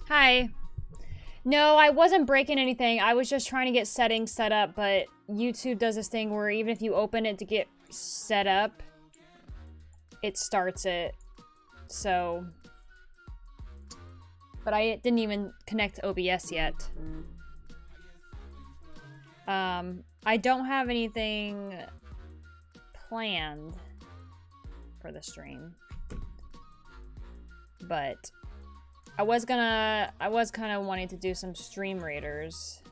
Hi. No, I wasn't breaking anything. I was just trying to get settings set up, but YouTube does this thing where even if you open it to get set up, it starts it. So... But I didn't even connect OBS yet. I don't have anything planned for the stream. But I was kind of wanting to do some Stream Raiders.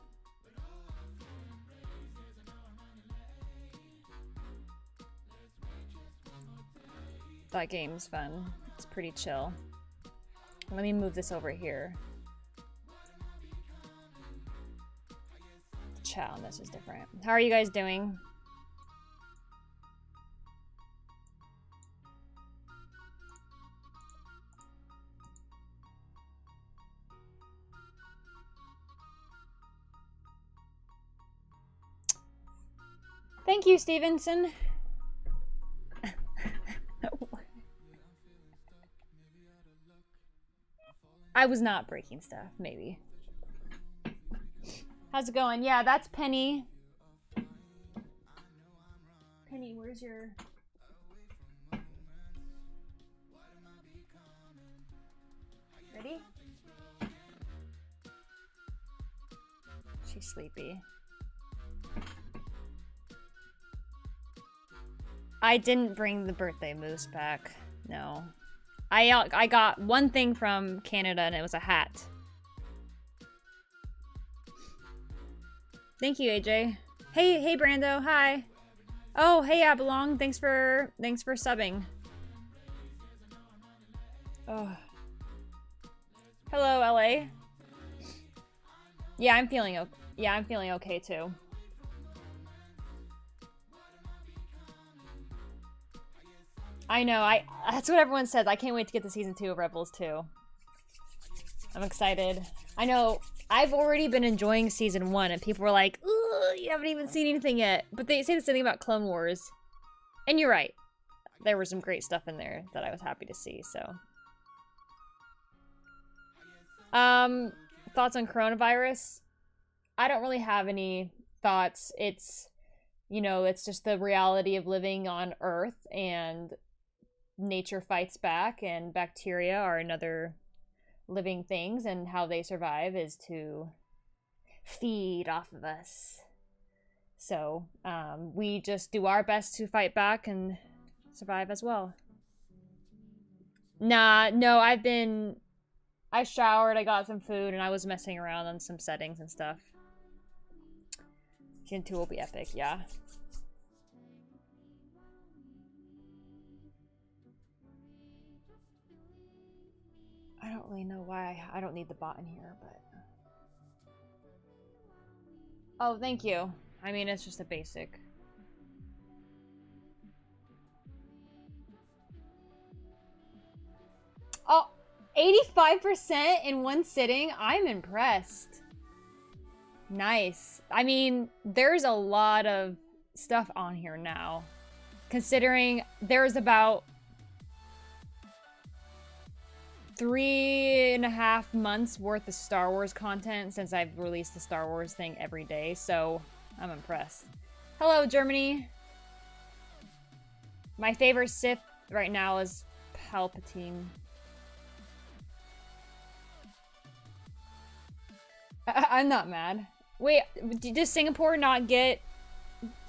That game's fun. It's pretty chill. Let me move this over here. The chat on this is different. How are you guys doing? Thank you, Stevenson. I was not breaking stuff, maybe. How's it going? Yeah, that's Penny. Penny, where's your... Ready? She's sleepy. I didn't bring the birthday moose back. No. I got one thing from Canada and it was a hat. Thank you, AJ. Hey Brando, hi. Oh, hey Abalong, thanks for subbing. Oh. Hello, LA. Yeah, I'm feeling okay too. I know, that's what everyone says. I can't wait to get to season 2 of Rebels too. I'm excited. I know, I've already been enjoying season 1 and people were like, "Ugh, you haven't even seen anything yet." But they say the same thing about Clone Wars. And you're right. There was some great stuff in there that I was happy to see, so. Thoughts on coronavirus? I don't really have any thoughts. It's, you know, it's just the reality of living on Earth, and nature fights back, and bacteria are another living things, and how they survive is to feed off of us. So, we just do our best to fight back and survive as well. Nah, no, I showered, I got some food, and I was messing around on some settings and stuff. Gen 2 will be epic, yeah. I don't really know why I don't need the bot in here, but... Oh, thank you. I mean, it's just a basic. Oh, 85% in one sitting? I'm impressed. Nice. I mean, there's a lot of stuff on here now. Considering there's about 3.5 months worth of Star Wars content since I've released the Star Wars thing every day, so I'm impressed. Hello, Germany. My favorite Sith right now is Palpatine. I'm not mad. Wait, does Singapore not get...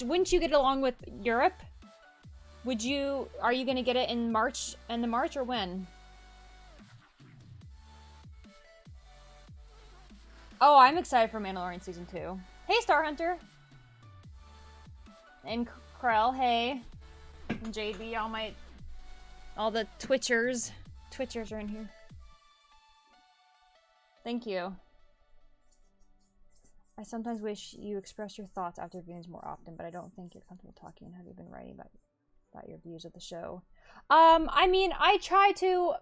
Wouldn't you get along with Europe? Would you... Are you gonna get it in March, or when? Oh, I'm excited for Mandalorian Season 2. Hey, Star Hunter! And Krell, hey. And JB, all the Twitchers. Twitchers are in here. Thank you. I sometimes wish you express your thoughts after viewings more often, but I don't think you're comfortable talking. Have you been writing about your views of the show? I mean, I try to...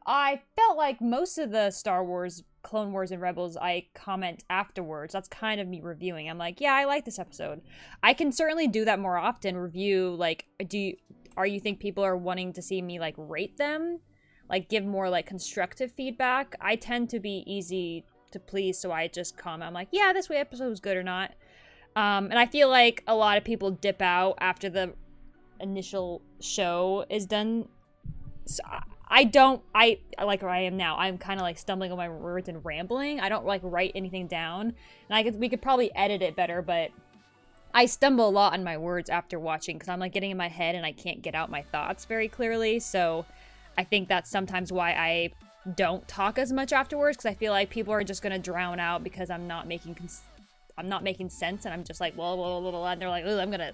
I felt like most of the Star Wars, Clone Wars, and Rebels, I comment afterwards. That's kind of me reviewing. I'm like, yeah, I like this episode. I can certainly do that more often, review, like, are you think people are wanting to see me, like, rate them? like give more like constructive feedback. I tend to be easy to please, so I just comment. I'm like, yeah, this episode was good or not. And I feel like a lot of people dip out after the initial show is done. So I like where I am now. I'm kind of like stumbling on my words and rambling. I don't like write anything down, and we could probably edit it better, but I stumble a lot on my words after watching because I'm like getting in my head and I can't get out my thoughts very clearly. So I think that's sometimes why I don't talk as much afterwards, because I feel like people are just gonna drown out because I'm not making sense, and I'm just like, well, blah, blah, blah, and they're like, ooh, I'm gonna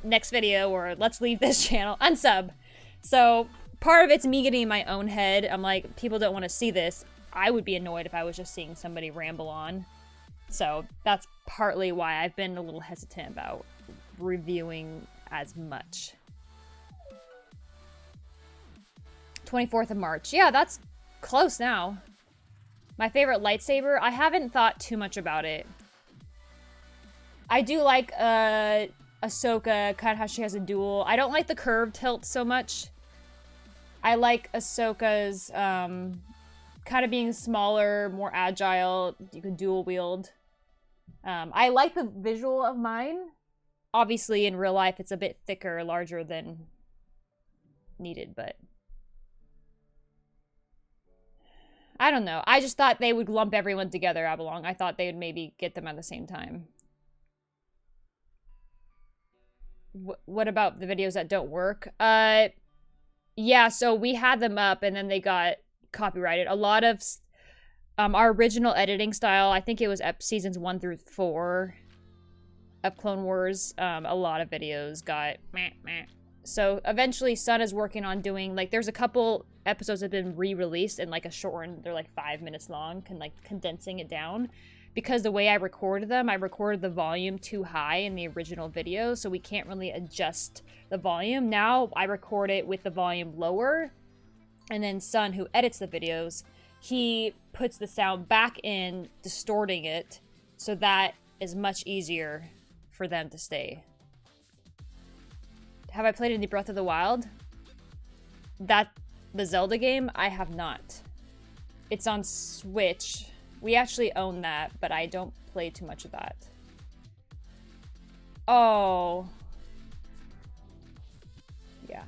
next video, or let's leave this channel, unsub. So part of it's me getting in my own head. I'm like, people don't want to see this. I would be annoyed if I was just seeing somebody ramble on. So that's partly why I've been a little hesitant about reviewing as much. 24th of March. Yeah, that's close now. My favorite lightsaber? I haven't thought too much about it. I do like Ahsoka, kind of how she has a dual. I don't like the curved hilt so much. I like Ahsoka's kind of being smaller, more agile. You can dual wield. I like the visual of mine. Obviously, in real life, it's a bit thicker, larger than needed, but I don't know. I just thought they would lump everyone together, Abalong. I thought they would maybe get them at the same time. What about the videos that don't work? Yeah, so we had them up and then they got copyrighted. A lot of our original editing style, I think it was seasons 1 through 4 of Clone Wars, a lot of videos got meh, meh. So eventually Sun is working on doing, like, there's a couple episodes that have been re-released in like a shortened, they're like 5 minutes long, condensing it down. Because the way I recorded them, I recorded the volume too high in the original video, so we can't really adjust the volume. Now I record it with the volume lower, and then Sun, who edits the videos, he puts the sound back in, distorting it, so that is much easier for them to stay. Have I played any Breath of the Wild? The Zelda game? I have not. It's on Switch. We actually own that, but I don't play too much of that. Oh. Yeah.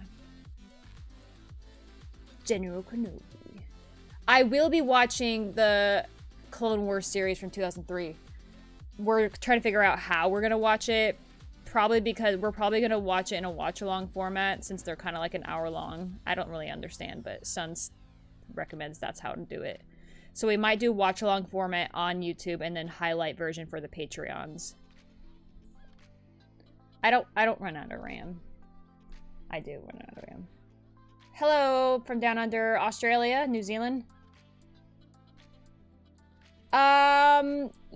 General Kenobi. I will be watching the Clone Wars series from 2003. We're trying to figure out how we're going to watch it. Probably because we're probably going to watch it in a watch-along format, since they're kind of like an hour long. I don't really understand, but Sun recommends that's how to do it. So we might do watch-along format on YouTube and then highlight version for the Patreons. I don't run out of RAM. I do run out of RAM. Hello from down under Australia, New Zealand.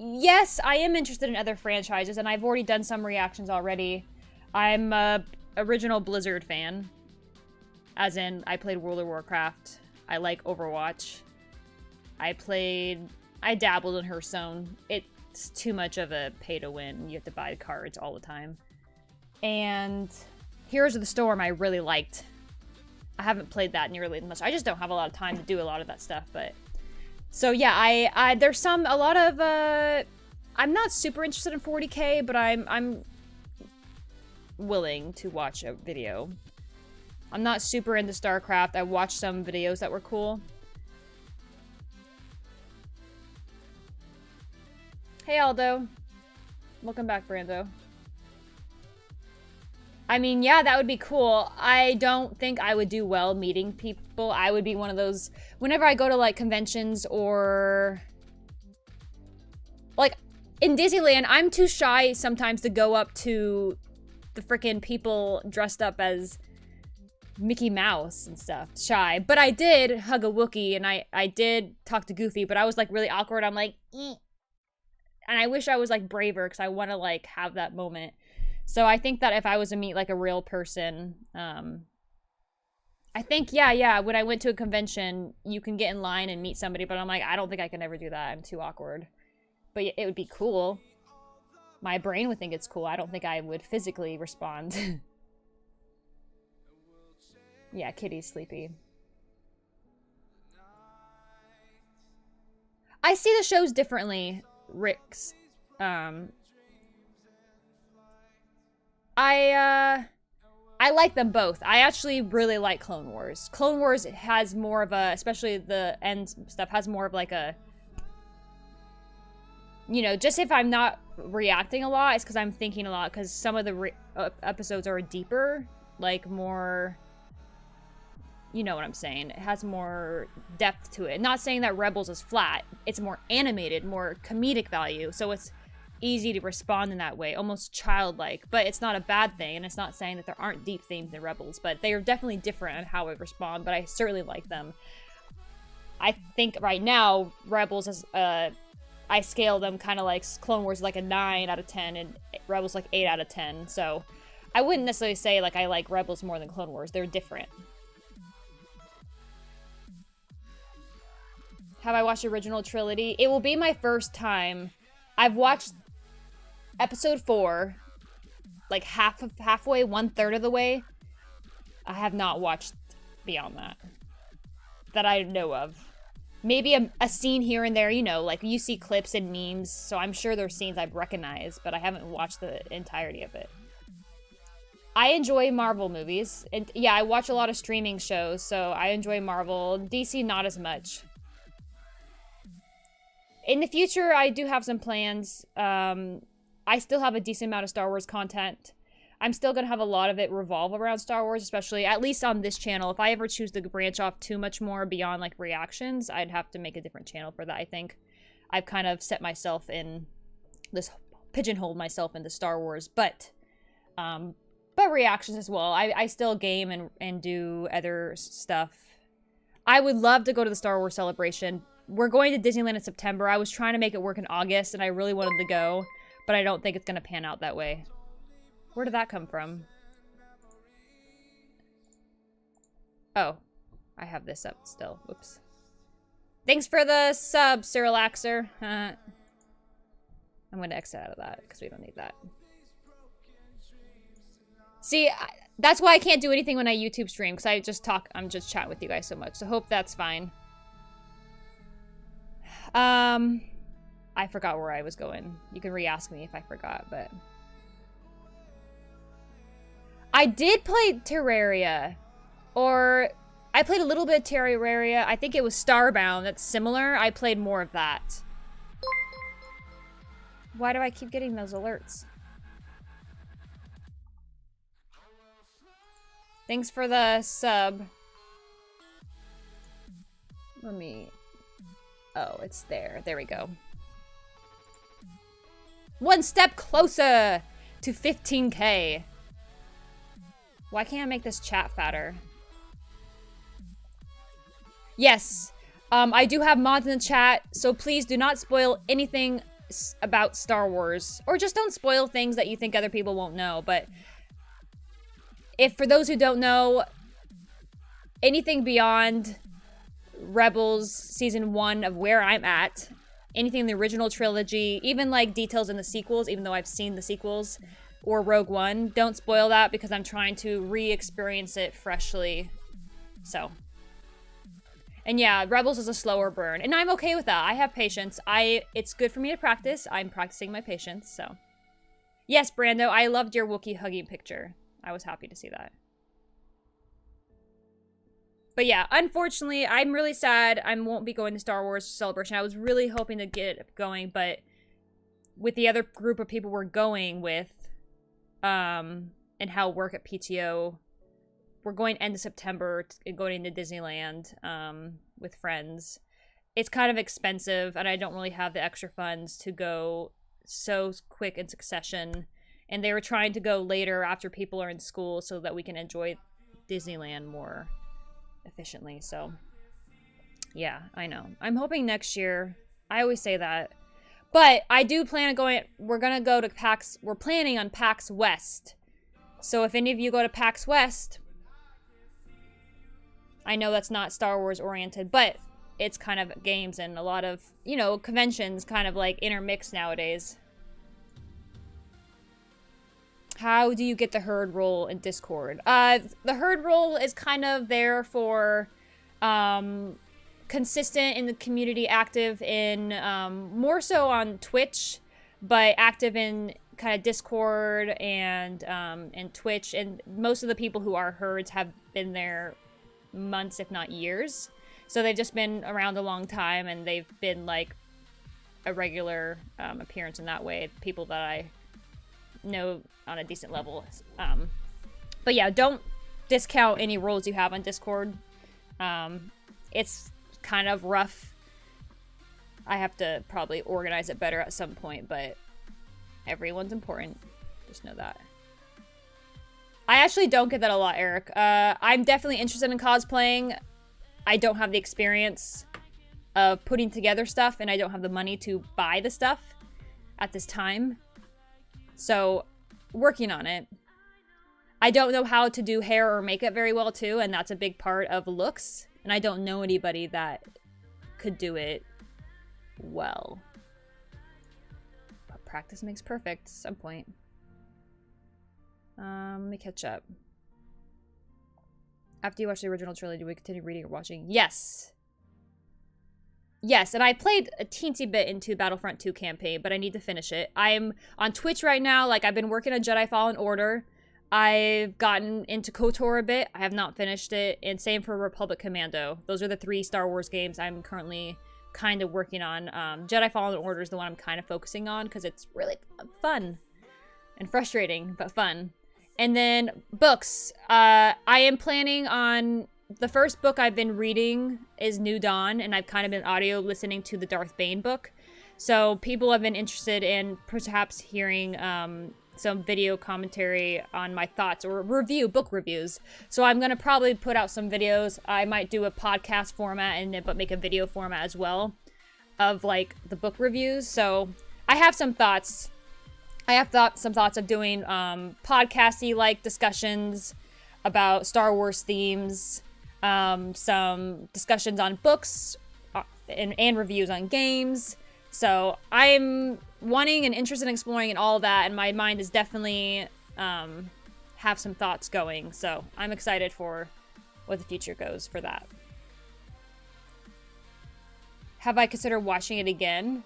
Yes, I am interested in other franchises, and I've already done some reactions already. I'm a original Blizzard fan. As in, I played World of Warcraft. I like Overwatch. I dabbled in Hearthstone. It's too much of a pay to win. You have to buy cards all the time. And Heroes of the Storm I really liked. I haven't played that nearly as much. I just don't have a lot of time to do a lot of that stuff, but... So yeah, there's a lot of, I'm not super interested in 40K, but I'm willing to watch a video. I'm not super into StarCraft. I watched some videos that were cool. Hey Aldo. Welcome back, Brando. I mean, yeah, that would be cool. I don't think I would do well meeting people. I would be one of those, whenever I go to like conventions or like in Disneyland, I'm too shy sometimes to go up to the freaking people dressed up as Mickey Mouse and stuff. Shy. But I did hug a Wookiee and I did talk to Goofy, but I was like really awkward. I'm like, eh. And I wish I was like braver because I want to like have that moment. So I think that if I was to meet like a real person, I think, yeah, when I went to a convention, you can get in line and meet somebody, but I'm like, I don't think I can ever do that. I'm too awkward. But it would be cool. My brain would think it's cool. I don't think I would physically respond. Yeah, Kitty's sleepy. I see the shows differently, Ricks. Um, I like them both. I actually really like Clone Wars. Clone Wars has more of a, especially the end stuff, has more of like a, you know, just if I'm not reacting a lot, it's because I'm thinking a lot, because some of the episodes are deeper, like more, you know what I'm saying. It has more depth to it. Not saying that Rebels is flat. It's more animated, more comedic value, so it's easy to respond in that way, almost childlike, but it's not a bad thing, and it's not saying that there aren't deep themes in Rebels, but they are definitely different on how I respond, but I certainly like them. I think right now, Rebels is, I scale them kind of like Clone Wars like a 9 out of 10, and Rebels like 8 out of 10, so I wouldn't necessarily say like I like Rebels more than Clone Wars. They're different. Have I watched the original trilogy? It will be my first time. I've watched episode 4, like halfway, 1/3 of the way. I have not watched beyond that I know of. Maybe a scene here and there, you know, like you see clips and memes, so I'm sure there's scenes I've recognized, but I haven't watched the entirety of it. I enjoy Marvel movies, and yeah, I watch a lot of streaming shows, so I enjoy Marvel. DC, not as much. In the future, I do have some plans. I still have a decent amount of Star Wars content. I'm still going to have a lot of it revolve around Star Wars, especially, at least on this channel. If I ever choose to branch off too much more beyond, like, reactions, I'd have to make a different channel for that, I think. I've kind of set myself in this, pigeonholed myself into Star Wars, but reactions as well. I still game and do other stuff. I would love to go to the Star Wars celebration. We're going to Disneyland in September. I was trying to make it work in August, and I really wanted to go, but I don't think it's going to pan out that way. Where did that come from? Oh, I have this up still. Whoops. Thanks for the sub, Cyrillaxer. I'm going to exit out of that because we don't need that. See, that's why I can't do anything when I YouTube stream, because I'm just chatting with you guys so much. So hope that's fine. I forgot where I was going. You can re-ask me if I forgot, but... I did play Terraria. Or, I played a little bit of Terraria. I think it was Starbound that's similar. I played more of that. Why do I keep getting those alerts? Thanks for the sub. Let me... Oh, it's there. There we go. One step closer to 15K. Why can't I make this chat fatter? Yes. I do have mods in the chat, so please do not spoil anything about Star Wars. Or just don't spoil things that you think other people won't know, but... If, for those who don't know, anything beyond Rebels Season 1 of where I'm at, anything in the original trilogy, even like details in the sequels, even though I've seen the sequels, or Rogue One, don't spoil that because I'm trying to re-experience it freshly. So. And yeah, Rebels is a slower burn, and I'm okay with that. I have patience. It's good for me to practice. I'm practicing my patience, so. Yes, Brando, I loved your Wookiee hugging picture. I was happy to see that. But yeah, unfortunately, I'm really sad I won't be going to Star Wars Celebration. I was really hoping to get it going, but with the other group of people we're going with, and how work at PTO, we're going end of September, going to Disneyland, with friends. It's kind of expensive, and I don't really have the extra funds to go so quick in succession. And they were trying to go later after people are in school so that we can enjoy Disneyland more efficiently. So, yeah, I know. I'm hoping next year. I always say that. But I do plan on going. We're going to go to PAX. We're planning on PAX West. So if any of you go to PAX West, I know that's not Star Wars oriented, but it's kind of games and a lot of, you know, conventions kind of like intermixed nowadays. How do you get the herd roll in Discord? The herd roll is kind of there for, consistent in the community, active in more so on Twitch, but active in kind of Discord and Twitch. And most of the people who are herds have been there months, if not years. So they've just been around a long time, and they've been like a regular appearance in that way. People that I know on a decent level. But yeah, don't discount any roles you have on Discord. It's kind of rough. I have to probably organize it better at some point, but everyone's important. Just know that. I actually don't get that a lot, Eric. I'm definitely interested in cosplaying. I don't have the experience of putting together stuff, and I don't have the money to buy the stuff at this time. So, working on it. I don't know how to do hair or makeup very well, too, and that's a big part of looks. And I don't know anybody that could do it well. But practice makes perfect at some point. Let me catch up. After you watch the original trilogy, do we continue reading or watching? Yes. Yes, and I played a teensy bit into Battlefront 2 campaign, but I need to finish it. I'm on Twitch right now. Like, I've been working on Jedi Fallen Order. I've gotten into KOTOR a bit. I have not finished it. And same for Republic Commando. Those are the 3 Star Wars games I'm currently kind of working on. Jedi Fallen Order is the one I'm kind of focusing on because it's really fun. And frustrating, but fun. And then books. I am planning on... The first book I've been reading is New Dawn, and I've kind of been audio listening to the Darth Bane book. So people have been interested in perhaps hearing some video commentary on my thoughts or book reviews. So I'm going to probably put out some videos. I might do a podcast format but make a video format as well of like the book reviews. So I have some thoughts. I have some thoughts of doing podcasty like discussions about Star Wars themes. Some discussions on books and reviews on games. So I'm wanting and interested in exploring and all that, and my mind is definitely have some thoughts going. So I'm excited for what the future goes for that. Have I considered watching it again?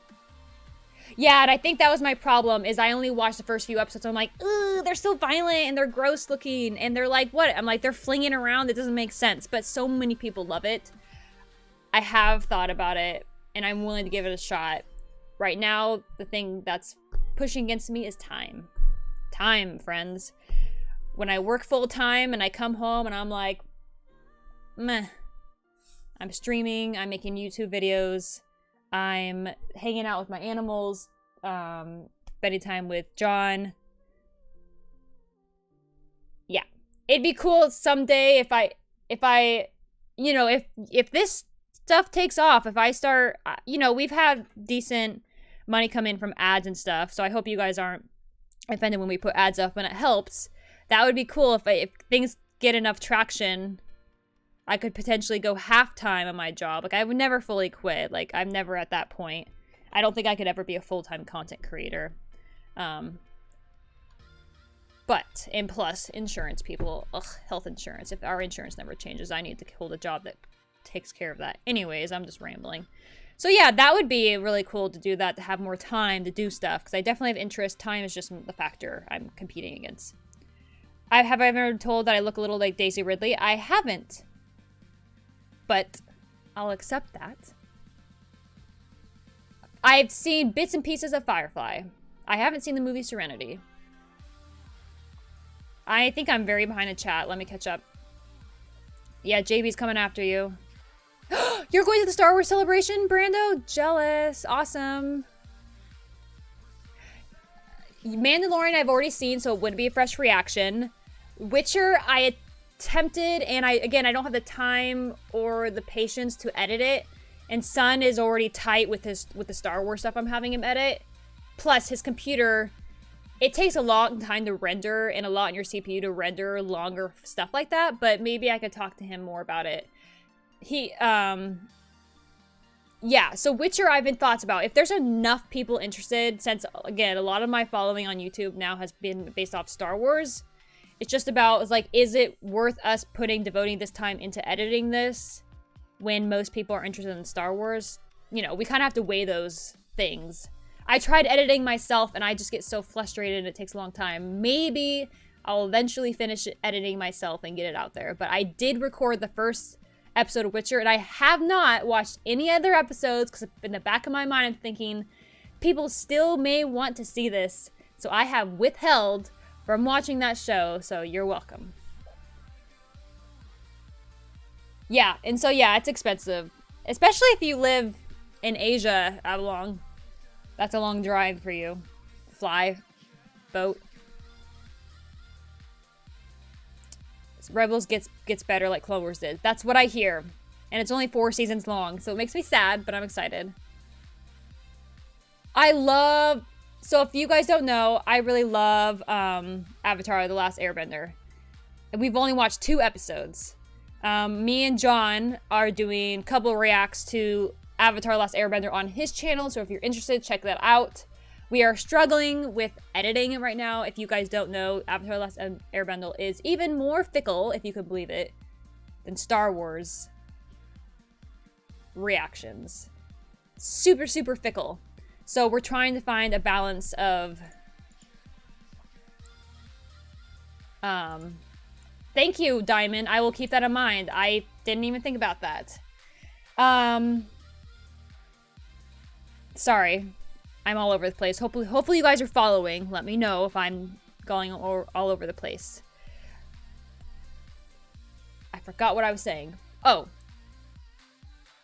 Yeah, and I think that was my problem, is I only watched the first few episodes. So I'm like, ooh, they're so violent, and they're gross looking, and they're like, what? I'm like, they're flinging around. It doesn't make sense, but so many people love it. I have thought about it, and I'm willing to give it a shot. Right now, the thing that's pushing against me is time. Time, friends. When I work full-time, and I come home, and I'm like, meh. I'm streaming, I'm making YouTube videos, I'm hanging out with my animals, spending time with John. Yeah. It'd be cool someday if I, you know, if this stuff takes off, if I start, you know, we've had decent money come in from ads and stuff, so I hope you guys aren't offended when we put ads up, and it helps. That would be cool if things get enough traction. I could potentially go half-time on my job. Like, I would never fully quit. Like, I'm never at that point. I don't think I could ever be a full-time content creator. But, and plus, insurance, people. Ugh, health insurance. If our insurance never changes, I need to hold a job that takes care of that. Anyways, I'm just rambling. So, yeah, that would be really cool to do that, to have more time to do stuff. Because I definitely have interest. Time is just the factor I'm competing against. Have I ever told that I look a little like Daisy Ridley? I haven't. But I'll accept that. I've seen bits and pieces of Firefly. I haven't seen the movie Serenity. I think I'm very behind in chat. Let me catch up. Yeah, JB's coming after you. You're going to the Star Wars Celebration, Brando? Jealous. Awesome. Mandalorian I've already seen, so it wouldn't be a fresh reaction. Witcher, I attempted, and I don't have the time or the patience to edit it, and Son is already tight with the Star Wars stuff I'm having him edit. Plus his computer, it takes a long time to render and a lot in your CPU to render longer stuff like that, but maybe I could talk to him more about it. Yeah, so Witcher I've been thoughts about. If there's enough people interested, since again a lot of my following on YouTube now has been based off Star Wars, it's just about, it's like, is it worth us devoting this time into editing this when most people are interested in Star Wars, you know, we kind of have to weigh those things. I tried editing myself and I just get so frustrated and it takes a long time. Maybe I'll eventually finish editing myself and get it out there. But I did record the first episode of Witcher and I have not watched any other episodes because in the back of my mind I'm thinking people still may want to see this. So I have withheld from watching that show, so you're welcome. Yeah, and so yeah, it's expensive. Especially if you live in Asia. That's a long drive for you. Fly, boat. Rebels gets better like Clone Wars did. That's what I hear. And it's only 4 seasons long, so it makes me sad, but I'm excited. So if you guys don't know, I really love Avatar: The Last Airbender. And we've only watched 2 episodes. Me and John are doing a couple of reacts to Avatar: Last Airbender on his channel, so if you're interested, check that out. We are struggling with editing it right now. If you guys don't know, Avatar: Last Airbender is even more fickle, if you could believe it, than Star Wars reactions. Super, super fickle. So we're trying to find a balance of... Thank you, Diamond. I will keep that in mind. I didn't even think about that. Sorry. I'm all over the place. Hopefully you guys are following. Let me know if I'm going all over the place. I forgot what I was saying. Oh.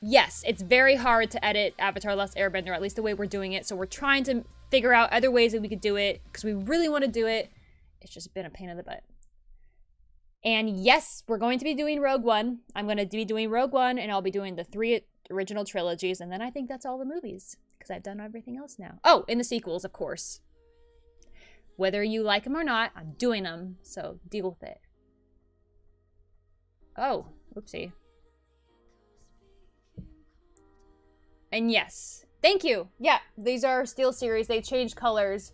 Yes, it's very hard to edit Avatar: Last Airbender, at least the way we're doing it. So we're trying to figure out other ways that we could do it because we really want to do it. It's just been a pain in the butt. And yes, we're going to be doing Rogue One. I'm going to be doing Rogue One, and I'll be doing the 3 original trilogies, and then I think that's all the movies, because I've done everything else now. Oh, and the sequels, of course. Whether you like them or not, I'm doing them, so deal with it. Oh, oopsie. And yes, thank you. Yeah, these are SteelSeries. They change colors.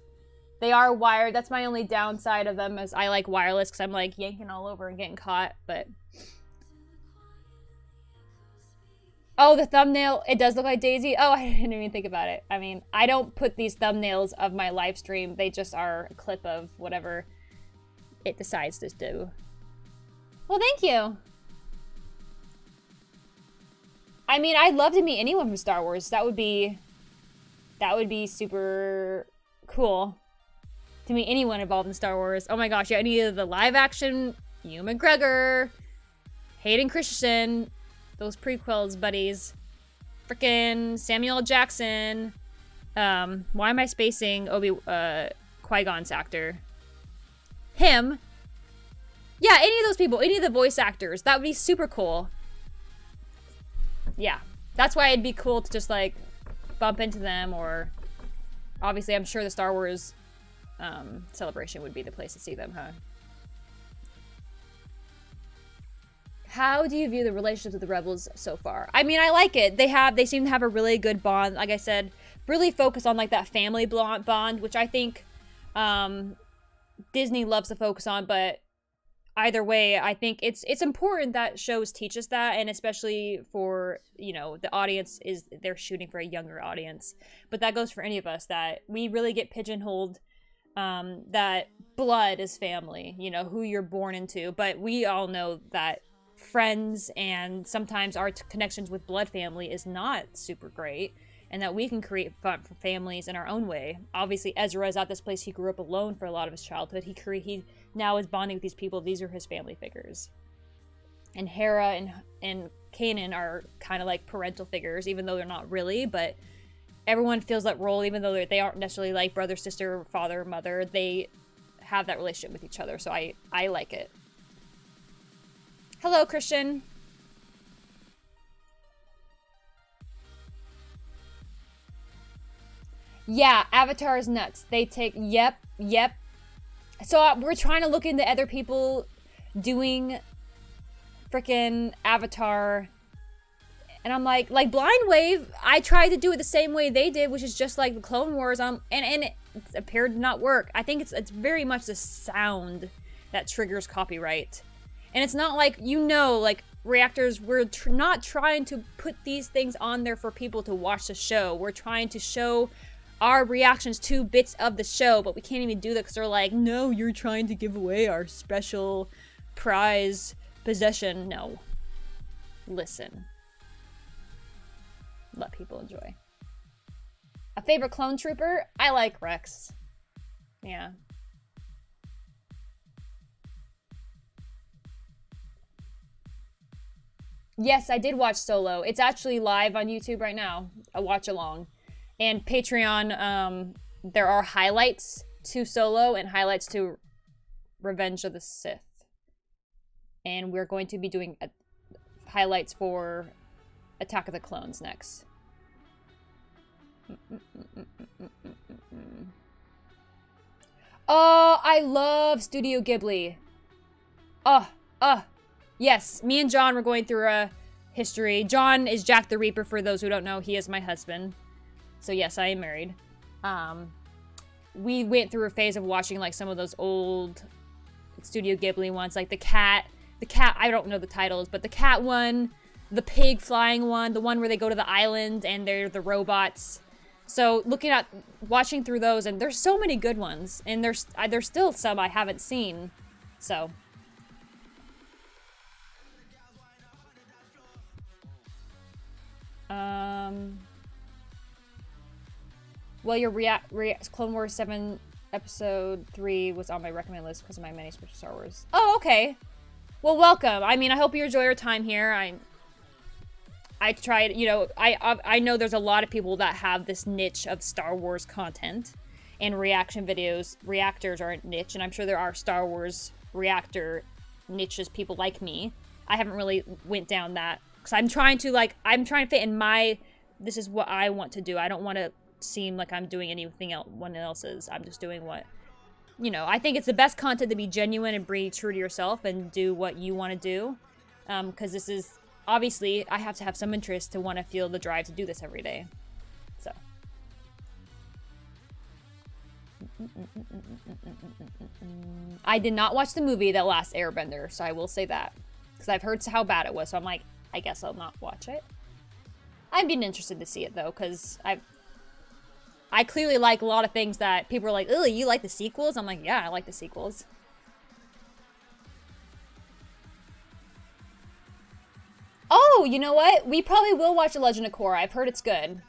They are wired. That's my only downside of them, is I like wireless because I'm like yanking all over and getting caught, but... Oh, the thumbnail, it does look like Daisy. Oh, I didn't even think about it. I mean, I don't put these thumbnails of my live stream. They just are a clip of whatever it decides to do. Well, thank you. I mean, I'd love to meet anyone from Star Wars. That would be super cool. To meet anyone involved in Star Wars. Oh my gosh, yeah, any of the live action, Ewan McGregor, Hayden Christensen, those prequels buddies, frickin' Samuel L. Jackson, why am I spacing Qui-Gon's actor? Him. Yeah, any of those people, any of the voice actors, that would be super cool. Yeah, that's why it'd be cool to just like bump into them, or obviously I'm sure the Star Wars Celebration would be the place to see them, huh? How do you view the relationships with the Rebels so far? I mean, I like it. They seem to have a really good bond. Like I said, really focus on like that family bond, which I think Disney loves to focus on. But either way, I think it's important that shows teach us that, and especially for, you know, the audience they're shooting for a younger audience. But that goes for any of us, that we really get pigeonholed. That blood is family, you know, who you're born into. But we all know that friends and sometimes our connections with blood family is not super great, and that we can create fun for families in our own way. Obviously, Ezra is at this place. He grew up alone for a lot of his childhood. He now is bonding with these people. These are his family figures. And Hera and Kanan are kind of like parental figures, even though they're not really, but everyone feels that role, even though they aren't necessarily like brother, sister, father, mother. They have that relationship with each other, so I like it. Hello, Christian. Yeah, Avatar is nuts. They take, yep. So we're trying to look into other people doing freaking Avatar. And I'm like Blind Wave, I tried to do it the same way they did, which is just like the Clone Wars, and it appeared to not work. I think it's very much the sound that triggers copyright. And it's not like, you know, like reactors, we're not trying to put these things on there for people to watch the show. We're trying to show our reactions to bits of the show, but we can't even do that because they're like, no, you're trying to give away our special prize possession. No. Listen. Let people enjoy. A favorite clone trooper? I like Rex. Yeah. Yes, I did watch Solo. It's actually live on YouTube right now. A watch along. And Patreon, there are highlights to Solo and highlights to Revenge of the Sith. And we're going to be doing highlights for Attack of the Clones next. Oh, I love Studio Ghibli. Yes, me and John were going through a history. John is Jack the Reaper, for those who don't know. He is my husband. So yes, I am married. We went through a phase of watching like some of those old Studio Ghibli ones, like the cat, I don't know the titles, but the cat one, the pig flying one, the one where they go to the island and they're the robots. So watching through those, and there's so many good ones, and there's still some I haven't seen, so. Well, your Clone Wars 7 episode 3 was on my recommend list because of my many special Star Wars. Oh, okay. Well, welcome. I mean, I hope you enjoy your time here. I tried, you know, I know there's a lot of people that have this niche of Star Wars content and reaction videos. Reactors are a niche, and I'm sure there are Star Wars reactor niches, people like me. I haven't really went down that because I'm trying to fit in this is what I want to do. I don't want to seem like I'm doing anything else one else's. I'm just doing what, you know, I think it's the best content to be genuine and be true to yourself and do what you want to do. Because this is, obviously, I have to have some interest to want to feel the drive to do this every day. So. I did not watch the movie The Last Airbender, so I will say that. Because I've heard how bad it was, so I'm like, I guess I'll not watch it. I've been interested to see it, though, because I clearly like a lot of things that people are like, oh, you like the sequels? I'm like, yeah, I like the sequels. Oh, you know what? We probably will watch The Legend of Korra. I've heard it's good.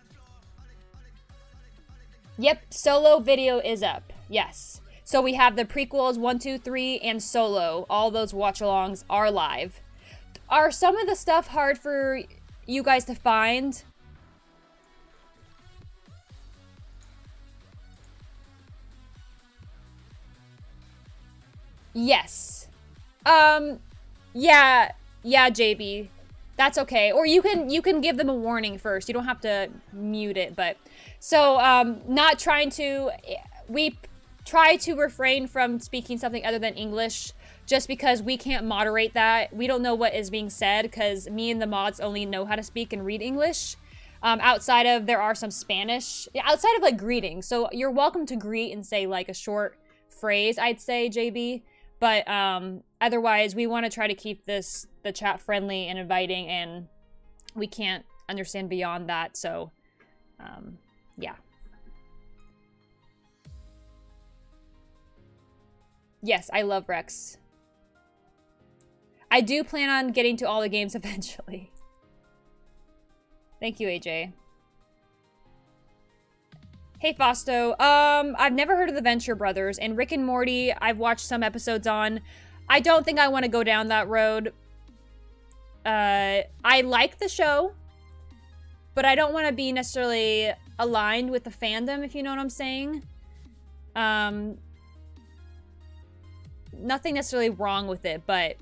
Yep, Solo video is up. Yes. So we have the prequels 1, 2, 3, and Solo. All those watch-alongs are live. Are some of the stuff hard for you guys to find? Yes. Yeah, JB. That's okay. Or you can give them a warning first. You don't have to mute it, but so not trying to, we try to refrain from speaking something other than English just because we can't moderate that. We don't know what is being said because me and the mods only know how to speak and read English. Outside of, there are some Spanish, outside of like greetings. So you're welcome to greet and say like a short phrase, I'd say, JB. But otherwise, we want to try to keep the chat friendly and inviting, and we can't understand beyond that, so yeah. Yes, I love Rex. I do plan on getting to all the games eventually. Thank you, AJ. Hey, Fausto. I've never heard of the Venture Brothers, and Rick and Morty, I've watched some episodes on. I don't think I want to go down that road. I like the show, but I don't want to be necessarily aligned with the fandom, if you know what I'm saying. Nothing necessarily wrong with it, but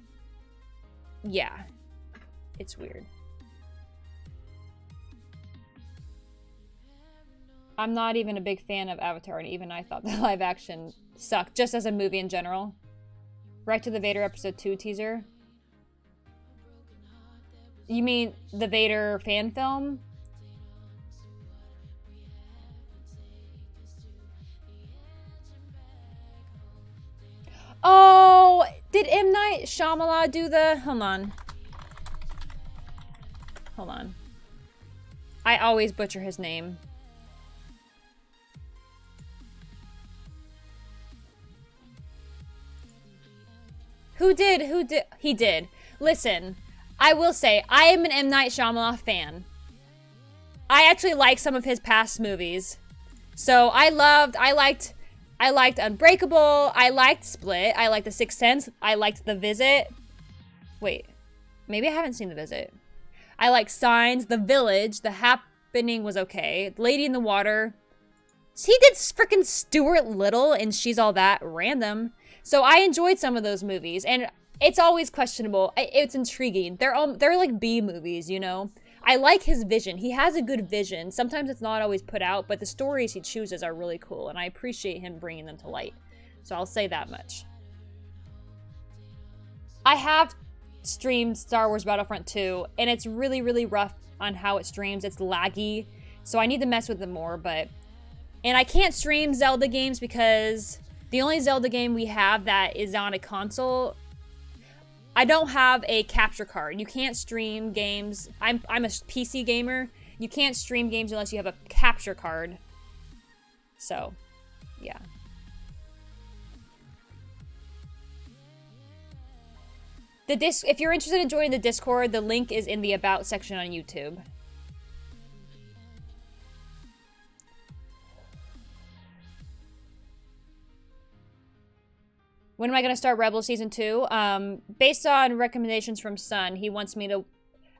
yeah, it's weird. I'm not even a big fan of Avatar, and even I thought the live action sucked, just as a movie in general. Right to the Vader episode 2 teaser. You mean the Vader fan film? Oh, did M. Night Shyamalan do the... Hold on. Hold on. I always butcher his name. Who did? He did. Listen, I will say, I am an M. Night Shyamalan fan. I actually like some of his past movies. So I liked Unbreakable, I liked Split, I liked The Sixth Sense, I liked The Visit. Wait, maybe I haven't seen The Visit. I like Signs, The Village, The Happening was okay. Lady in the Water. He did freaking Stuart Little and She's All That. Random. So I enjoyed some of those movies, and it's always questionable. It's intriguing. They're like B movies, you know? I like his vision. He has a good vision. Sometimes it's not always put out, but the stories he chooses are really cool, and I appreciate him bringing them to light. So I'll say that much. I have streamed Star Wars Battlefront 2, and it's really, really rough on how it streams. It's laggy, so I need to mess with it more, but... And I can't stream Zelda games because the only Zelda game we have that is on a console... I don't have a capture card. You can't stream games. I'm a PC gamer. You can't stream games unless you have a capture card. So, yeah. If you're interested in joining the Discord, the link is in the About section on YouTube. When am I going to start Rebels Season 2? Based on recommendations from Sun, he wants me to,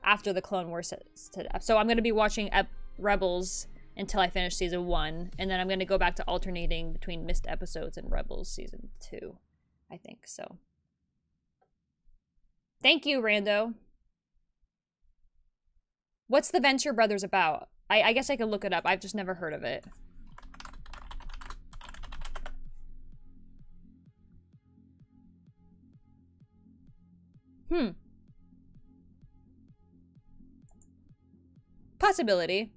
after the Clone Wars. So I'm going to be watching Rebels until I finish Season 1. And then I'm going to go back to alternating between missed episodes and Rebels Season 2. I think so. Thank you, Rando. What's the Venture Brothers about? I guess I could look it up. I've just never heard of it. Possibility.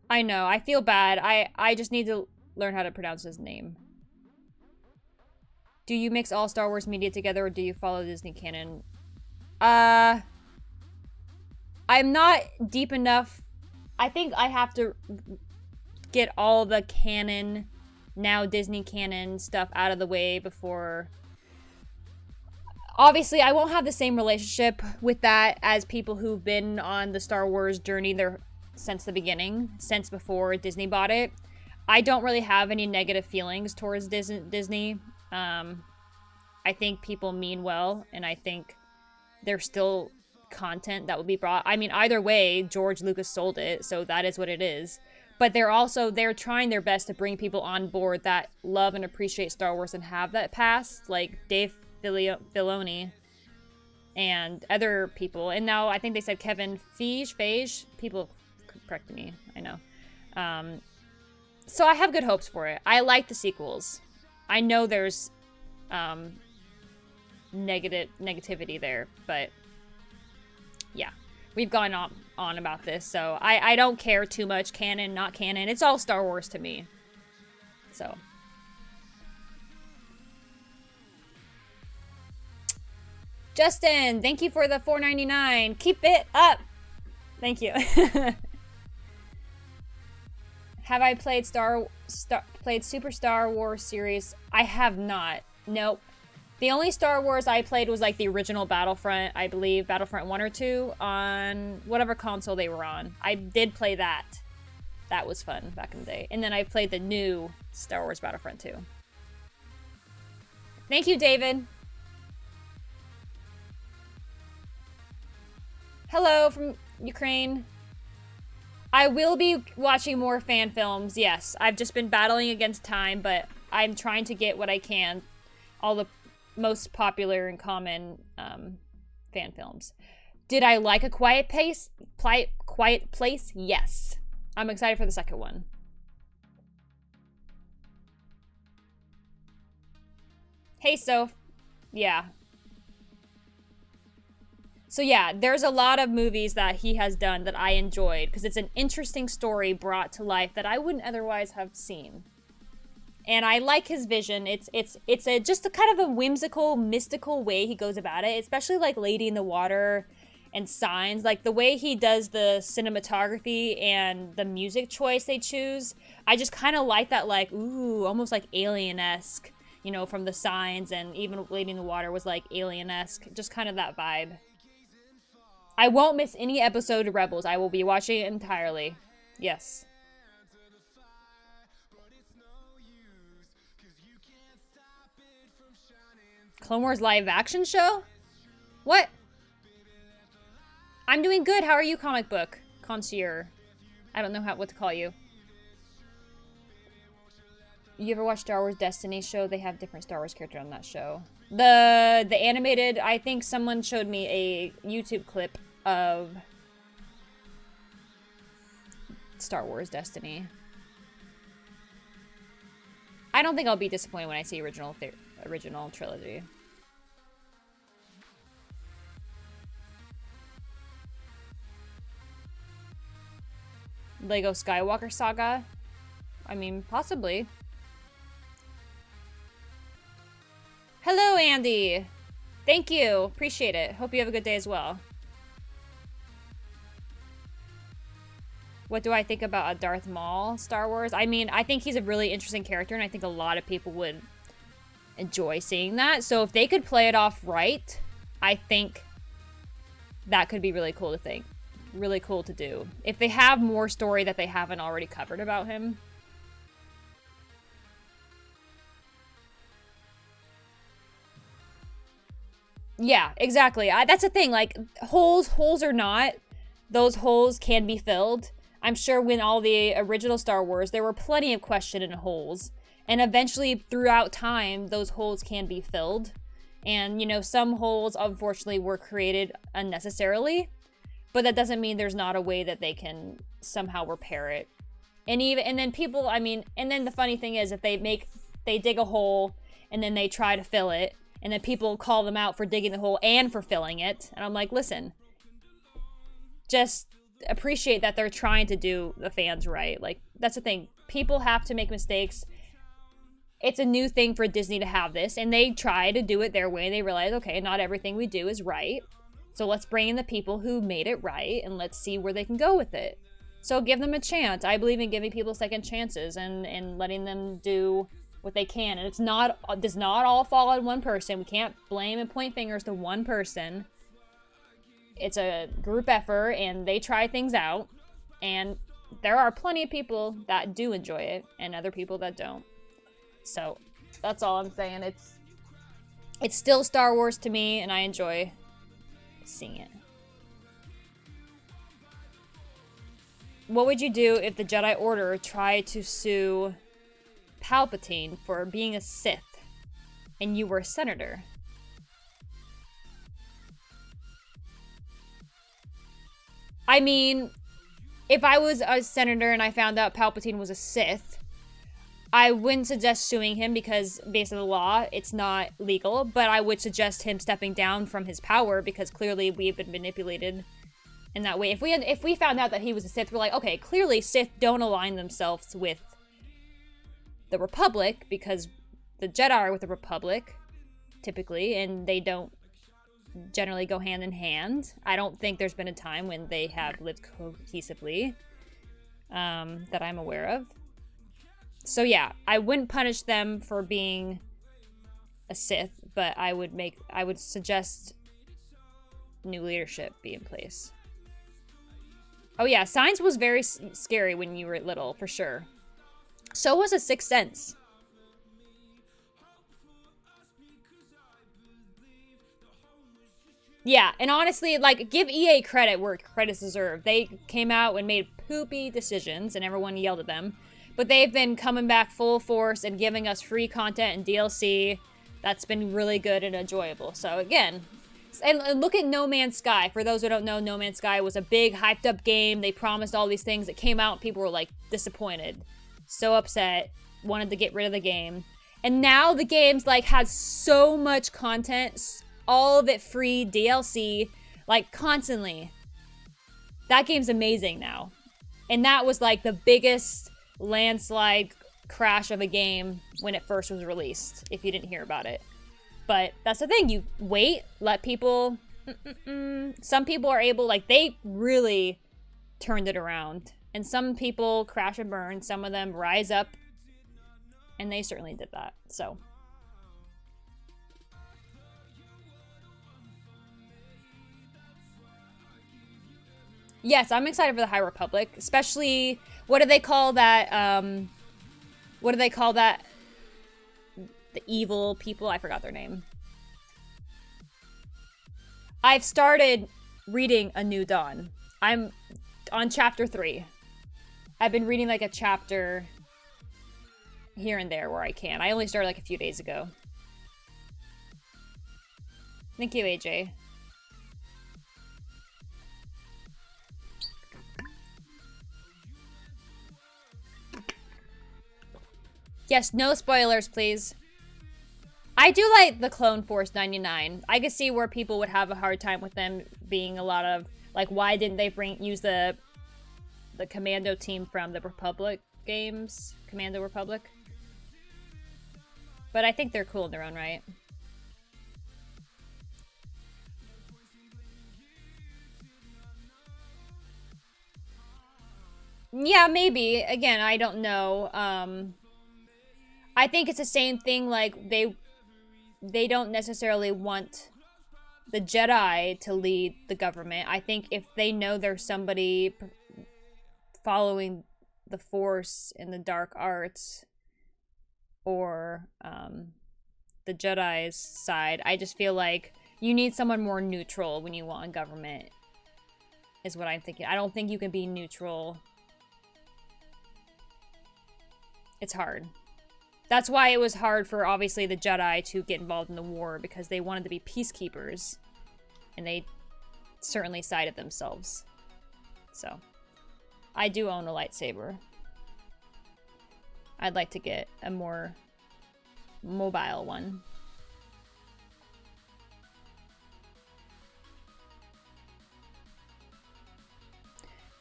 I know. I feel bad. I just need to learn how to pronounce his name. Do you mix all Star Wars media together, or do you follow Disney canon? I'm not deep enough. I think I have to get all the canon, now Disney canon stuff out of the way before... Obviously, I won't have the same relationship with that as people who've been on the Star Wars journey since the beginning, since before Disney bought it. I don't really have any negative feelings towards Disney. I think people mean well, and I think there's still content that will be brought. I mean, either way, George Lucas sold it, so that is what it is. But they're trying their best to bring people on board that love and appreciate Star Wars and have that past, like Dave Filoni and other people. And now I think they said Kevin Feige. People correct me, I know. So I have good hopes for it. I like the sequels. I know there's negativity there, but yeah. We've gone on about this, so I don't care too much, canon, not canon. It's all Star Wars to me. So. Justin, thank you for the $4.99. Keep it up. Thank you. Have I played played Super Star Wars series? I have not. Nope. The only Star Wars I played was like the original Battlefront, I believe, Battlefront 1 or 2 on whatever console they were on. I did play that. That was fun back in the day. And then I played the new Star Wars Battlefront 2. Thank you, David. Hello from Ukraine. I will be watching more fan films, yes. I've just been battling against time, but I'm trying to get what I can. All the most popular and common fan films. Did I like A Quiet Place? Quiet Place? Yes. I'm excited for the second one. Hey, Soph. Yeah. So yeah, there's a lot of movies that he has done that I enjoyed because it's an interesting story brought to life that I wouldn't otherwise have seen. And I like his vision. It's a just a kind of a whimsical, mystical way he goes about it, especially like Lady in the Water and Signs. Like the way he does the cinematography and the music choice they choose. I just kind of like that, like, ooh, almost like Alien-esque, you know, from the Signs, and even Lady in the Water was like Alien-esque, just kind of that vibe. I won't miss any episode of Rebels. I will be watching it entirely. Yes. Clone Wars live action show? What? I'm doing good. How are you, comic book concierge? I don't know what to call you. You ever watch Star Wars Destiny show? They have different Star Wars characters on that show. The animated, I think someone showed me a YouTube clip of Star Wars Destiny. I don't think I'll be disappointed when I see original trilogy. Lego Skywalker Saga? I mean, possibly. Hello, Andy! Thank you. Appreciate it. Hope you have a good day as well. What do I think about a Darth Maul Star Wars? I mean, I think he's a really interesting character, and I think a lot of people would enjoy seeing that. So if they could play it off right, I think that could be really cool to think. Really cool to do. If they have more story that they haven't already covered about him. Yeah, exactly. That's the thing. Like, holes or not, those holes can be filled. I'm sure when all the original Star Wars, there were plenty of question and holes. And eventually, throughout time, those holes can be filled. And, you know, some holes, unfortunately, were created unnecessarily. But that doesn't mean there's not a way that they can somehow repair it. And then people, I mean, and then the funny thing is, if they dig a hole, and then they try to fill it, and then people call them out for digging the hole and for filling it. And I'm like, listen, just appreciate that they're trying to do the fans right. Like, that's the thing. People have to make mistakes. It's a new thing for Disney to have this, and they try to do it their way. They realize, okay, not everything we do is right. So let's bring in the people who made it right, and let's see where they can go with it. So give them a chance. I believe in giving people second chances and letting them do what they can. And does not all fall on one person. We can't blame and point fingers to one person. It's a group effort, and they try things out. And there are plenty of people that do enjoy it, and other people that don't. So that's all I'm saying. It's still Star Wars to me, and I enjoy seeing it. What would you do if the Jedi Order tried to sue Palpatine for being a Sith and you were a senator? I mean, if I was a senator and I found out Palpatine was a Sith, I wouldn't suggest suing him because based on the law, it's not legal, but I would suggest him stepping down from his power because clearly we've been manipulated in that way. If we found out that he was a Sith, we're like, okay, clearly Sith don't align themselves with the Republic because the Jedi are with the Republic, typically, and they don't generally go hand in hand. I don't think there's been a time when they have lived cohesively that I'm aware of. So yeah, I wouldn't punish them for being a Sith, but I would suggest new leadership be in place. Oh yeah, Signs was very scary when you were little, for sure. So was A Sixth Sense. Yeah, and honestly, like, give EA credit where credit's deserved. They came out and made poopy decisions, and everyone yelled at them. But they've been coming back full force and giving us free content and DLC. That's been really good and enjoyable. So again, and look at No Man's Sky. For those who don't know, No Man's Sky was a big, hyped up game. They promised all these things. It came out and people were like disappointed. So upset. Wanted to get rid of the game. And now the game's like has so much content. All of it free, DLC, like constantly. That game's amazing now. And that was like the biggest landslide crash of a game when it first was released, if you didn't hear about it. But that's the thing, you wait, let people... Some people are able, like, they really turned it around. And some people crash and burn, some of them rise up, and they certainly did that, so... Yes, I'm excited for the High Republic, especially, what do they call that, what do they call that? The evil people? I forgot their name. I've started reading A New Dawn. I'm on chapter 3. I've been reading like a chapter here and there where I can. I only started like a few days ago. Thank you, AJ. Yes, no spoilers, please. I do like the Clone Force 99. I could see where people would have a hard time with them being a lot of, like, why didn't they use the Commando team from the Republic games? Commando Republic? But I think they're cool in their own right. Yeah, maybe. Again, I don't know. I think it's the same thing, like, they don't necessarily want the Jedi to lead the government. I think if they know there's somebody following the Force in the dark arts or the Jedi's side, I just feel like you need someone more neutral when you want a government, is what I'm thinking. I don't think you can be neutral. It's hard. That's why it was hard for, obviously, the Jedi to get involved in the war, because they wanted to be peacekeepers. And they certainly sided themselves. So, I do own a lightsaber. I'd like to get a more mobile one.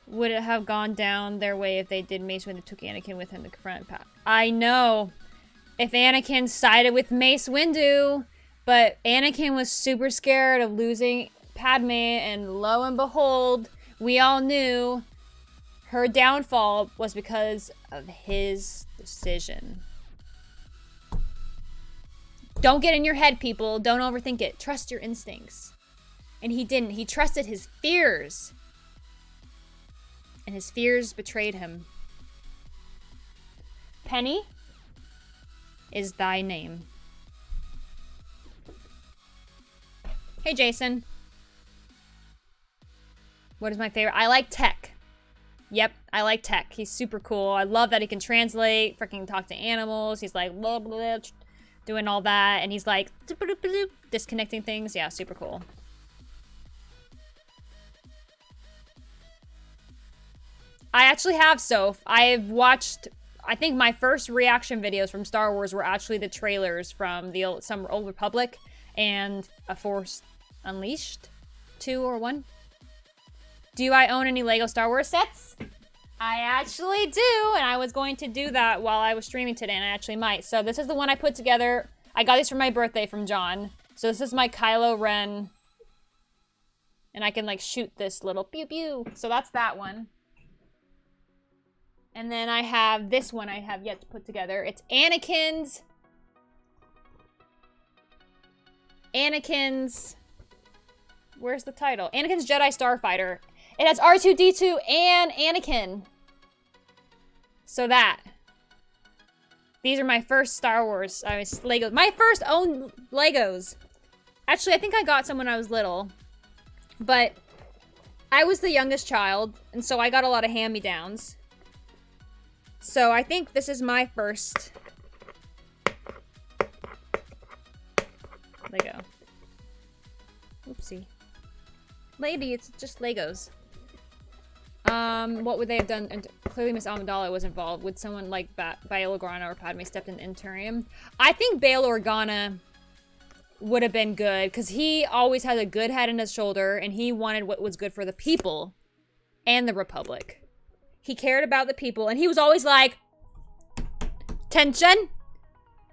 Would it have gone down their way if they did Mace Windu took Anakin with him to confront Pat? I know! If Anakin sided with Mace Windu, but Anakin was super scared of losing Padme, and lo and behold, we all knew her downfall was because of his decision. Don't get in your head, people. Don't overthink it. Trust your instincts. And he didn't. He trusted his fears. And his fears betrayed him. Penny is thy name. Hey, Jason. What is my favorite? I like Tech. Yep, I like Tech. He's super cool. I love that he can translate, freaking talk to animals. He's like, blah, blah, blah, doing all that. And he's like, disconnecting things. Yeah, super cool. I actually have Soph. I've watched... I think my first reaction videos from Star Wars were actually the trailers from the some Old Republic and A Force Unleashed 2 or 1. Do I own any Lego Star Wars sets? I actually do, and I was going to do that while I was streaming today, and I actually might. So this is the one I put together. I got these for my birthday from John. So this is my Kylo Ren, and I can like shoot this little pew pew. So that's that one. And then I have this one I have yet to put together. It's Anakin's... Where's the title? Anakin's Jedi Starfighter. It has R2-D2 and Anakin. So that. These are my first Star Wars Legos. My first own Legos. Actually, I think I got some when I was little. But I was the youngest child, and so I got a lot of hand-me-downs. So I think this is my first Lego. Oopsie. Lady, it's just Legos. What would they have done? And clearly Miss Amidala was involved. Would someone like Bail Organa or Padme stepped in the interim? I think Bail Organa would have been good, because he always had a good head on his shoulder, and he wanted what was good for the people and the Republic. He cared about the people, and he was always like, Tension!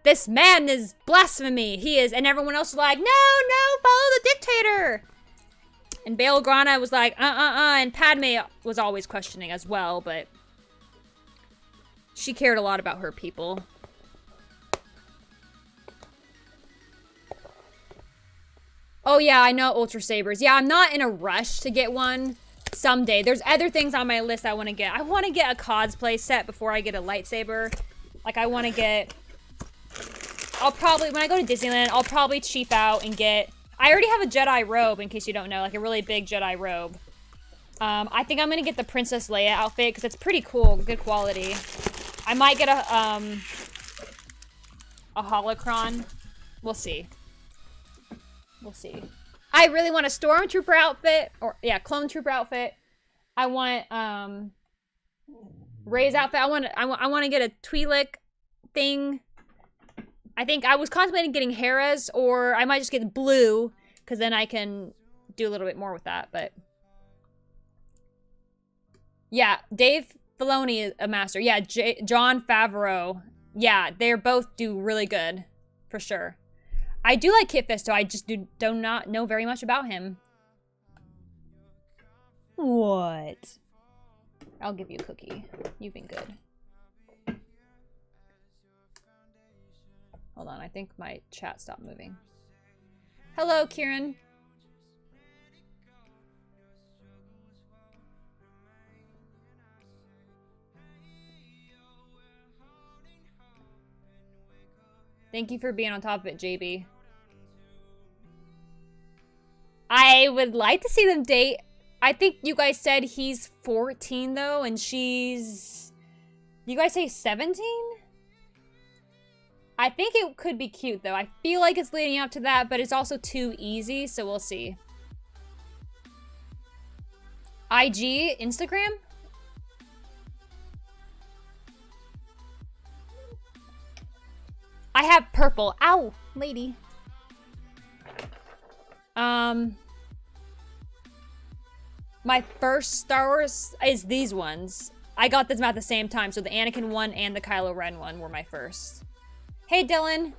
This man is blasphemy. He is, and everyone else was like, no, follow the dictator. And Bail Organa was like, and Padme was always questioning as well, but she cared a lot about her people. Oh yeah, I know Ultra Sabers. Yeah, I'm not in a rush to get one. Someday. There's other things on my list I want to get. I want to get a cosplay set before I get a lightsaber. Like, I want to get... I'll probably... When I go to Disneyland, I'll probably cheap out and get... I already have a Jedi robe, in case you don't know. Like, a really big Jedi robe. I think I'm going to get the Princess Leia outfit, because it's pretty cool. Good quality. I might get a holocron. We'll see. We'll see. I really want a Stormtrooper outfit. Or, yeah, Clone Trooper outfit. I want, Rey's outfit. I want to get a Twi'lek thing. I think I was contemplating getting Hera's, or I might just get blue, because then I can do a little bit more with that, but... Yeah, Dave Filoni is a master. Yeah, Jon Favreau. Yeah, they both do really good, for sure. I do like Kit Fisto, I just do not know very much about him. What? I'll give you a cookie. You've been good. Hold on, I think my chat stopped moving. Hello, Kieran. Thank you for being on top of it, JB. I would like to see them date. I think you guys said he's 14, though, and she's... You guys say 17? I think it could be cute, though. I feel like it's leading up to that, but it's also too easy, so we'll see. IG? Instagram? I have purple. Ow, lady. My first Star Wars is these ones. I got them at the same time, so the Anakin one and the Kylo Ren one were my first. Hey, Dylan.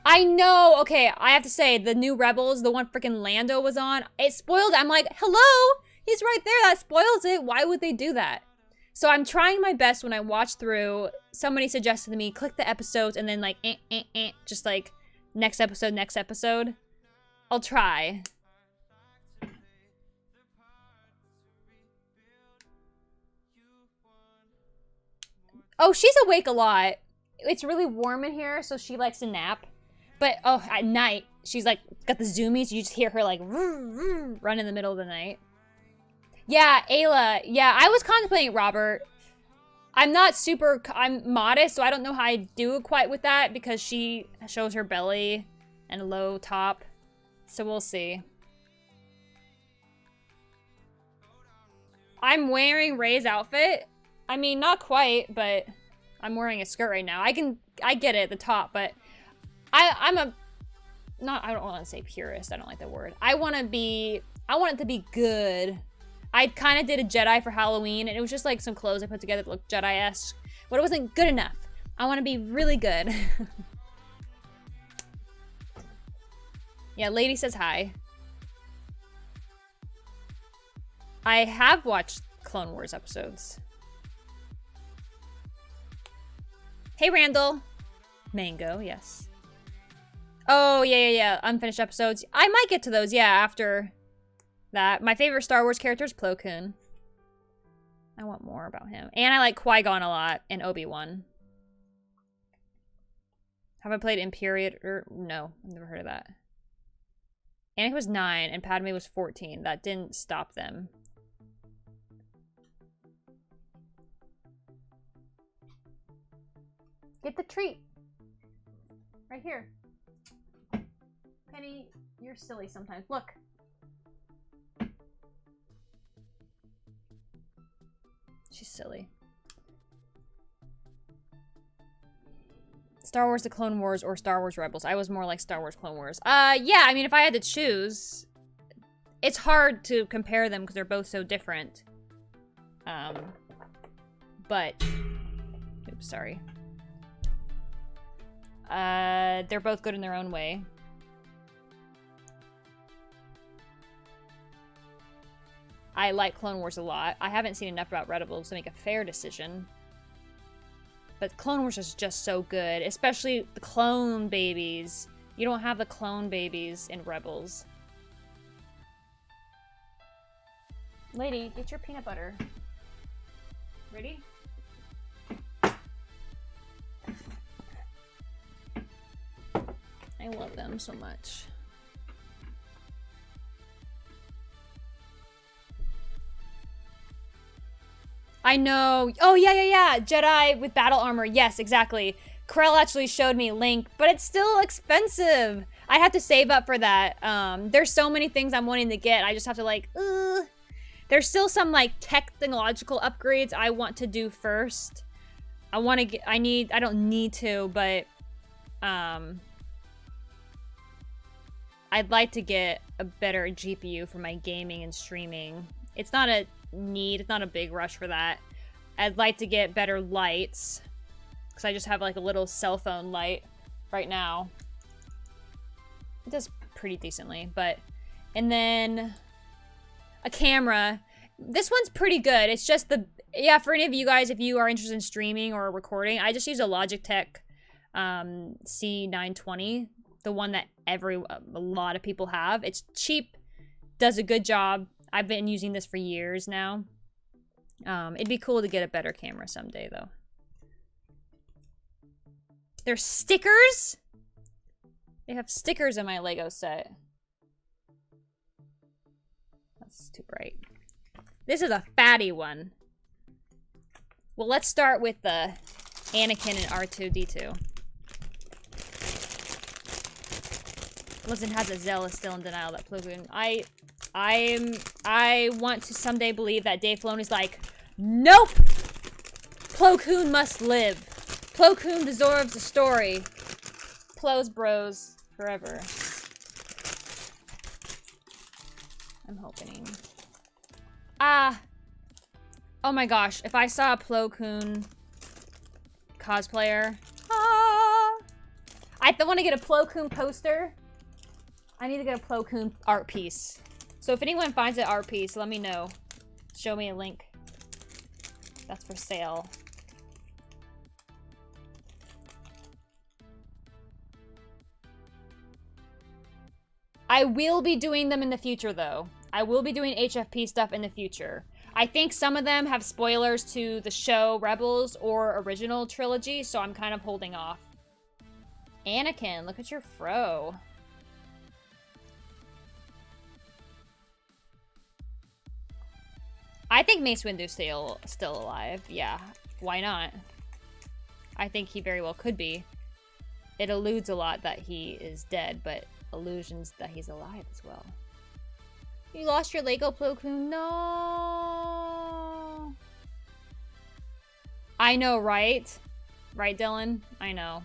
I know. Okay, I have to say, the new Rebels, the one freaking Lando was on, it spoiled it. I'm like, hello? He's right there. That spoils it. Why would they do that? So I'm trying my best when I watch through. Somebody suggested to me, click the episodes and then like, just like, next episode, next episode. I'll try. Oh, she's awake a lot. It's really warm in here, so she likes to nap. But, oh, at night, she's like, got the zoomies. You just hear her like, run in the middle of the night. Yeah, Ayla. Yeah, I was contemplating Robert. I'm modest, so I don't know how I do quite with that because she shows her belly and a low top. So we'll see. I'm wearing Rey's outfit. I mean, not quite, but I'm wearing a skirt right now. I get it at the top, but I don't want to say purist. I don't like that word. I want it to be good. I kind of did a Jedi for Halloween, and it was just like some clothes I put together that looked Jedi-esque, but it wasn't good enough. I want to be really good. Yeah, lady says hi. I have watched Clone Wars episodes. Hey, Randall. Mango, yes. Oh, yeah. Unfinished episodes. I might get to those, yeah, after that. My favorite Star Wars character is Plo Koon. I want more about him. And I like Qui-Gon a lot and Obi-Wan. Have I played Imperial? No, I've never heard of that. Anakin was 9 and Padme was 14. That didn't stop them. Get the treat. Right here. Penny, you're silly sometimes. Look. She's silly. Star Wars The Clone Wars or Star Wars Rebels. I was more like Star Wars Clone Wars. Yeah, I mean, if I had to choose, it's hard to compare them because they're both so different. But Oops, sorry. They're both good in their own way. I like Clone Wars a lot. I haven't seen enough about Rebels to make a fair decision. But Clone Wars is just so good, especially the clone babies. You don't have the clone babies in Rebels. Lady, get your peanut butter. Ready? I love them so much. I know. Oh, yeah. Jedi with battle armor. Yes, exactly. Krell actually showed me Link, but it's still expensive. I have to save up for that. There's so many things I'm wanting to get. I just have to like, There's still some like technological upgrades I want to do first. I don't need to, but I'd like to get a better GPU for my gaming and streaming. It's not a need, it's not a big rush for that. I'd like to get better lights, because I just have like a little cell phone light right now. It does pretty decently, but... And then a camera. This one's pretty good. It's just the... Yeah, for any of you guys, if you are interested in streaming or recording, I just use a Logitech C920. The one that a lot of people have. It's cheap, does a good job. I've been using this for years now. It'd be cool to get a better camera someday, though. There's stickers? They have stickers in my Lego set. That's too bright. This is a fatty one. Well, let's start with the Anakin and R2-D2. Listen, has a Zell is still in denial that Plo Koon. I want to someday believe that Dave Filoni's like, nope! Plo Koon must live. Plo Koon deserves a story. Plo's bros forever. I'm hoping. Oh my gosh, if I saw a Plo Koon cosplayer. I want to get a Plo Koon poster. I need to get a Plo Koon art piece. So if anyone finds an art piece, let me know. Show me a link. That's for sale. I will be doing them in the future, though. I will be doing HFP stuff in the future. I think some of them have spoilers to the show Rebels or original trilogy, so I'm kind of holding off. Anakin, look at your fro. I think Mace Windu's still alive. Yeah, why not? I think he very well could be. It alludes a lot that he is dead, but allusions that he's alive as well. You lost your Lego Plo Koon? No. I know, right? Right, Dylan? I know.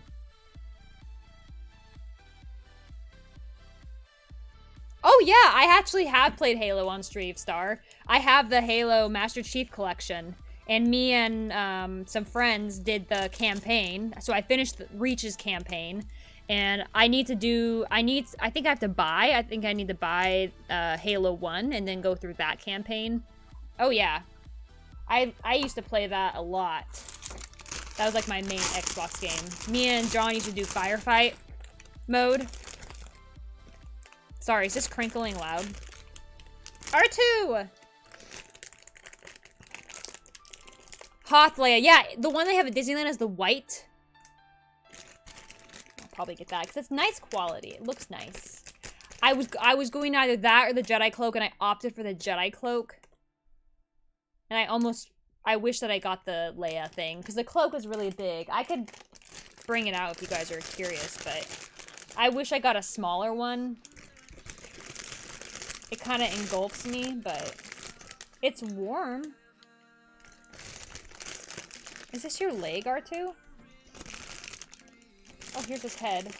Oh yeah, I actually have played Halo on Streamstar. I have the Halo Master Chief Collection. And me and some friends did the campaign. So I finished the Reach's campaign. And I think I have to buy. I think I need to buy Halo 1 and then go through that campaign. Oh yeah. I used to play that a lot. That was like my main Xbox game. Me and John used to do firefight mode. Sorry, is this crinkling loud? R2! Hoth Leia. Yeah, the one they have at Disneyland is the white. I'll probably get that because it's nice quality. It looks nice. I was going either that or the Jedi cloak, and I opted for the Jedi cloak. And I wish that I got the Leia thing because the cloak is really big. I could bring it out if you guys are curious, but I wish I got a smaller one. It kind of engulfs me, but it's warm. Is this your leg, R2? Oh, here's his head.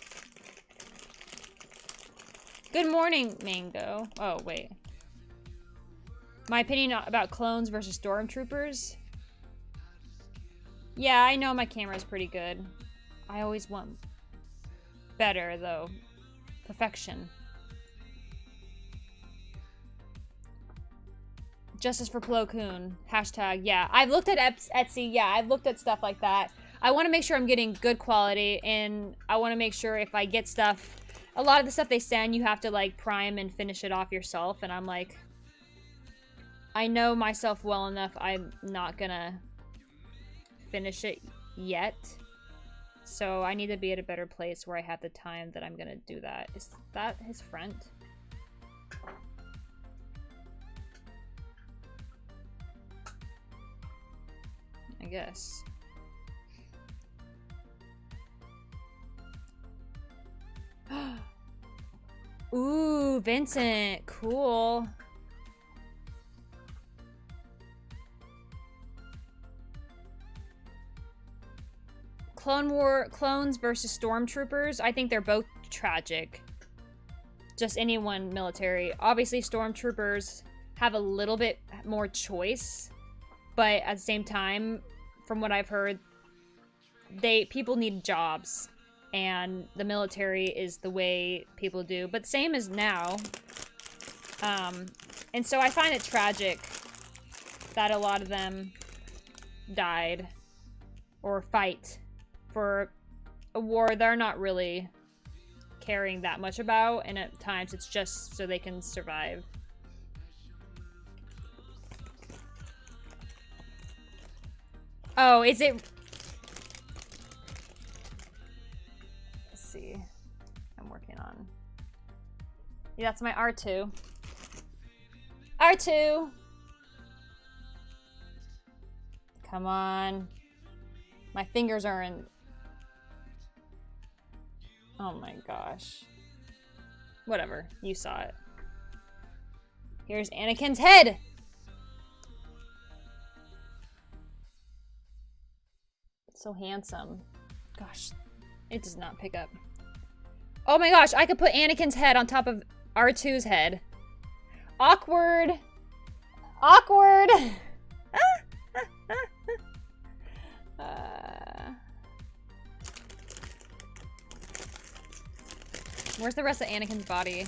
Good morning, Mango. Oh, wait. My opinion about clones versus stormtroopers. Yeah, I know my camera's pretty good. I always want better, though. Perfection. Justice for Plo Koon. Hashtag, yeah. I've looked at Etsy. Yeah, I've looked at stuff like that. I want to make sure I'm getting good quality, and I want to make sure if I get stuff... A lot of the stuff they send, you have to, like, prime and finish it off yourself, and I'm like... I know myself well enough, I'm not gonna finish it yet. So I need to be at a better place where I have the time that I'm gonna do that. Is that his front? I guess. Ooh, Vincent. Cool. Clone War clones versus stormtroopers. I think they're both tragic. Just anyone military. Obviously, stormtroopers have a little bit more choice, but at the same time, from what I've heard, people need jobs, and the military is the way people do. But same as now. And so I find it tragic that a lot of them died or fight for a war they're not really caring that much about, and at times it's just so they can survive. Oh, is it? Let's see. I'm working on. Yeah, that's my R2. R2! Come on. My fingers are in... Oh my gosh. Whatever. You saw it. Here's Anakin's head! So handsome. Gosh. It does not pick up. Oh my gosh, I could put Anakin's head on top of R2's head. Awkward. Awkward. Where's the rest of Anakin's body?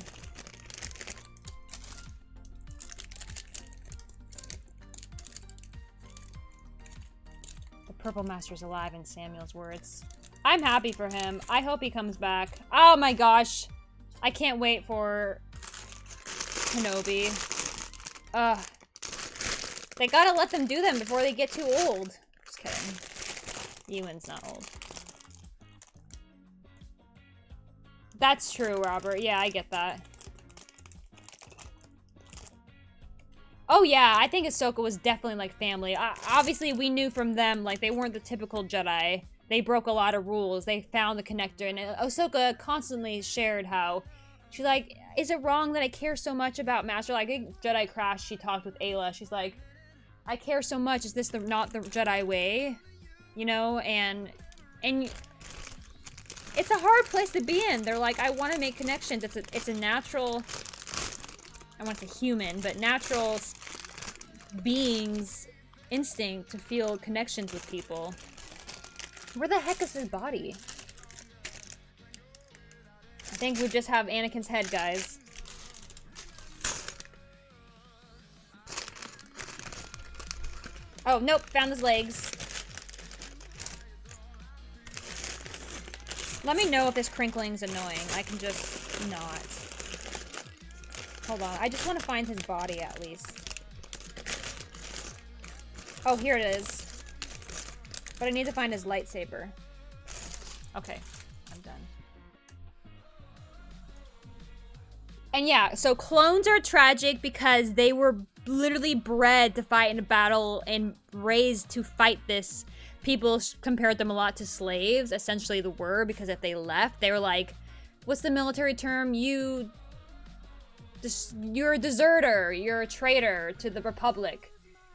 The Purple Master's alive, in Samuel's words. I'm happy for him. I hope he comes back. Oh my gosh. I can't wait for Kenobi. Ugh. They gotta let them do them before they get too old. Just kidding. Ewan's not old. That's true, Robert. Yeah, I get that. Oh yeah, I think Ahsoka was definitely like family. Obviously, we knew from them, like, they weren't the typical Jedi. They broke a lot of rules. They found the connector, and Ahsoka constantly shared how she's like, is it wrong that I care so much about Master? Like, in Jedi Crash, she talked with Ayla. She's like, I care so much. Is this not the Jedi way? You know, and it's a hard place to be in. They're like, I want to make connections. It's a natural, I want to say human, but natural being's instinct to feel connections with people. Where the heck is his body? I think we just have Anakin's head, guys. Oh, nope, found his legs. Let me know if this crinkling's annoying. I can just not. Hold on, I just want to find his body at least. Oh, here it is. But I need to find his lightsaber. Okay, I'm done. And yeah, so clones are tragic because they were literally bred to fight in a battle and raised to fight this. People compared them a lot to slaves, essentially they were, because if they left, they were like, what's the military term? You're a deserter, you're a traitor to the Republic.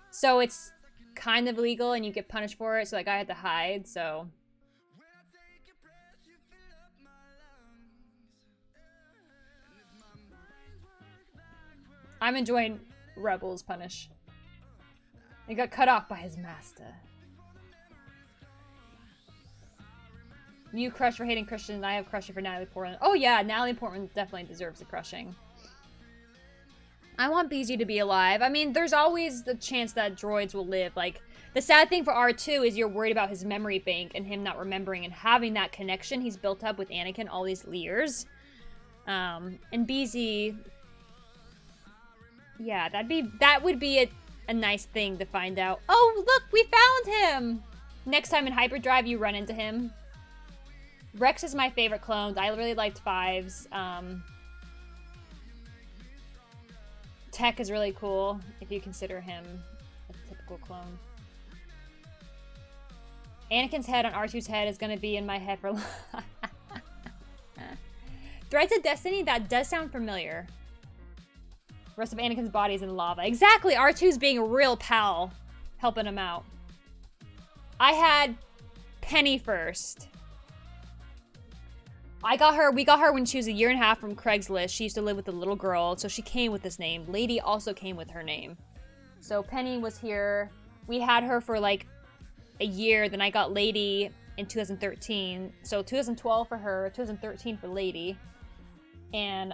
So it's kind of illegal and you get punished for it, so like I had to hide, so. I'm enjoying Rebels punish. He got cut off by his master. You crush for hating Christian, and I have crushing for Natalie Portman. Oh yeah, Natalie Portman definitely deserves a crushing. I want BZ to be alive. I mean, there's always the chance that droids will live. Like, the sad thing for R2 is you're worried about his memory bank and him not remembering and having that connection he's built up with Anakin all these years. And BZ, yeah, that would be a nice thing to find out. Oh, look, we found him! Next time in Hyperdrive, you run into him. Rex is my favorite clone. I really liked Fives. Tech is really cool, if you consider him a typical clone. Anakin's head on R2's head is going to be in my head for Threads of Destiny, that does sound familiar. The rest of Anakin's body is in lava. Exactly, R2's being a real pal, helping him out. I had Penny first. We got her when she was 1.5 years from Craigslist. She used to live with a little girl, so she came with this name. Lady also came with her name. So Penny was here. We had her for like a year, then I got Lady in 2013. So 2012 for her, 2013 for Lady. And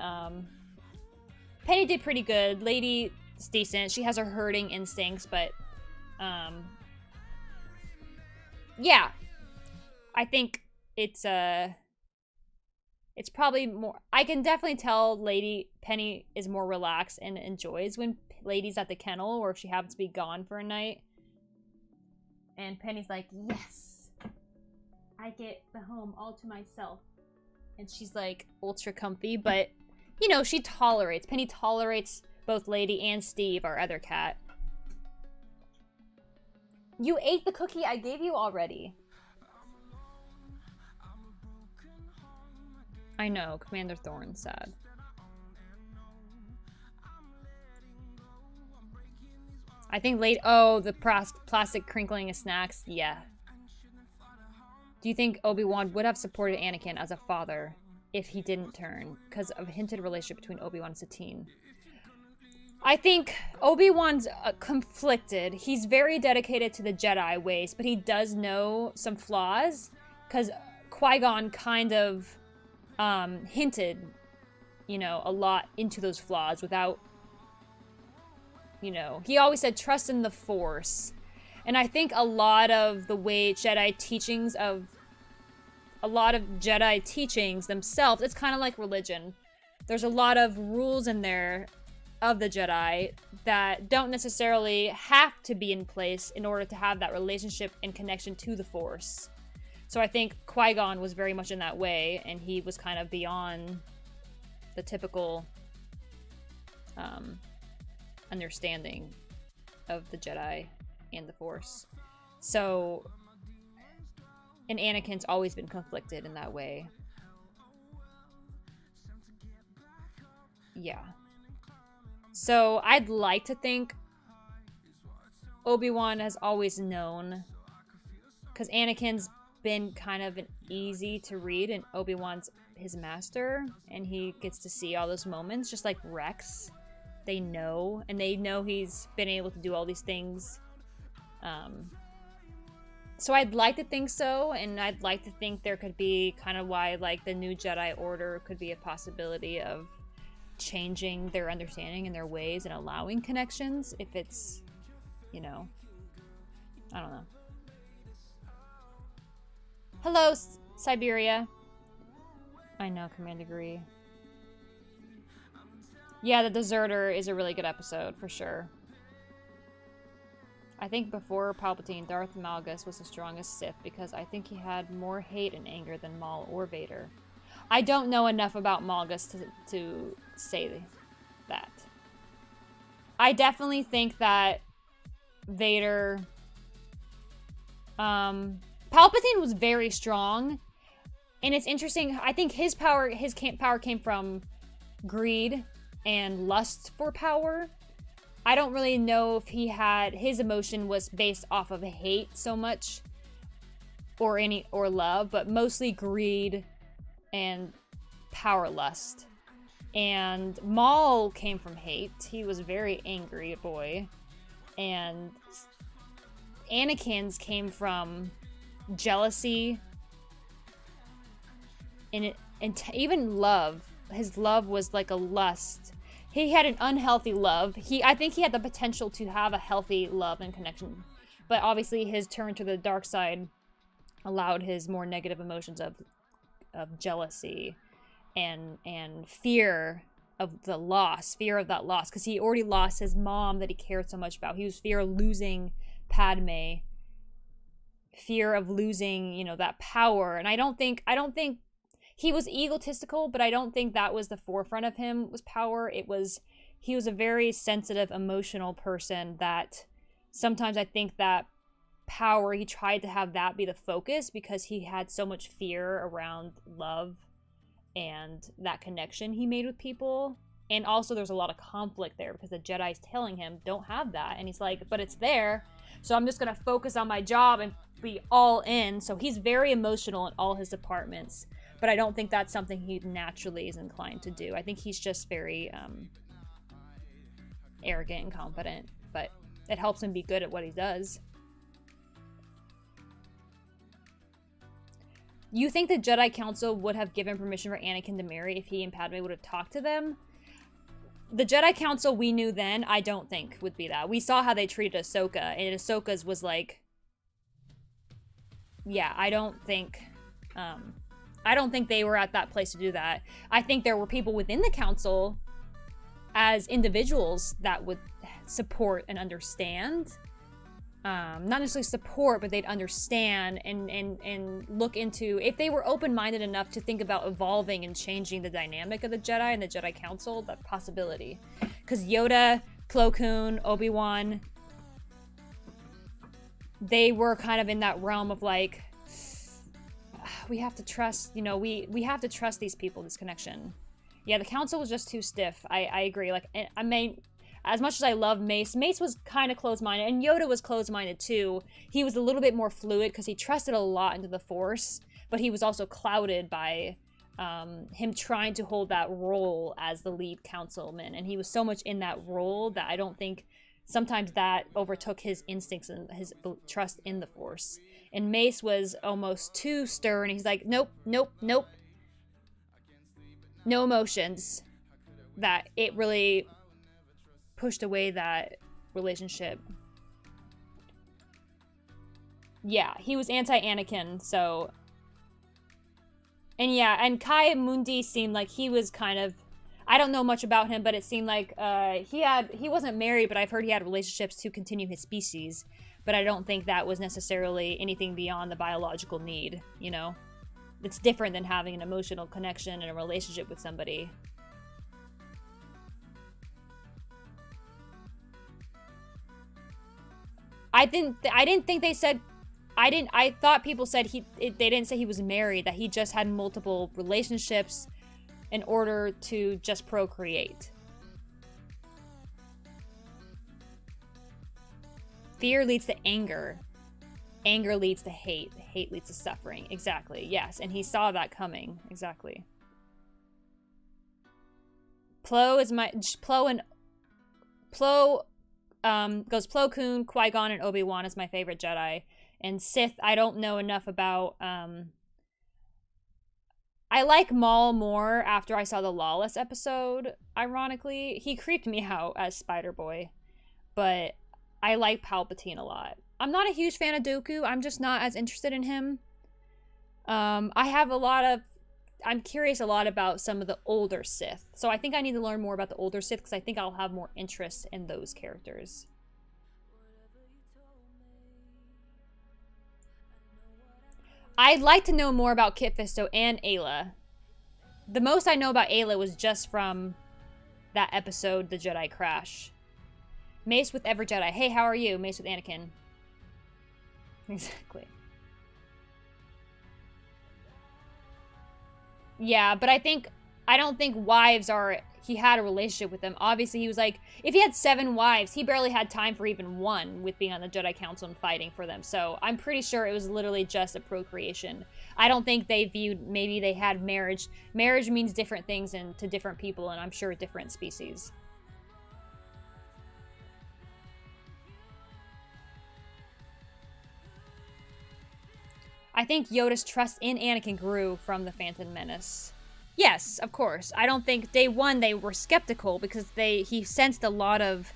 Penny did pretty good. Lady's decent. She has her herding instincts, but yeah. I think it's probably more. I can definitely tell Penny is more relaxed and enjoys when Lady's at the kennel or if she happens to be gone for a night. And Penny's like, yes, I get the home all to myself. And she's like ultra comfy, but you know, Penny tolerates both Lady and Steve, our other cat. You ate the cookie I gave you already. I know, Commander Thorne's sad. I think the plastic crinkling of snacks, yeah. Do you think Obi-Wan would have supported Anakin as a father if he didn't turn? Because of a hinted relationship between Obi-Wan and Satine. I think Obi-Wan's conflicted. He's very dedicated to the Jedi ways, but he does know some flaws. Because Qui-Gon kind of hinted, you know, a lot into those flaws without, you know, he always said trust in the Force. And I think a lot of the way Jedi teachings themselves, it's kind of like religion. There's a lot of rules in there of the Jedi that don't necessarily have to be in place in order to have that relationship and connection to the Force. So I think Qui-Gon was very much in that way, and he was kind of beyond the typical understanding of the Jedi and the Force. So, and Anakin's always been conflicted in that way. Yeah. So I'd like to think Obi-Wan has always known, because Anakin's been kind of an easy to read, and Obi-Wan's his master, and he gets to see all those moments, just like Rex. They know, and they know he's been able to do all these things. So I'd like to think so, and I'd like to think there could be kind of why, like, the new Jedi Order could be a possibility of changing their understanding and their ways and allowing connections, if it's, you know, I don't know. Hello, Siberia. I know, Command Agree. Yeah, The Deserter is a really good episode, for sure. I think before Palpatine, Darth Malgus was the strongest Sith because I think he had more hate and anger than Maul or Vader. I don't know enough about Malgus to say that. I definitely think that Vader... Palpatine was very strong, and it's interesting. I think his power came from greed and lust for power. I don't really know if his emotion was based off of hate so much, or love, but mostly greed and power lust. And Maul came from hate. He was a very angry boy, and Anakin's came from jealousy even love. His love was like a lust. He had an unhealthy love. I think he had the potential to have a healthy love and connection, but obviously his turn to the dark side allowed his more negative emotions of jealousy and fear of the loss, fear of that loss, because he already lost his mom that he cared so much about. He was fear of losing Padme, fear of losing, you know, that power. And I don't think he was egotistical, but I don't think that was the forefront of him was power. He was a very sensitive, emotional person that sometimes I think that power, he tried to have that be the focus because he had so much fear around love and that connection he made with people. And also there's a lot of conflict there because the Jedi's telling him don't have that, and he's like, but it's there, so I'm just gonna focus on my job and be all in. So he's very emotional in all his departments, but I don't think that's something he naturally is inclined to do. I think he's just very arrogant and confident, but it helps him be good at what he does. You think the Jedi Council would have given permission for Anakin to marry if he and Padme would have talked to them? The Jedi Council we knew then, I don't think would be that. We saw how they treated Ahsoka, and Ahsoka's was like, yeah, I don't think they were at that place to do that. I think there were people within the council as individuals that would support and understand. Not necessarily support, but they'd understand and look into, if they were open-minded enough to think about evolving and changing the dynamic of the Jedi and the Jedi Council, that possibility. Because Yoda, Plo Koon, Obi-Wan, they were kind of in that realm of like, we have to trust, you know, we have to trust these people, this connection. Yeah, the council was just too stiff. I agree. Like, I mean, as much as I love Mace was kind of closed-minded, and Yoda was closed-minded too. He was a little bit more fluid because he trusted a lot into the Force, but he was also clouded by him trying to hold that role as the lead councilman, and he was so much in that role that I don't think sometimes that overtook his instincts and his trust in the Force. And Mace was almost too stern. He's like, nope, nope, nope. No emotions. That it really pushed away that relationship. Yeah, he was anti-Anakin, so... And yeah, and Kai Mundi seemed like he was kind of... I don't know much about him, but it seemed like he wasn't married, but I've heard he had relationships to continue his species. But I don't think that was necessarily anything beyond the biological need, you know? It's different than having an emotional connection and a relationship with somebody. I didn't think they said... I thought people said they didn't say he was married, that he just had multiple relationships in order to just procreate. Fear leads to anger. Anger leads to hate. Hate leads to suffering. Exactly. Yes. And he saw that coming. Exactly. Plo goes Plo Koon, Qui-Gon, and Obi-Wan is my favorite Jedi. And Sith, I don't know enough about. I like Maul more after I saw the Lawless episode, ironically. He creeped me out as Spider-Boy. But I like Palpatine a lot. I'm not a huge fan of Dooku. I'm just not as interested in him. I'm curious a lot about some of the older Sith. So I think I need to learn more about the older Sith because I think I'll have more interest in those characters. I'd like to know more about Kit Fisto and Ayla. The most I know about Ayla was just from that episode, The Jedi Crash. Mace with Ever Jedi. Hey, how are you? Mace with Anakin. Exactly. Yeah, but I don't think wives are... He had a relationship with them. Obviously, he was like... If he had 7 wives, he barely had time for even one with being on the Jedi Council and fighting for them. So, I'm pretty sure it was literally just a procreation. I don't think they viewed... Maybe they had marriage. Marriage means different things to different people, and I'm sure different species. I think Yoda's trust in Anakin grew from the Phantom Menace. Yes, of course. I don't think day one they were skeptical because he sensed a lot of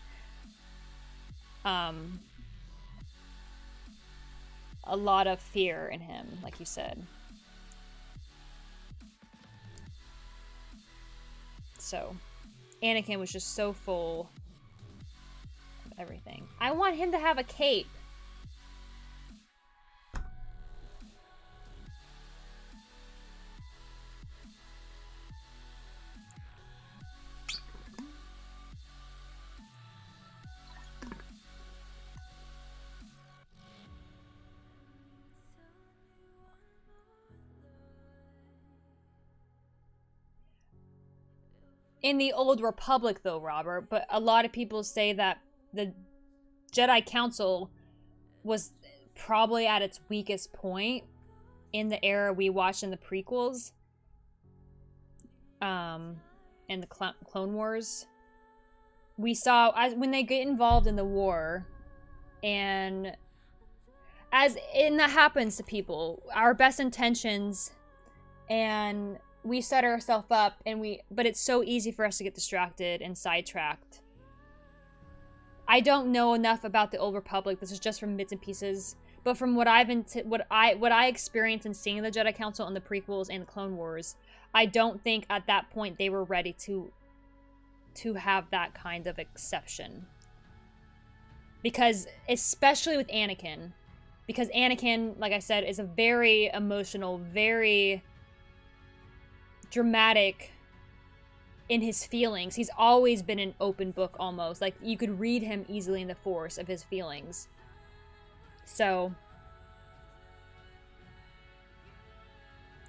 fear in him, like you said. So, Anakin was just so full of everything. I want him to have a cape. In the Old Republic, though, Robert, but a lot of people say that the Jedi Council was probably at its weakest point in the era we watched in the prequels, and the Clone Wars. We saw when they get involved in the war, and that happens to people, our best intentions, and we set ourselves up, but it's so easy for us to get distracted and sidetracked. I don't know enough about the Old Republic. This is just from bits and pieces, but from what I experienced in seeing the Jedi Council in the prequels and the Clone Wars, I don't think at that point they were ready to have that kind of exception. Because especially with Anakin, because Anakin, like I said, is a very emotional, very dramatic in his feelings. He's always been an open book almost. Like, you could read him easily in the force of his feelings. So,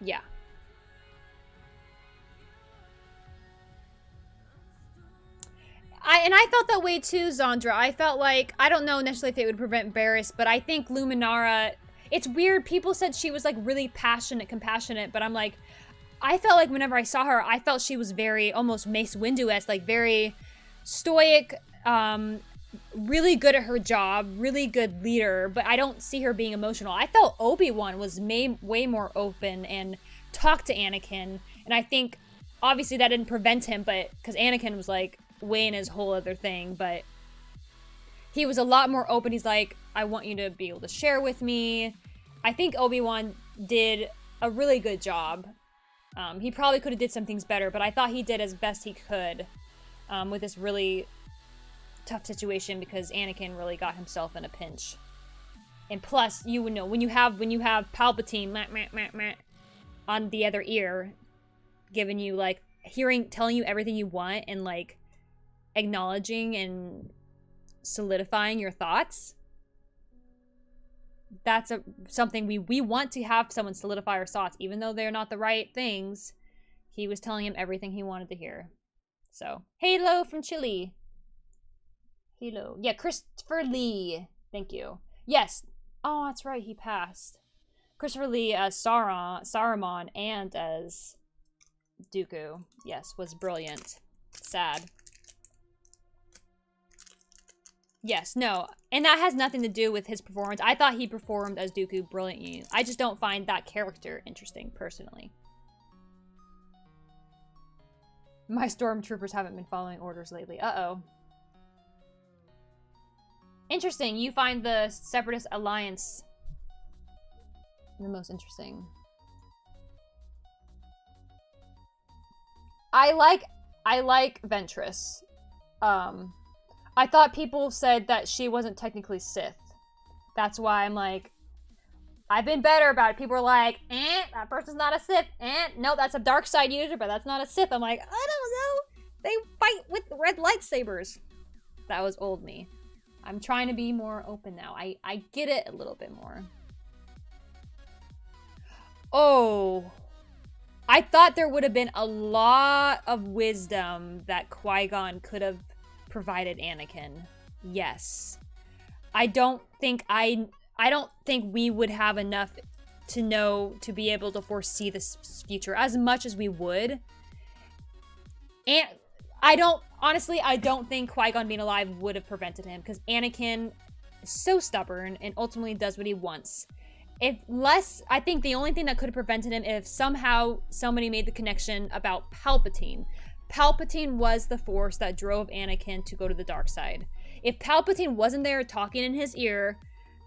yeah. I felt that way too, Zandra. I felt like, I don't know necessarily if it would prevent Barriss, but I think Luminara, it's weird. People said she was like really passionate, compassionate, but I'm like, I felt like whenever I saw her, I felt she was very, almost Mace Windu-esque, like very stoic, really good at her job, really good leader, but I don't see her being emotional. I felt Obi-Wan was way more open and talked to Anakin, and I think, obviously that didn't prevent him, but, because Anakin was like, way in his whole other thing, but he was a lot more open. He's like, I want you to be able to share with me. I think Obi-Wan did a really good job. He probably could have did some things better, but I thought he did as best he could with this really tough situation because Anakin really got himself in a pinch. And plus, you would know, when you have Palpatine on the other ear, giving you like telling you everything you want and like acknowledging and solidifying your thoughts, that's something we want to have someone solidify our thoughts, even though they're not the right things. He was telling him everything he wanted to hear. So, Halo from Chile. Halo. Yeah, Christopher Lee. Thank you. Yes. Oh, that's right. He passed. Christopher Lee as Saruman and as Dooku. Yes, was brilliant. Sad. Yes, no. And that has nothing to do with his performance. I thought he performed as Dooku brilliantly. I just don't find that character interesting, personally. My stormtroopers haven't been following orders lately. Uh-oh. Interesting. You find the Separatist Alliance the most interesting. I like Ventress. I thought people said that she wasn't technically Sith. That's why I'm like, I've been better about it. People are like, that person's not a Sith. No, that's a dark side user, but that's not a Sith. I'm like, I don't know. They fight with red lightsabers. That was old me. I'm trying to be more open now. I get it a little bit more. Oh, I thought there would have been a lot of wisdom that Qui-Gon could have provided Anakin. Yes. I don't think we would have enough to know, to be able to foresee this future as much as we would. And I don't think Qui-Gon being alive would have prevented him, because Anakin is so stubborn and ultimately does what he wants. I think the only thing that could have prevented him if somehow somebody made the connection about Palpatine. Palpatine was the force that drove Anakin to go to the dark side. If Palpatine wasn't there talking in his ear,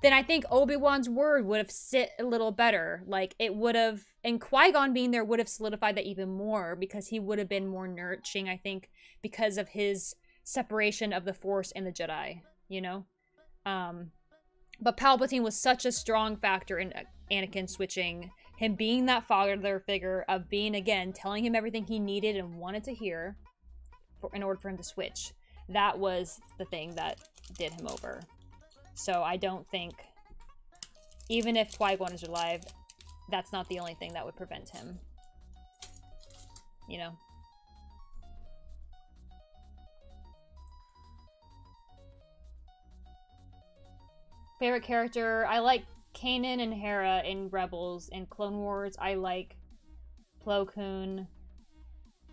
then I think Obi-Wan's word would have sit a little better. Like, it would have, and Qui-Gon being there would have solidified that even more, because he would have been more nurturing, I think, because of his separation of the Force and the Jedi, you know? But Palpatine was such a strong factor in Anakin switching, him being that father figure of being, again, telling him everything he needed and wanted to hear in order for him to switch. That was the thing that did him over. So I don't think, even if Qui-Gon is alive, that's not the only thing that would prevent him. You know? Favorite character? I like Kanan and Hera in Rebels. In Clone Wars, I like Plo Koon.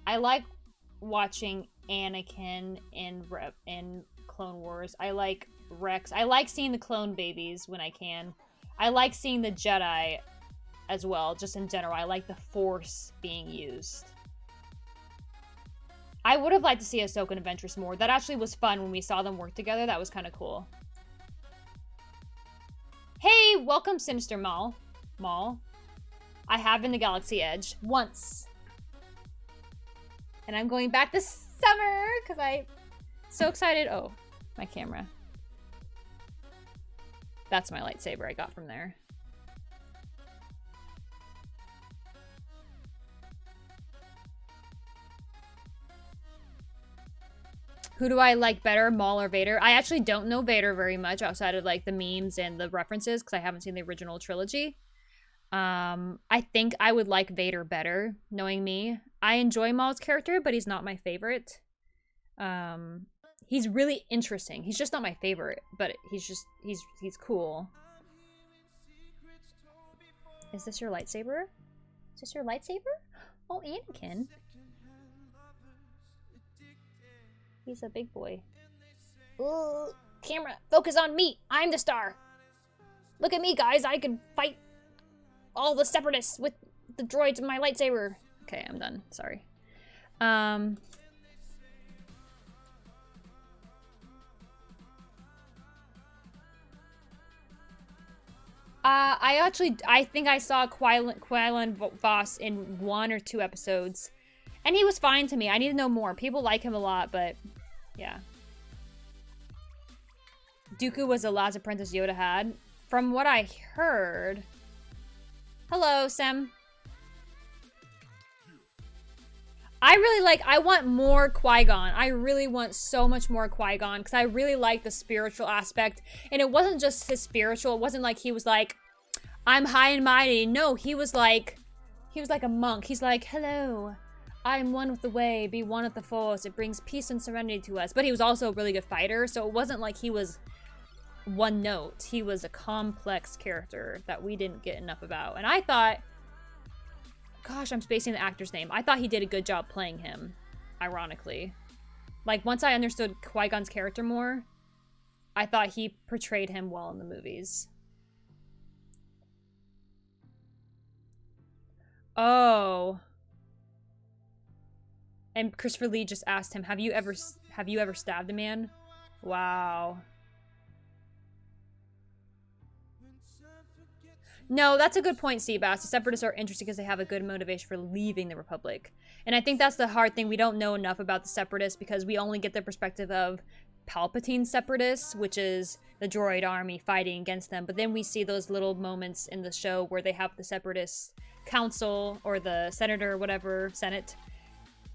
I like watching Anakin in Clone Wars. I like Rex. I like seeing the clone babies when I can. I like seeing the Jedi as well, just in general. I like the Force being used. I would have liked to see Ahsoka and Ventress more. That actually was fun when we saw them work together. That was kind of cool. Hey, welcome, Sinister Maul. I have been the Galaxy Edge once. And I'm going back this summer because I'm so excited. Oh, my camera. That's my lightsaber I got from there. Who do I like better, Maul or Vader? I actually don't know Vader very much outside of like the memes and the references because I haven't seen the original trilogy. I think I would like Vader better, knowing me. I enjoy Maul's character, but he's not my favorite. He's really interesting. He's just not my favorite, but he's cool. Is this your lightsaber? Is this your lightsaber? Oh, Anakin. He's a big boy. Ooh, camera, focus on me. I'm the star. Look at me, guys. I can fight all the separatists with the droids and my lightsaber. Okay, I'm done. Sorry. I think I saw Quinlan Vos in 1 or 2 episodes. And he was fine to me. I need to know more. People like him a lot, but yeah. Dooku was the last apprentice Yoda had. From what I heard... Hello, Sem. I want more Qui-Gon. I really want so much more Qui-Gon because I really like the spiritual aspect. And it wasn't just his spiritual. It wasn't like he was like, I'm high and mighty. No, he was like a monk. He's like, hello, I am one with the way, be one with the Force. It brings peace and serenity to us. But he was also a really good fighter. So it wasn't like he was one note. He was a complex character that we didn't get enough about. And I thought, gosh, I'm spacing the actor's name. I thought he did a good job playing him, ironically. Like, once I understood Qui-Gon's character more, I thought he portrayed him well in the movies. Oh. And Christopher Lee just asked him, have you ever stabbed a man? Wow. No, that's a good point, Seabass. The Separatists are interesting because they have a good motivation for leaving the Republic. And I think that's the hard thing. We don't know enough about the Separatists because we only get the perspective of Palpatine's Separatists, which is the droid army fighting against them. But then we see those little moments in the show where they have the Separatist council or the senator or whatever, Senate.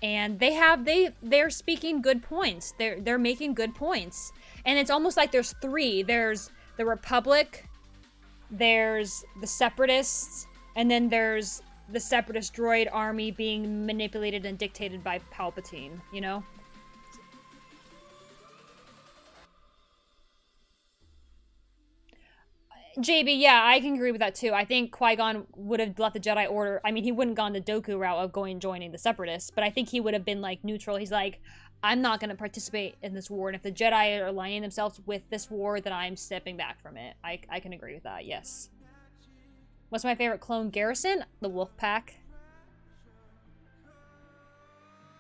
And they're speaking good points. They're making good points. And it's almost like there's 3. There's the Republic, there's the Separatists, and then there's the Separatist droid army being manipulated and dictated by Palpatine, you know? JB, yeah, I can agree with that too. I think Qui-Gon would have left the Jedi Order. I mean, he wouldn't gone the Dooku route of joining the Separatists, but I think he would have been like neutral. He's like, I'm not going to participate in this war, and if the Jedi are aligning themselves with this war, then I'm stepping back from it. I can agree with that, yes. What's my favorite clone? Garrison? The Wolf Pack.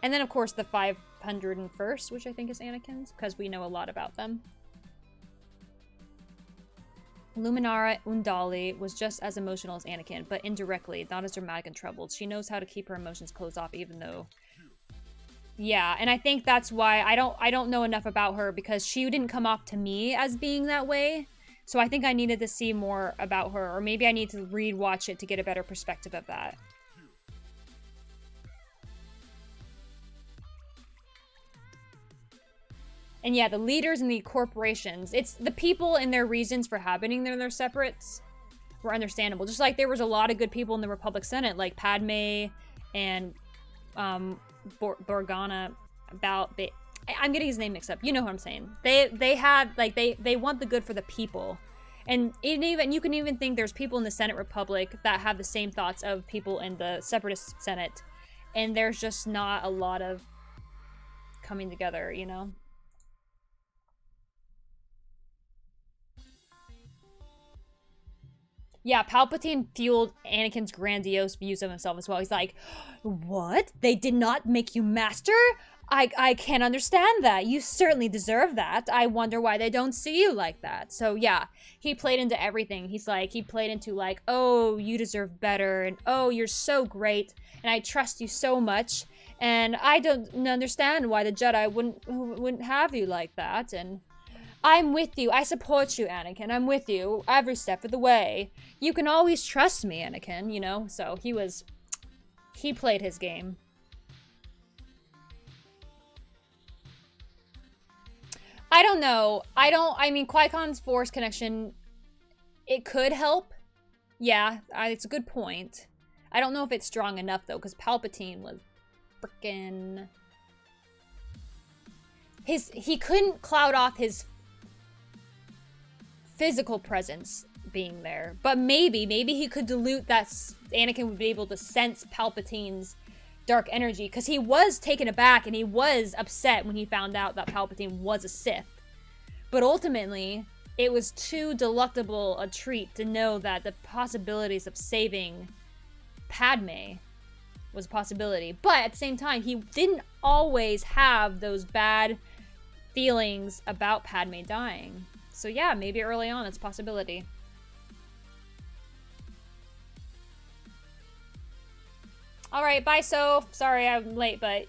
And then, of course, the 501st, which I think is Anakin's, because we know a lot about them. Luminara Undali was just as emotional as Anakin, but indirectly, not as dramatic and troubled. She knows how to keep her emotions closed off, even though... Yeah, and I think that's why I don't know enough about her, because she didn't come off to me as being that way. So I think I needed to see more about her, or maybe I need to watch it to get a better perspective of that. And yeah, the leaders and the corporations, it's the people and their reasons for having their separates were understandable. Just like there was a lot of good people in the Republic Senate, like Padme and Borgana. I'm getting his name mixed up. You know what I'm saying. They had like they want the good for the people, and even you can even think there's people in the Senate Republic that have the same thoughts of people in the Separatist Senate, and there's just not a lot of coming together, you know. Yeah, Palpatine fueled Anakin's grandiose views of himself as well. He's like, what? They did not make you master? I can't understand that. You certainly deserve that. I wonder why they don't see you like that. So yeah, he played into everything. He played into like, oh, you deserve better. And oh, you're so great. And I trust you so much. And I don't understand why the Jedi wouldn't have you like that. And I'm with you. I support you, Anakin. I'm with you every step of the way. You can always trust me, Anakin, you know? So he played his game. I don't know. I mean, Qui-Gon's Force connection, it could help. Yeah, it's a good point. I don't know if it's strong enough, though, because Palpatine was freaking... He couldn't cloud off his physical presence being there, but maybe he could dilute that. Anakin would be able to sense Palpatine's dark energy, because he was taken aback and he was upset when he found out that Palpatine was a Sith, but ultimately it was too delectable a treat to know that the possibilities of saving Padme was a possibility. But at the same time, he didn't always have those bad feelings about Padme dying. So yeah, maybe early on it's a possibility. Alright, bye, Soph. Sorry I'm late, but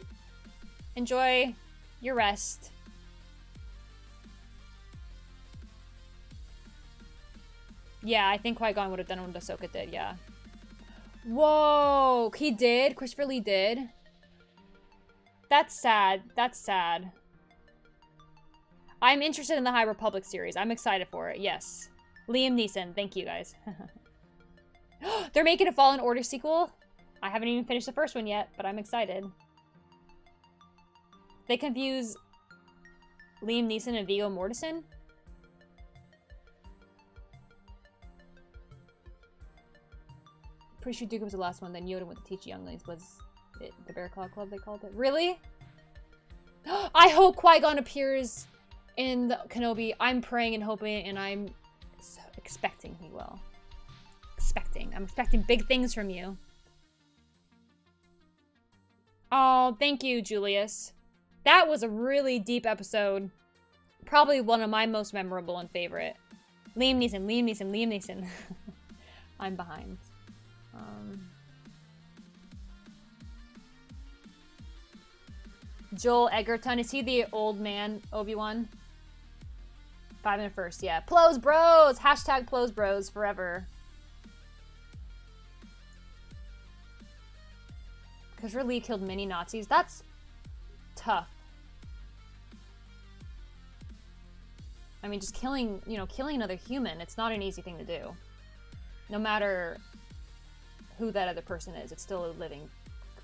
enjoy your rest. Yeah, I think Qui-Gon would have done what Ahsoka did, yeah. Whoa, he did? Christopher Lee did? That's sad. That's sad. I'm interested in the High Republic series. I'm excited for it, yes. Liam Neeson, thank you guys. They're making a Fallen Order sequel? I haven't even finished the first one yet, but I'm excited. They confuse Liam Neeson and Viggo Mortensen? Pretty sure Dooku was the last one, then Yoda went to teach younglings. Was it the Bear Claw Club they called it? Really? I hope Qui-Gon appears in the Kenobi. I'm praying and hoping, and I'm so expecting he will. I'm expecting big things from you. Oh, thank you, Julius. That was a really deep episode. Probably one of my most memorable and favorite. Liam Neeson. I'm behind. Joel Egerton, is he the old man Obi-Wan? 5 1st, yeah. Plos Bros! Hashtag Plos Bros forever. Because Lee killed many Nazis. That's tough. I mean, just killing another human, it's not an easy thing to do. No matter who that other person is, it's still a living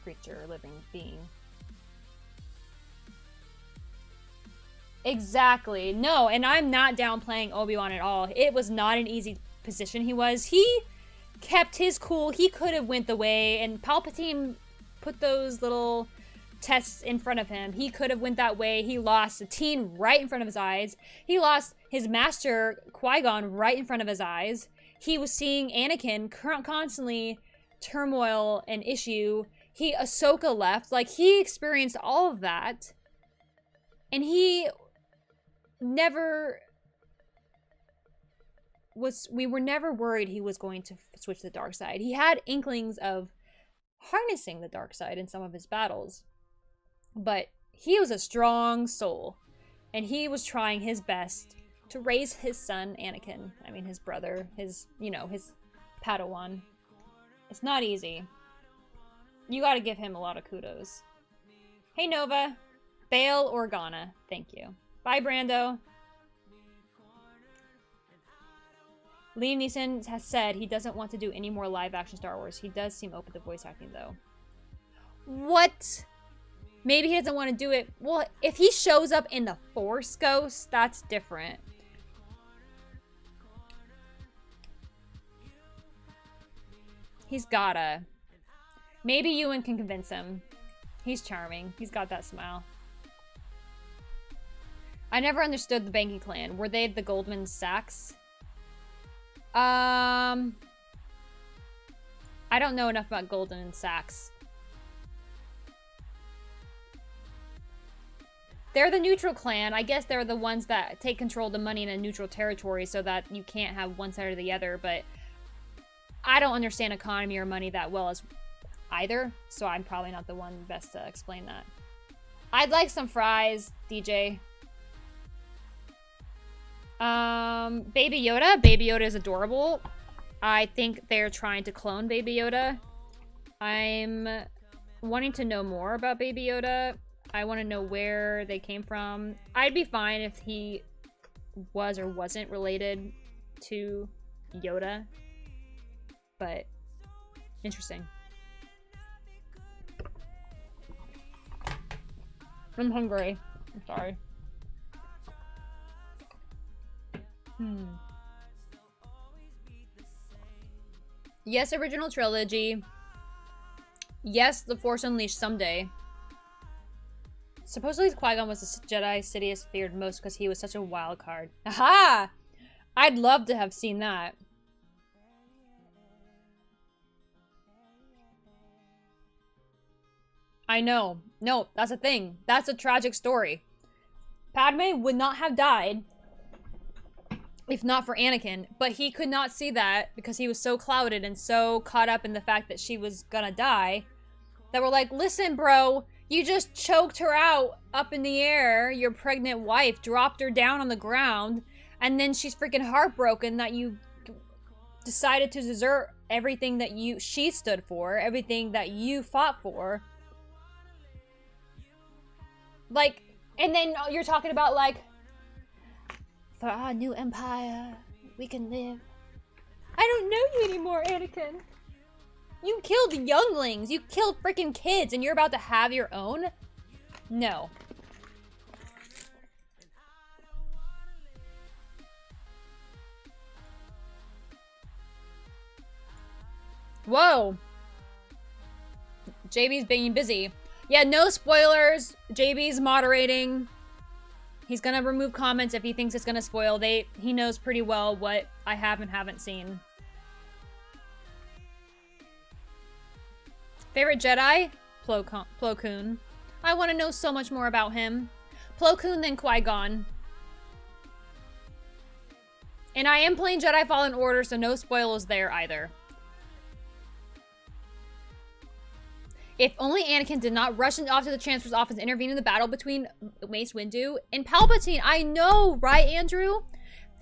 creature, a living being. Exactly. No, and I'm not downplaying Obi-Wan at all. It was not an easy position he was. He kept his cool. He could have went the way, and Palpatine put those little tests in front of him. He could have went that way. He lost a teen right in front of his eyes. He lost his master, Qui-Gon, right in front of his eyes. he was seeing Anakin constantly turmoil and issue. Ahsoka left. Like, he experienced all of that. And he never was, we were never worried he was going to switch to the dark side. He had inklings of harnessing the dark side in some of his battles. But he was a strong soul. And he was trying his best to raise his son, Anakin. I mean, his brother, his Padawan. It's not easy. You gotta give him a lot of kudos. Hey, Nova. Bail Organa. Thank you. Bye, Brando. Liam Neeson has said he doesn't want to do any more live-action Star Wars. He does seem open to voice acting, though. What? Maybe he doesn't want to do it. Well, if he shows up in the Force Ghost, that's different. He's gotta. Maybe Ewan can convince him. He's charming. He's got that smile. I never understood the banking clan. Were they the Goldman Sachs? I don't know enough about Goldman Sachs. They're the neutral clan. I guess they're the ones that take control of the money in a neutral territory so that you can't have one side or the other, but I don't understand economy or money that well as either, so I'm probably not the one best to explain that. I'd like some fries, DJ. Baby Yoda. Baby Yoda is adorable. I think they're trying to clone Baby Yoda. I'm wanting to know more about Baby Yoda. I want to know where they came from. I'd be fine if he was or wasn't related to Yoda. But interesting. I'm hungry. I'm sorry. Yes, original trilogy. Yes, The Force Unleashed someday. Supposedly Qui-Gon was the Jedi Sidious feared most because he was such a wild card. Aha! I'd love to have seen that. I know. No, that's a thing. That's a tragic story. Padme would not have died if not for Anakin, but he could not see that because he was so clouded and so caught up in the fact that she was gonna die that we're like, listen, bro, you just choked her out up in the air. Your pregnant wife dropped her down on the ground, and then she's freaking heartbroken that you decided to desert everything that she stood for, everything that you fought for. Like, and then you're talking about, like, for our new empire, we can live. I don't know you anymore, Anakin. You killed younglings. You killed freaking kids, and you're about to have your own? No. Whoa. JB's being busy. Yeah, no spoilers. JB's moderating. He's gonna remove comments if he thinks it's gonna spoil. He knows pretty well what I have and haven't seen. Favorite Jedi? Plo Koon. I want to know so much more about him. Plo Koon than Qui-Gon. And I am playing Jedi Fallen Order, so no spoilers there either. If only Anakin did not rush off to the Chancellor's office and intervene in the battle between Mace Windu and Palpatine. I know, right, Andrew?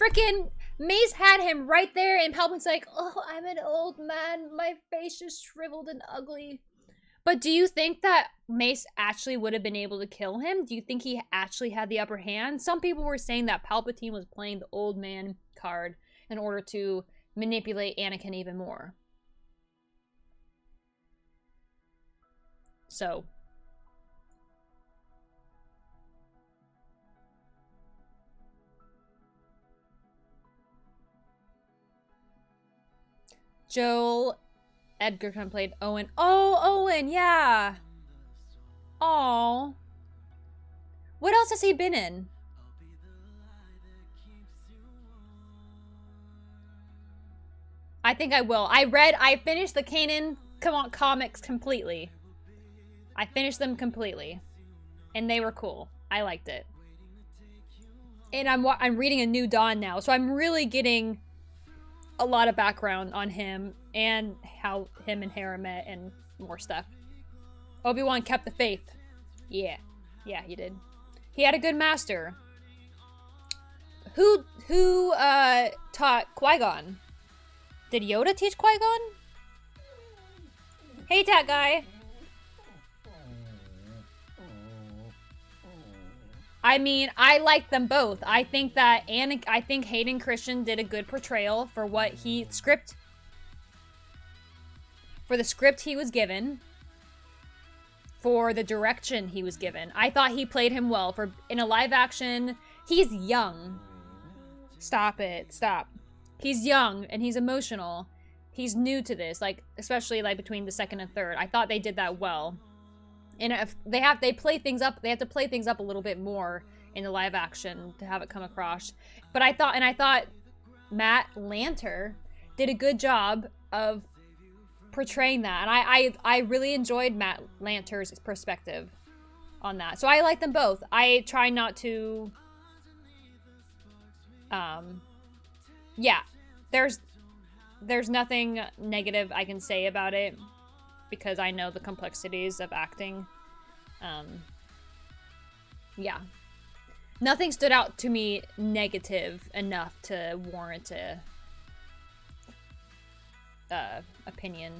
Frickin' Mace had him right there, and Palpatine's like, oh, I'm an old man. My face is shriveled and ugly. But do you think that Mace actually would have been able to kill him? Do you think he actually had the upper hand? Some people were saying that Palpatine was playing the old man card in order to manipulate Anakin even more. So, Joel Edgerton played Owen. Oh, Owen, yeah. Oh. What else has he been in? I think I will. I finished the Kanan comics completely. I finished them completely. And they were cool. I liked it. And I'm reading A New Dawn now, so I'm really getting a lot of background on him and how him and Hera met and more stuff. Obi-Wan kept the faith. Yeah. Yeah, he did. He had a good master. Who taught Qui-Gon? Did Yoda teach Qui-Gon? Hey, Tat Guy. I mean, I like them both. I think that I think Hayden Christensen did a good portrayal for what for the script he was given, for the direction he was given. I thought he played him well. In a live action, he's young. Stop it. Stop. He's young and he's emotional. He's new to this, like especially like between the second and third. I thought they did that well. And if they have to play things up a little bit more in the live action to have it come across. But I thought Matt Lanter did a good job of portraying that. And I really enjoyed Matt Lanter's perspective on that. So I like them both. I try not to yeah. There's nothing negative I can say about it, because I know the complexities of acting. Yeah. Nothing stood out to me negative enough to warrant a opinion.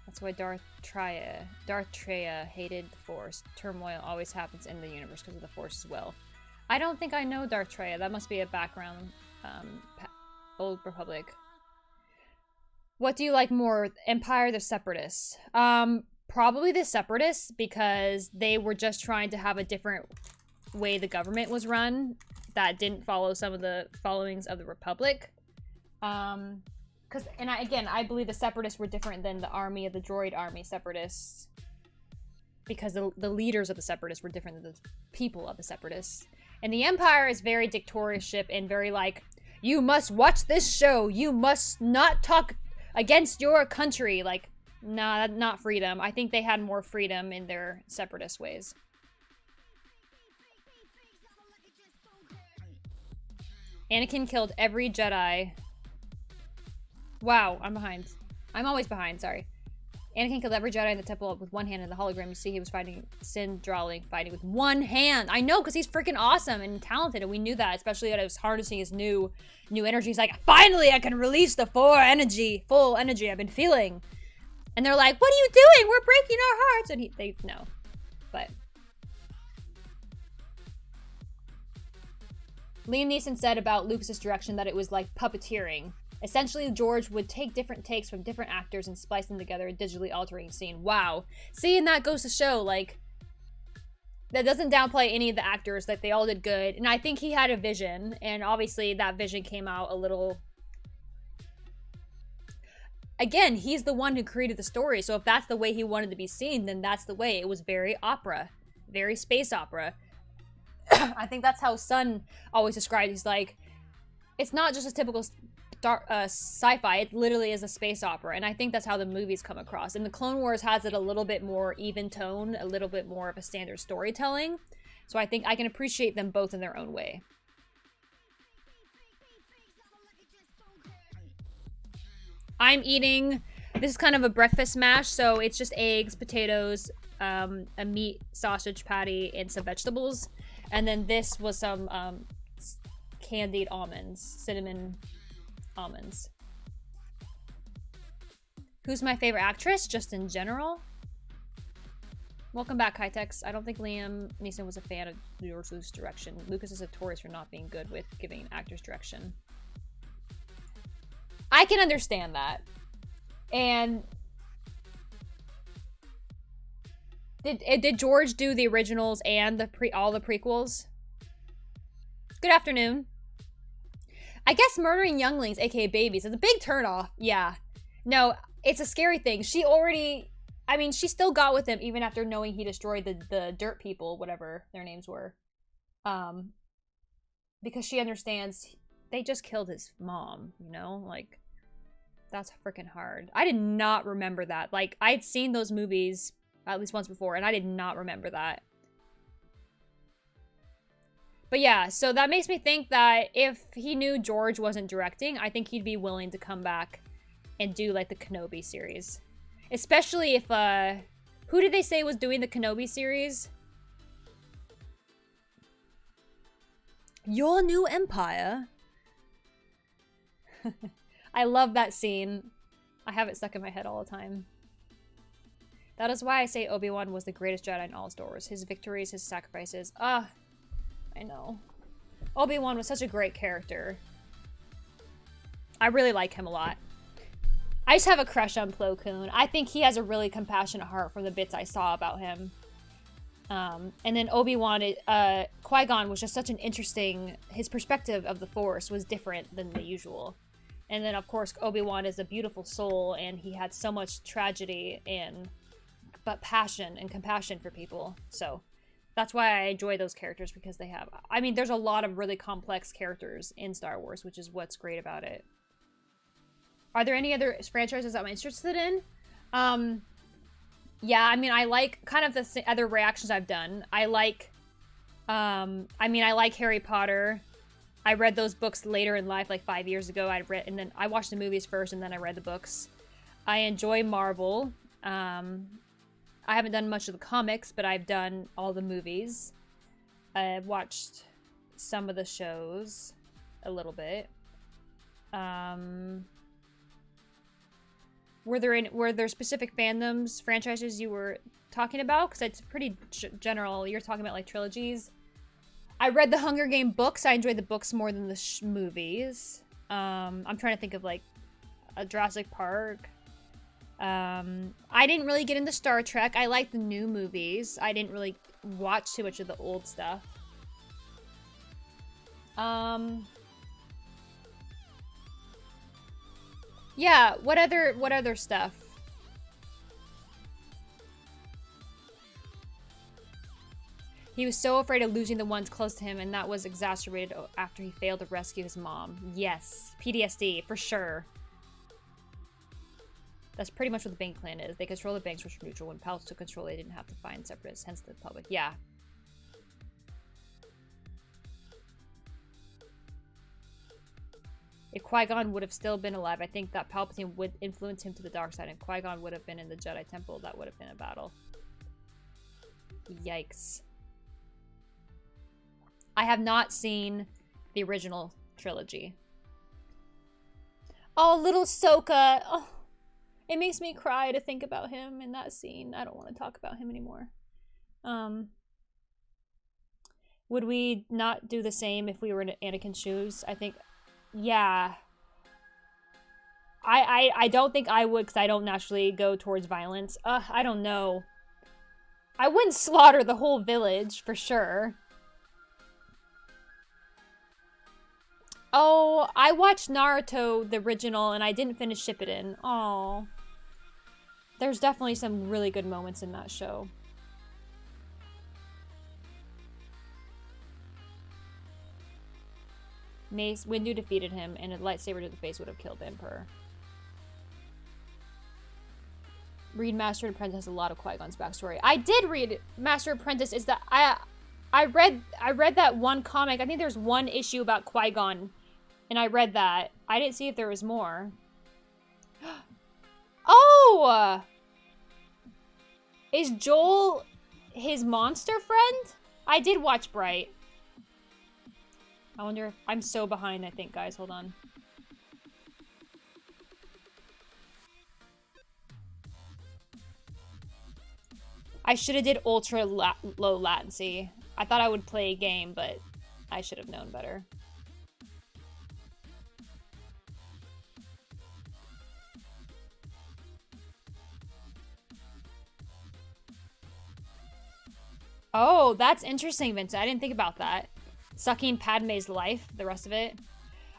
That's why Darth Traya hated the Force. Turmoil always happens in the universe because of the Force as well. I don't think I know Darth Traya. That must be a background, Old Republic. What do you like more, Empire or the Separatists? Probably the Separatists, because they were just trying to have a different way the government was run that didn't follow some of the followings of the Republic. I believe the Separatists were different than the army of the Droid Army Separatists, because the leaders of the Separatists were different than the people of the Separatists. And the Empire is very dictatorship and very like, you must watch this show, you must not talk against your country. Like, nah, not freedom. I think they had more freedom in their separatist ways. Anakin killed every Jedi. Wow, I'm behind. I'm always behind, sorry. Anakin killed every Jedi in the temple with one hand. In the hologram, you see he was fighting Sindrali, fighting with one hand. I know, because he's freaking awesome and talented, and we knew that, especially that I was harnessing his new energy. He's like, finally, I can release the full energy I've been feeling. And they're like, what are you doing? We're breaking our hearts. And they know. But Liam Neeson said about Lucas's direction that it was like puppeteering. Essentially, George would take different takes from different actors and splice them together, digitally altering a scene. Wow. See, and that goes to show, like, that doesn't downplay any of the actors. Like, they all did good. And I think he had a vision, and obviously that vision came out a little... Again, he's the one who created the story, so if that's the way he wanted to be seen, then that's the way. It was very opera. Very space opera. I think that's how Sun always described it. He's like, it's not just a typical... sci-fi, it literally is a space opera, and I think that's how the movies come across. And the Clone Wars has it a little bit more even tone, a little bit more of a standard storytelling, so I think I can appreciate them both in their own way. I'm eating, this is kind of a breakfast mash, so it's just eggs, potatoes, a meat sausage patty, and some vegetables, and then this was some candied almonds, cinnamon almonds. Who's my favorite actress? Just in general? Welcome back, Kytex. I don't think Liam Neeson was a fan of George Lucas' direction. Lucas is notorious for not being good with giving actors direction. I can understand that. And did George do the originals and all the prequels? Good afternoon. I guess murdering younglings, aka babies, is a big turnoff. Yeah. No, it's a scary thing. She still got with him even after knowing he destroyed the dirt people, whatever their names were. because she understands they just killed his mom, you know? Like, that's freaking hard. I did not remember that. Like, I'd seen those movies at least once before, and I did not remember that. But yeah, so that makes me think that if he knew George wasn't directing, I think he'd be willing to come back and do, like, the Kenobi series. Especially if, who did they say was doing the Kenobi series? Your New Empire? I love that scene. I have it stuck in my head all the time. That is why I say Obi-Wan was the greatest Jedi in all Star Wars. His victories, his sacrifices. Ah, I know. Obi-Wan was such a great character. I really like him a lot. I just have a crush on Plo Koon. I think he has a really compassionate heart from the bits I saw about him. And then Obi-Wan, Qui-Gon was just such an interesting... His perspective of the Force was different than the usual. And then, of course, Obi-Wan is a beautiful soul, and he had so much tragedy but passion and compassion for people. So that's why I enjoy those characters, because they have... I mean, there's a lot of really complex characters in Star Wars, which is what's great about it. Are there any other franchises I'm interested in? Yeah, I mean, I like kind of the other reactions I've done. I like Harry Potter. I read those books later in life, like 5 years ago. And then I watched the movies first, and then I read the books. I enjoy Marvel. I haven't done much of the comics, but I've done all the movies. I've watched some of the shows a little bit. Were there specific fandoms, franchises you were talking about? Because it's pretty general. You're talking about, like, trilogies. I read the Hunger Game books. I enjoyed the books more than the movies. I'm trying to think of, like, a Jurassic Park. I didn't really get into Star Trek. I like the new movies. I didn't really watch too much of the old stuff. Yeah, what other stuff? He was so afraid of losing the ones close to him, and that was exacerbated after he failed to rescue his mom. Yes, PTSD, for sure. That's pretty much what the Bank Clan is. They control the banks, which were neutral. When Pals took control, they didn't have to find separatists, hence the public. Yeah. If Qui-Gon would have still been alive, I think that Palpatine would influence him to the dark side, and Qui-Gon would have been in the Jedi Temple. That would have been a battle. Yikes. I have not seen the original trilogy. Oh, little Sokka. Oh, it makes me cry to think about him in that scene. I don't want to talk about him anymore. Would we not do the same if we were in Anakin's shoes? I think... Yeah. I don't think I would, because I don't naturally go towards violence. I don't know. I wouldn't slaughter the whole village, for sure. Oh, I watched Naruto, the original, and I didn't finish Shippuden. Oh. There's definitely some really good moments in that show. Windu defeated him, and a lightsaber to the face would have killed the Emperor. Read Master and Apprentice has a lot of Qui-Gon's backstory. I did read Master and Apprentice. Is that I read that one comic. I think there's one issue about Qui-Gon, and I read that. I didn't see if there was more. Oh! Is Joel his monster friend? I did watch Bright. I wonder if... I'm so behind, I think, guys. Hold on. I should have did ultra low latency. I thought I would play a game, but I should have known better. Oh, that's interesting, Vincent. I didn't think about that. Sucking Padme's life, the rest of it.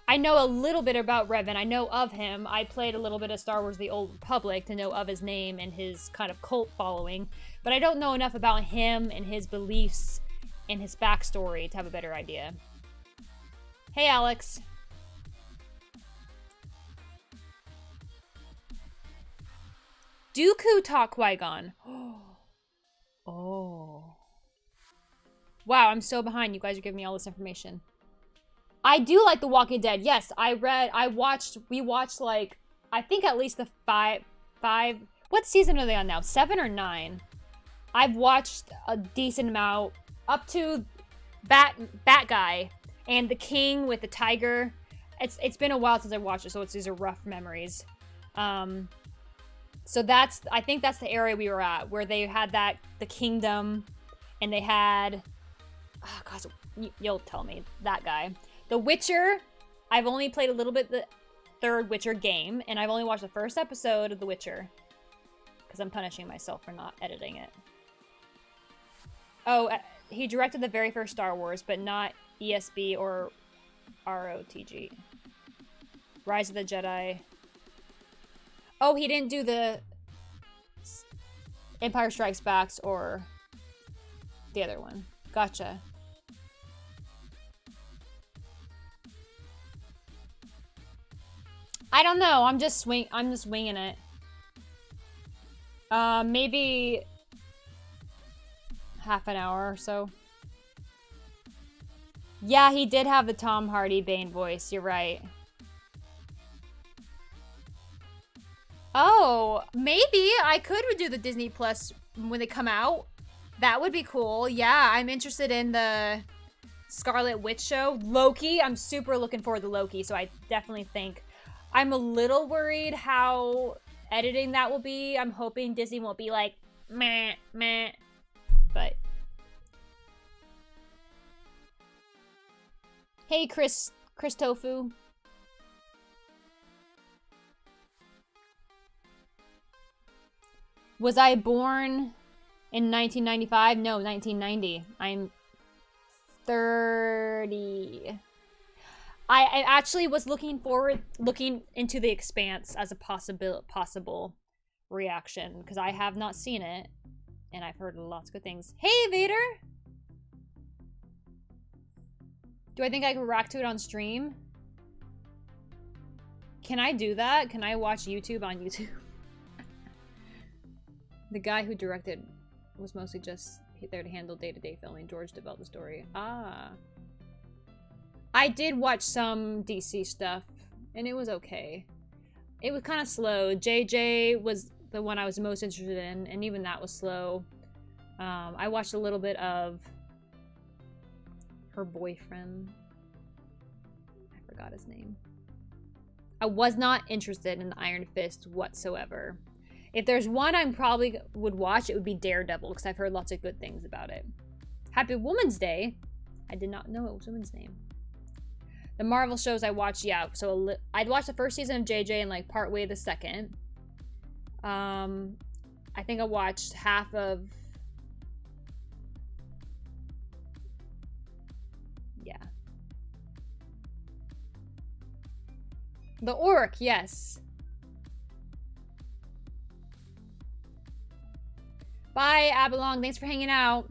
I know a little bit about Revan. I know of him. I played a little bit of Star Wars The Old Republic to know of his name and his kind of cult following. But I don't know enough about him and his beliefs and his backstory to have a better idea. Hey, Alex. Dooku taught Qui-Gon. Oh. Wow, I'm so behind. You guys are giving me all this information. I do like The Walking Dead. Yes, we watched like, I think at least the five, what season are they on now? 7 or 9? I've watched a decent amount up to Bat Guy and the King with the tiger. It's been a while since I watched it, so these are rough memories. So I think that's the area we were at, where they had the kingdom, and they had, oh gosh, you'll tell me, that guy. The Witcher, I've only played a little bit the third Witcher game, and I've only watched the first episode of The Witcher, because I'm punishing myself for not editing it. Oh, he directed the very first Star Wars, but not ESB or ROTG. Rise of the Jedi. Oh, he didn't do the Empire Strikes Back or the other one. Gotcha. I don't know. I'm just winging it. Maybe half an hour or so. Yeah, he did have the Tom Hardy Bane voice. You're right. Oh, maybe I could do the Disney Plus when they come out. That would be cool. Yeah, I'm interested in the Scarlet Witch show. Loki, I'm super looking forward to Loki, so I definitely think. I'm a little worried how editing that will be. I'm hoping Disney won't be like, meh, meh. But. Hey, Chris Tofu. Was I born in 1995? No, 1990. I'm 30. I actually was looking into The Expanse as a possible reaction, because I have not seen it, and I've heard lots of good things. Hey, Vader! Do I think I could react to it on stream? Can I do that? Can I watch YouTube on YouTube? The guy who directed was mostly just there to handle day-to-day filming. George developed the story. Ah. I did watch some DC stuff, and it was okay. It was kind of slow. JJ was the one I was most interested in, and even that was slow. I watched a little bit of her boyfriend. I forgot his name. I was not interested in the Iron Fist whatsoever. If there's one I probably would watch, it would be Daredevil, because I've heard lots of good things about it. Happy Women's Day. I did not know it was a woman's name. The Marvel shows I watched, yeah. So I'd watched the first season of JJ and like partway the second. I think I watched half of. Yeah. The Orc, yes. Bye, Abalong. Thanks for hanging out.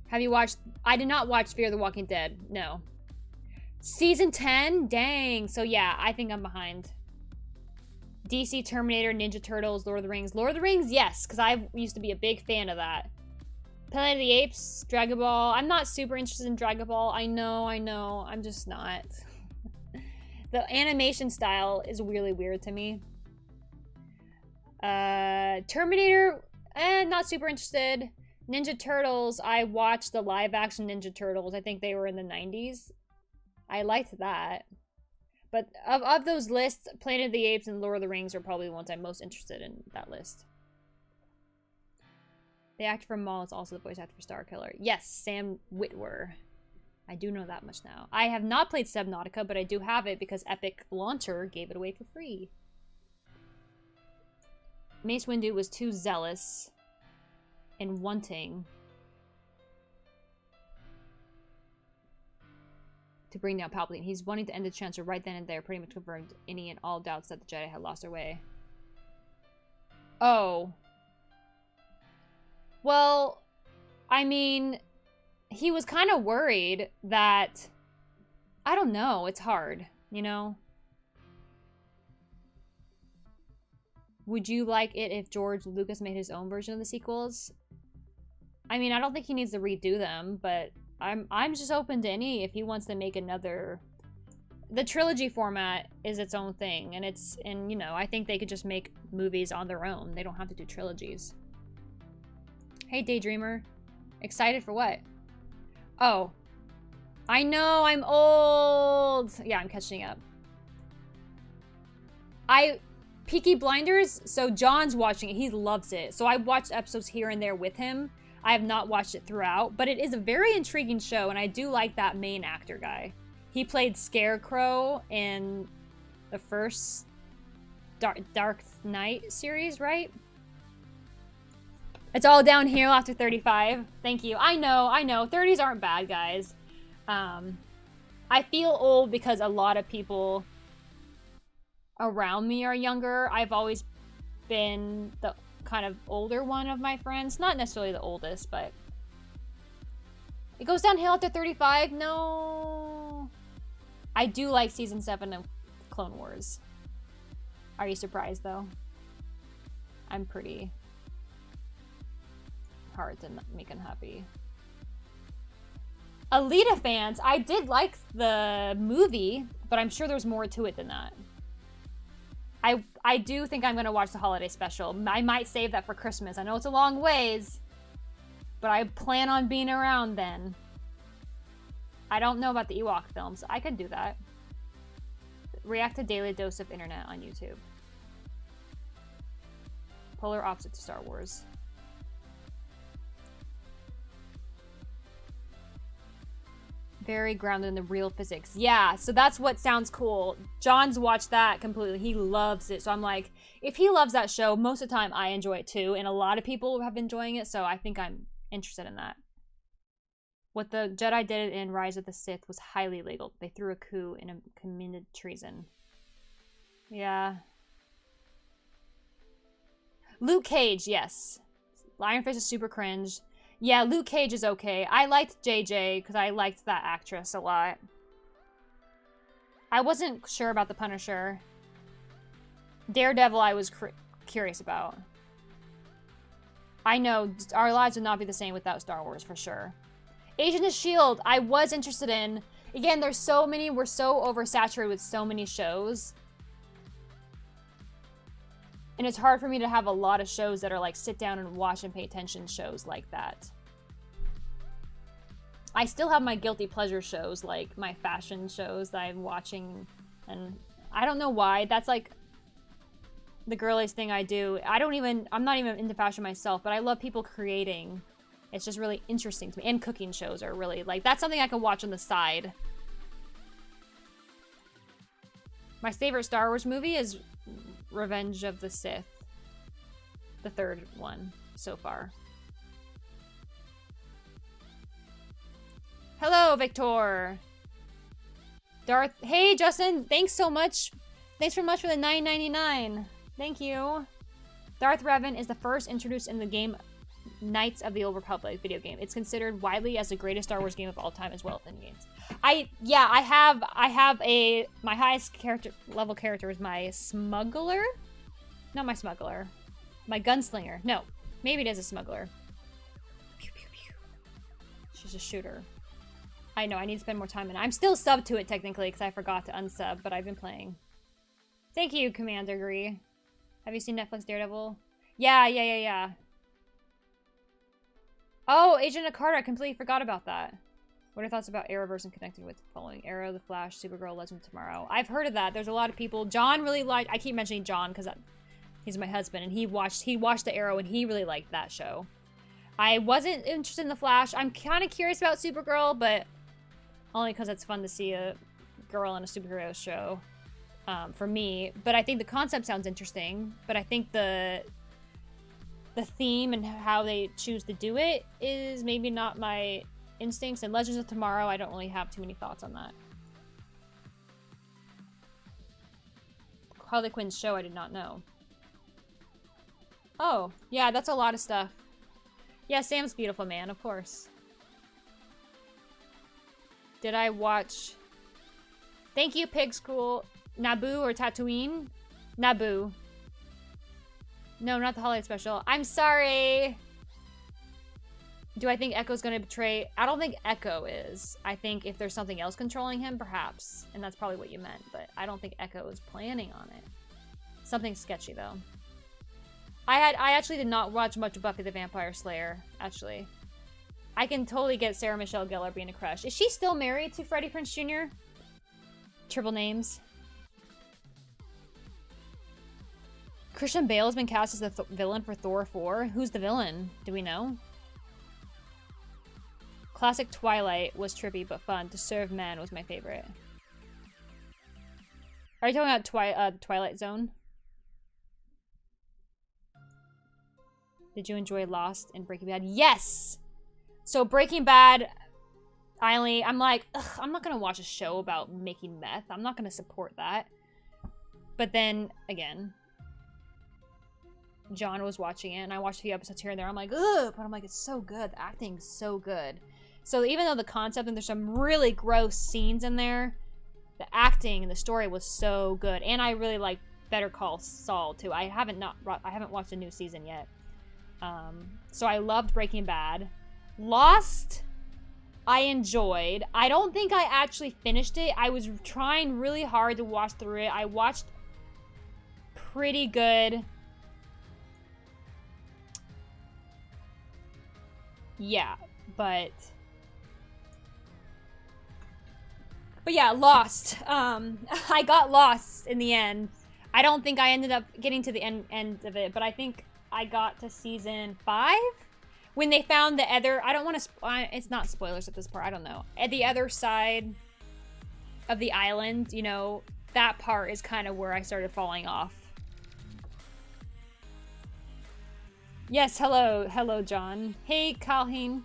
Have you watched... I did not watch Fear the Walking Dead. No. Season 10? Dang. So yeah, I think I'm behind. DC, Terminator, Ninja Turtles, Lord of the Rings. Lord of the Rings, yes, because I used to be a big fan of that. Planet of the Apes, Dragon Ball. I'm not super interested in Dragon Ball. I know. I'm just not. The animation style is really weird to me. Terminator, not super interested. Ninja Turtles, I watched the live action Ninja Turtles. I think they were in the 90s. I liked that. But of those lists, Planet of the Apes and Lord of the Rings are probably the ones I'm most interested in that list. The actor from Maul is also the voice actor for Starkiller. Yes, Sam Witwer. I do know that much now. I have not played Subnautica, but I do have it because Epic Launcher gave it away for free. Mace Windu was too zealous and wanting to bring down Palpatine. He's wanting to end the Chancellor right then and there, pretty much confirmed any and all doubts that the Jedi had lost their way. Oh. Well, I mean, he was kind of worried that, I don't know, it's hard, you know? Would you like it if George Lucas made his own version of the sequels? I mean, I don't think he needs to redo them, but I'm just open to any if he wants to make another. The trilogy format is its own thing, and you know, I think they could just make movies on their own. They don't have to do trilogies. Hey, Daydreamer. Excited for what? Oh. I know, I'm old. Yeah, I'm catching up. Peaky Blinders, so John's watching it. He loves it. So I watched episodes here and there with him. I have not watched it throughout, but it is a very intriguing show, and I do like that main actor guy. He played Scarecrow in the first Dark Knight series, right? It's all downhill after 35. Thank you. I know. 30s aren't bad, guys. I feel old because a lot of people around me are younger. I've always been the kind of older one of my friends. Not necessarily the oldest, but it goes downhill after 35. No. I do like season 7 of Clone Wars. Are you surprised though? I'm pretty hard to make unhappy. Alita fans, I did like the movie, but I'm sure there's more to it than that. I do think I'm going to watch the holiday special. I might save that for Christmas. I know it's a long ways, but I plan on being around then. I don't know about the Ewok films. I could do that. React to Daily Dose of Internet on YouTube. Polar opposite to Star Wars. Very grounded in the real physics. Yeah, so that's what sounds cool. John's watched that completely. He loves it. So I'm like, if he loves that show, most of the time I enjoy it too. And a lot of people have been enjoying it, so I think I'm interested in that. What the Jedi did in Rise of the Sith was highly illegal. They threw a coup and committed treason. Yeah. Luke Cage, yes. Iron Fist is super cringe. Yeah, Luke Cage is okay. I liked JJ because I liked that actress a lot. I wasn't sure about the Punisher. Daredevil I was curious about. I know, our lives would not be the same without Star Wars, for sure. Agent of S.H.I.E.L.D. I was interested in. Again, there's so many, we're so oversaturated with so many shows. And it's hard for me to have a lot of shows that are like sit down and watch and pay attention shows like that. I still have my guilty pleasure shows, like my fashion shows that I'm watching, and I don't know why. That's like the girliest thing I do. I'm not even into fashion myself, but I love people creating. It's just really interesting to me. And cooking shows are really, like, that's something I can watch on the side. My favorite Star Wars movie is Revenge of the Sith. The third one so far. Hello, Victor. Darth. Hey, Justin. Thanks so much. Thanks so much for the $9.99. Thank you. Darth Revan is the first introduced in the game Knights of the Old Republic video game. It's considered widely as the greatest Star Wars game of all time, as well as any games. I have my highest level character is my smuggler. Not my smuggler. My gunslinger. No, maybe it is a smuggler. Pew, pew, pew. She's a shooter. I know, I need to spend more time in it. I'm still subbed to it technically because I forgot to unsub, but I've been playing. Thank you, Commander Gree. Have you seen Netflix Daredevil? Yeah. Oh, Agent of Carter, I completely forgot about that. What are your thoughts about Arrowverse and connected with following Arrow, The Flash, Supergirl, Legend of Tomorrow? I've heard of that. There's a lot of people. John really liked, I keep mentioning John because he's my husband, and he watched the Arrow and he really liked that show. I wasn't interested in The Flash. I'm kind of curious about Supergirl, but only because it's fun to see a girl in a superhero show for me. But I think the concept sounds interesting, but I think the theme and how they choose to do it is maybe not my instincts. And Legends of Tomorrow, I don't really have too many thoughts on that. Harley Quinn's show, I did not know. Oh, yeah, that's a lot of stuff. Yeah, Sam's beautiful, man, of course. Did I watch... Thank you, Pig School. Naboo or Tatooine? Naboo. No, not the holiday special. I'm sorry. Do I think Echo's gonna betray? I don't think Echo is. I think if there's something else controlling him, perhaps. And that's probably what you meant, but I don't think Echo is planning on it. Something sketchy, though. I actually did not watch much of Buffy the Vampire Slayer, actually. I can totally get Sarah Michelle Gellar being a crush. Is she still married to Freddie Prinze Jr.? Triple names. Christian Bale has been cast as the villain for Thor 4. Who's the villain? Do we know? Classic Twilight was trippy but fun. To Serve Man was my favorite. Are you talking about Twilight Zone? Did you enjoy Lost and Breaking Bad? Yes! So Breaking Bad, I'm like, ugh, I'm not gonna watch a show about making meth. I'm not gonna support that. But then, again, John was watching it, and I watched a few episodes here and there. I'm like, ugh, but I'm like, it's so good. The acting's so good. So even though the concept, and there's some really gross scenes in there, the acting and the story was so good. And I really like Better Call Saul, too. I haven't watched a new season yet. So I loved Breaking Bad. Lost, I enjoyed. I don't think I actually finished it. I was trying really hard to watch through it. I watched pretty good. Yeah, but yeah, Lost. I got lost in the end. I don't think I ended up getting to the end of it, but I think I got to season 5 when they found the other. I don't want to. It's not spoilers at this part. I don't know. At the other side of the island, you know, that part is kind of where I started falling off. Yes, hello, John. Hey, Kahim.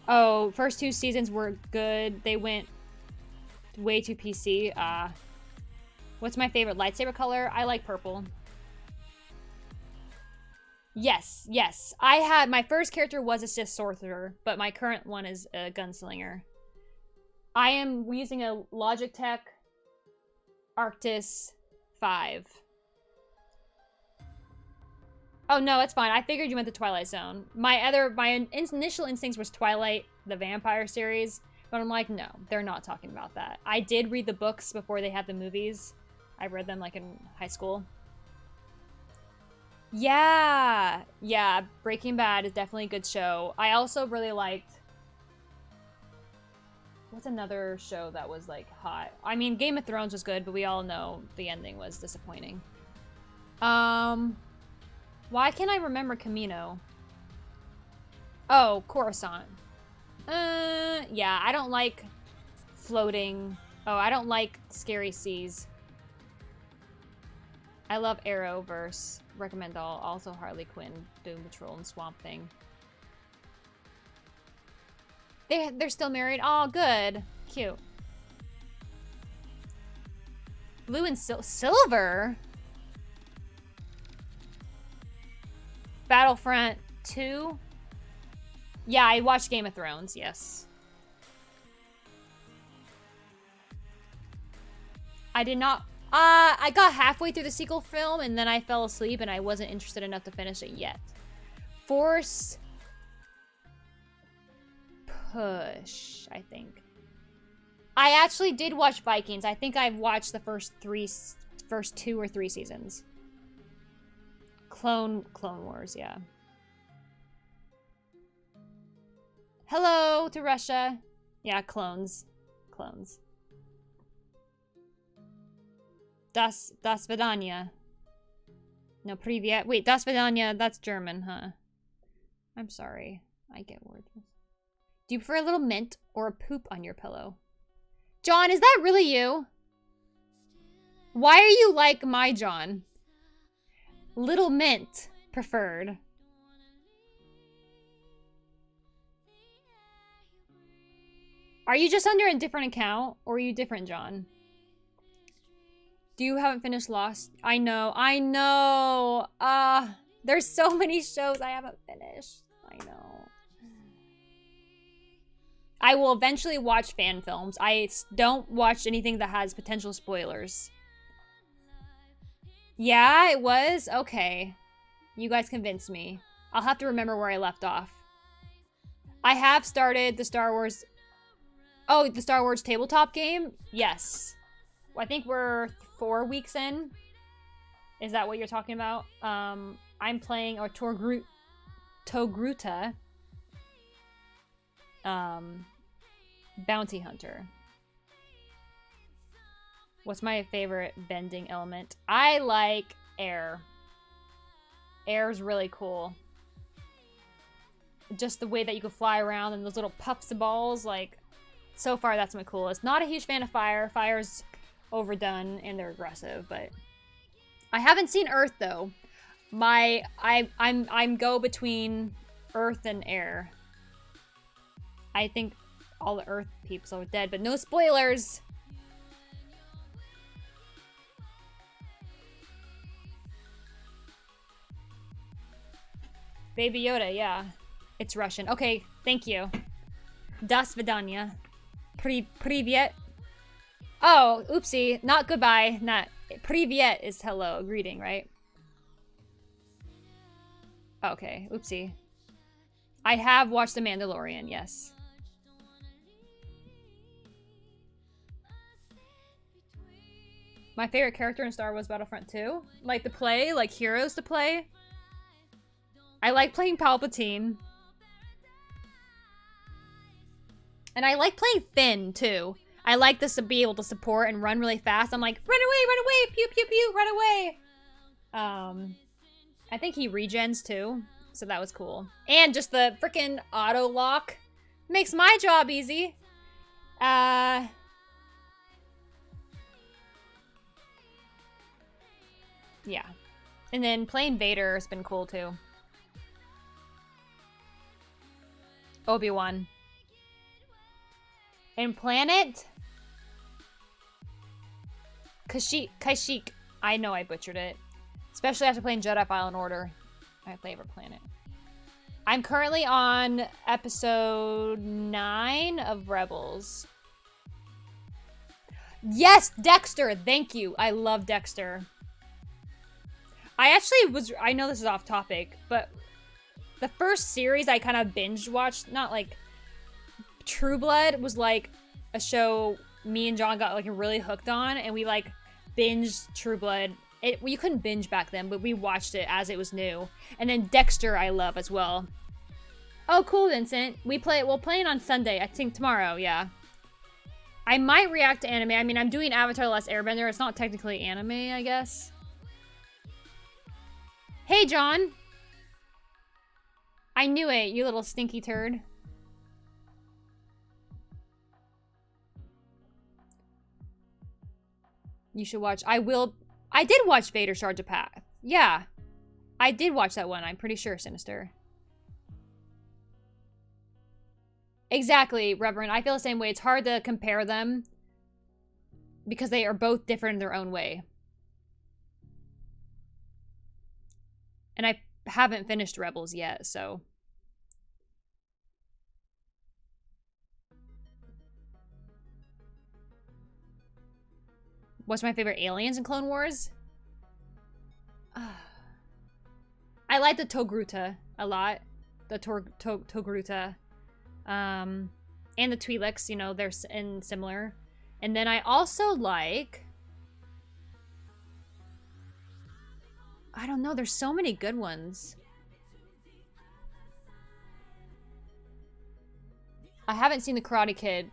Oh, first 2 seasons were good. They went way too PC. What's my favorite lightsaber color? I like purple. Yes. My first character was a Sith sorcerer, but my current one is a gunslinger. I am using a Logitech Arctis 5. Oh, no, it's fine. I figured you meant the Twilight Zone. My initial instincts was Twilight, the vampire series, but I'm like, no, they're not talking about that. I did read the books before they had the movies. I read them, like, in high school. Yeah, Breaking Bad is definitely a good show. I also really liked... What's another show that was, like, hot? I mean, Game of Thrones was good, but we all know the ending was disappointing. Why can't I remember Camino? Oh, Coruscant. Yeah, I don't like floating. Oh, I don't like scary seas. I love Arrowverse. Recommend all. Also Harley Quinn, Doom Patrol, and Swamp Thing. They're still married? Oh, good. Cute. Blue and silver? Battlefront 2? Yeah, I watched Game of Thrones, yes. I did not... I got halfway through the sequel film, and then I fell asleep, and I wasn't interested enough to finish it yet. Force... Push, I think. I actually did watch Vikings. I think I've watched the first 2 or 3 seasons. Clone Wars, yeah. Hello to Russia. Yeah, clones. Das Vidanya. No, Privyet. Wait, Das Vidanya, that's German, huh? I'm sorry. I get words. Do you prefer a little mint or a poop on your pillow? John, is that really you? Why are you like my John? Little mint preferred. Are you just under a different account, or are you different, John? Do you haven't finished Lost? I know. There's so many shows I haven't finished. I know. I will eventually watch fan films. I don't watch anything that has potential spoilers. Yeah, it was? Okay. You guys convinced me. I'll have to remember where I left off. I have started the Star Wars... Oh, the Star Wars tabletop game? Yes. I think we're 4 weeks in. Is that what you're talking about? I'm playing a Togruta. Bounty Hunter. What's my favorite bending element? I like air. Air's really cool. Just the way that you can fly around and those little puffs of balls, like, so far that's my coolest. Not a huge fan of fire. Fire's overdone and they're aggressive, but I haven't seen Earth though. I'm go between Earth and air. I think all the Earth peeps are dead, but no spoilers. Baby Yoda, yeah. It's Russian. Okay, thank you. Das vidanya. Privyet. Oh, oopsie. Not goodbye. Not. Privyet is hello, greeting, right? Okay, oopsie. I have watched The Mandalorian, yes. My favorite character in Star Wars Battlefront 2? Like to play? Like heroes to play? I like playing Palpatine. And I like playing Finn, too. I like this to be able to support and run really fast. I'm like, run away, pew, pew, pew, run away. I think he regens, too. So that was cool. And just the freaking auto lock makes my job easy. Yeah. And then playing Vader has been cool, too. Obi-Wan. And Planet? Kashyyyk. I know I butchered it. Especially after playing Jedi Fallen Order. My favorite planet. I'm currently on episode 9 of Rebels. Yes, Dexter! Thank you. I love Dexter. I know this is off topic, but the first series I kind of binge watched, not like True Blood was like a show me and John got like really hooked on, and we like binged True Blood. You couldn't binge back then, but we watched it as it was new. And then Dexter I love as well. Oh, cool, Vincent. We'll play it on Sunday. I think tomorrow, yeah. I might react to anime. I mean, I'm doing Avatar: The Last Airbender. It's not technically anime, I guess. Hey, John. I knew it, you little stinky turd. You should watch. I did watch Vader Shards of Path. Yeah. I did watch that one, I'm pretty sure, Sinister. Exactly, Reverend. I feel the same way. It's hard to compare them because they are both different in their own way. And I haven't finished Rebels yet, so. What's my favorite aliens in Clone Wars? I like the Togruta a lot. The Togruta. And the Twi'leks, you know, they're similar. And then I also like... I don't know, there's so many good ones. I haven't seen the Karate Kid.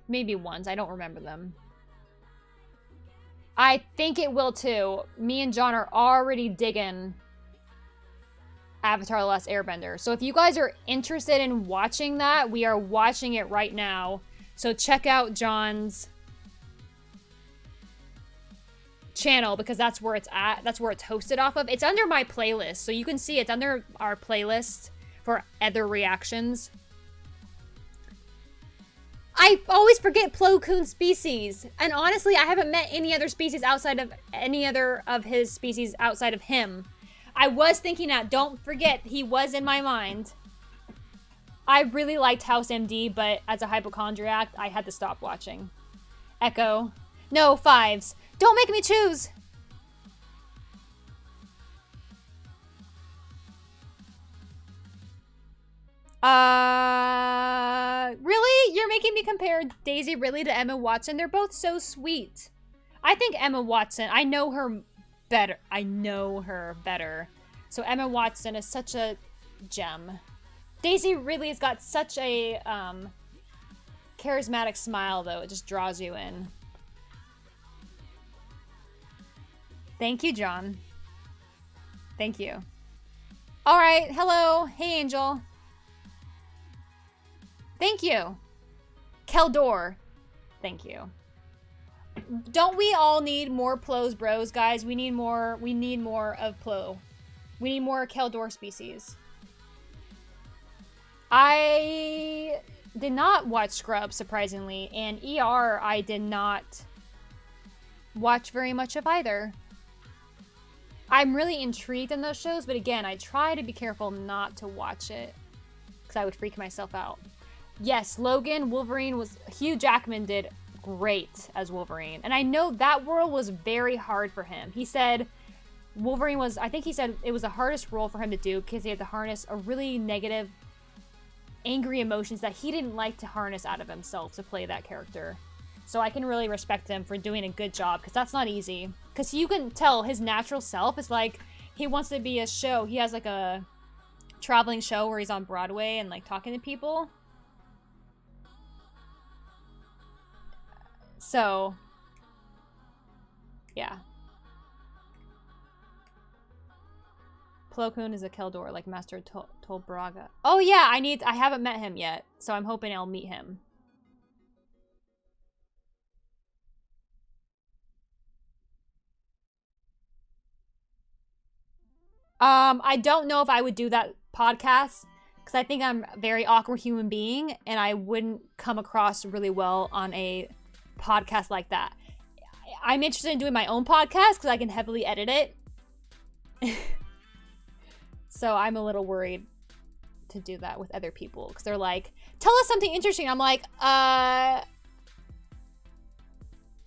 Maybe once, I don't remember them. I think it will too. Me and John are already digging Avatar: The Last Airbender. So if you guys are interested in watching that, we are watching it right now. So check out John's channel because that's where it's at. That's where it's hosted off of. It's under my playlist. So you can see it's under our playlist for other reactions. I always forget Plo Koon's species. And honestly, I haven't met any other species outside of any other of his species outside of him. I was thinking that, don't forget, he was in my mind. I really liked House MD, but as a hypochondriac, I had to stop watching. Echo. No, fives. Don't make me choose! Really? You're making me compare Daisy Ridley to Emma Watson? They're both so sweet. I think Emma Watson, I know her better. So Emma Watson is such a gem. Daisy Ridley has got such a charismatic smile, though. It just draws you in. Thank you, John. Thank you. All right. Hello. Hey, Angel. Thank you. Keldor. Thank you. Don't we all need more Plos bros, guys? We need more of Plo. We need more Keldor species. I did not watch Scrubs, surprisingly, and ER I did not watch very much of either. I'm really intrigued in those shows, but again, I try to be careful not to watch it because I would freak myself out. Yes, Logan, Wolverine was... Hugh Jackman did great as Wolverine. And I know that role was very hard for him. He said Wolverine was... I think he said it was the hardest role for him to do because he had to harness a really negative, angry emotions that he didn't like to harness out of himself to play that character. So I can really respect him for doing a good job because that's not easy. Because you can tell his natural self is like... He wants to be a show. He has like a traveling show where he's on Broadway and like talking to people. So, yeah. Plo Koon is a Keldor, like Master Tolbraga. Oh yeah, I haven't met him yet, so I'm hoping I'll meet him. I don't know if I would do that podcast, because I think I'm a very awkward human being, and I wouldn't come across really well on a podcast like that. I'm interested in doing my own podcast because I can heavily edit it. So I'm a little worried to do that with other people because they're like, tell us something interesting. I'm like, and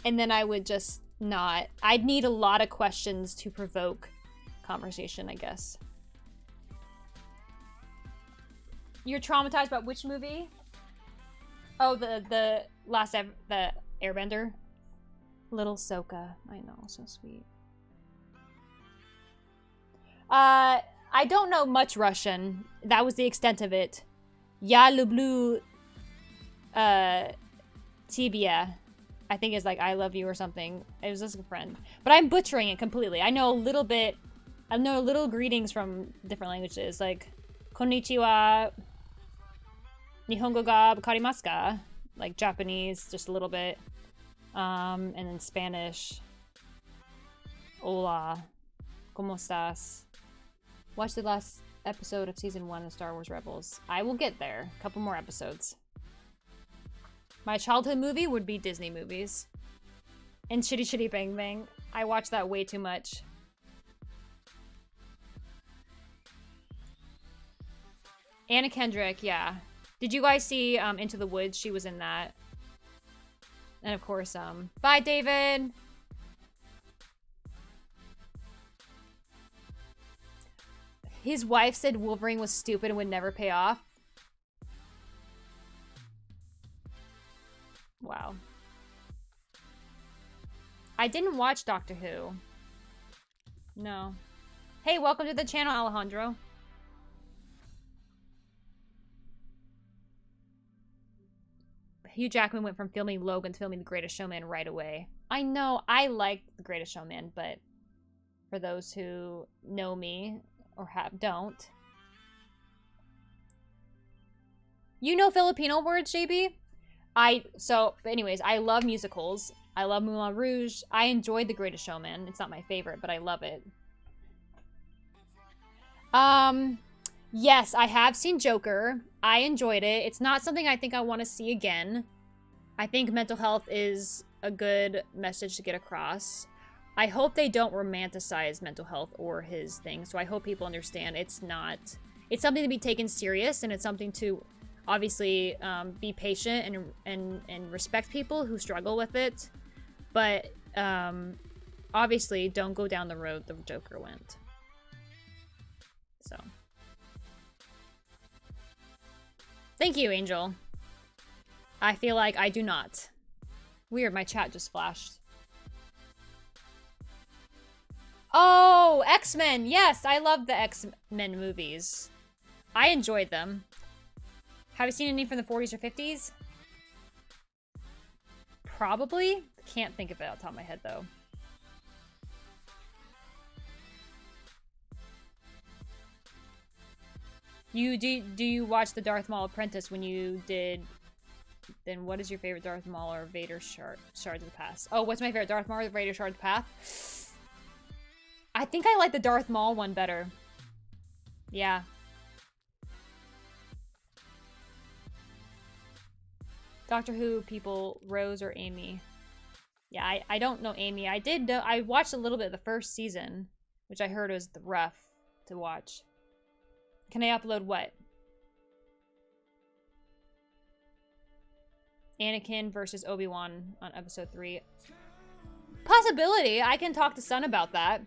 then I would just not. I'd need a lot of questions to provoke conversation, I guess. You're traumatized about which movie? Oh, the last the Airbender. Little Sokka. I know, so sweet. I don't know much Russian. That was the extent of it. Ya lublю Tibia. I think it's like I love you or something. It was just a friend. But I'm butchering it completely. I know a little bit. I know little greetings from different languages, like konnichiwa, nihongo ga wakarimasu ka? Like Japanese, just a little bit. And then Spanish. Hola. ¿Cómo estás? Watch the last episode of season 1 of Star Wars Rebels. I will get there. A couple more episodes. My childhood movie would be Disney movies. And Chitty Chitty Bang Bang. I watched that way too much. Anna Kendrick, yeah. Did you guys see Into the Woods? She was in that. And of course, bye, David! His wife said Wolverine was stupid and would never pay off. Wow. I didn't watch Doctor Who. No. Hey, welcome to the channel, Alejandro. Hugh Jackman went from filming Logan to filming The Greatest Showman right away. I know, I like The Greatest Showman, but for those who know me or don't. You know Filipino words, JB? But anyways, I love musicals. I love Moulin Rouge. I enjoyed The Greatest Showman. It's not my favorite, but I love it. Yes, I have seen Joker. I enjoyed it. It's not something I think I want to see again. I think mental health is a good message to get across. I hope they don't romanticize mental health or his thing. So I hope people understand it's not... It's something to be taken serious, and it's something to obviously be patient and respect people who struggle with it, but obviously don't go down the road the Joker went. So thank you, Angel. I feel like I do not. Weird, my chat just flashed. Oh, X-Men. Yes, I love the X-Men movies. I enjoyed them. Have you seen any from the 40s or 50s? Probably. Can't think of it off the top of my head, though. Do you watch the Darth Maul Apprentice when you did? Then what is your favorite Darth Maul or Vader Shards of the Past? Oh, what's my favorite Darth Maul or Vader Shards of the Past? I think I like the Darth Maul one better. Yeah. Doctor Who people, Rose or Amy? Yeah, I don't know Amy. I did know, I watched a little bit of the first season, which I heard was rough to watch. Can I upload what? Anakin versus Obi-Wan on episode 3. Possibility. I can talk to Sun about that.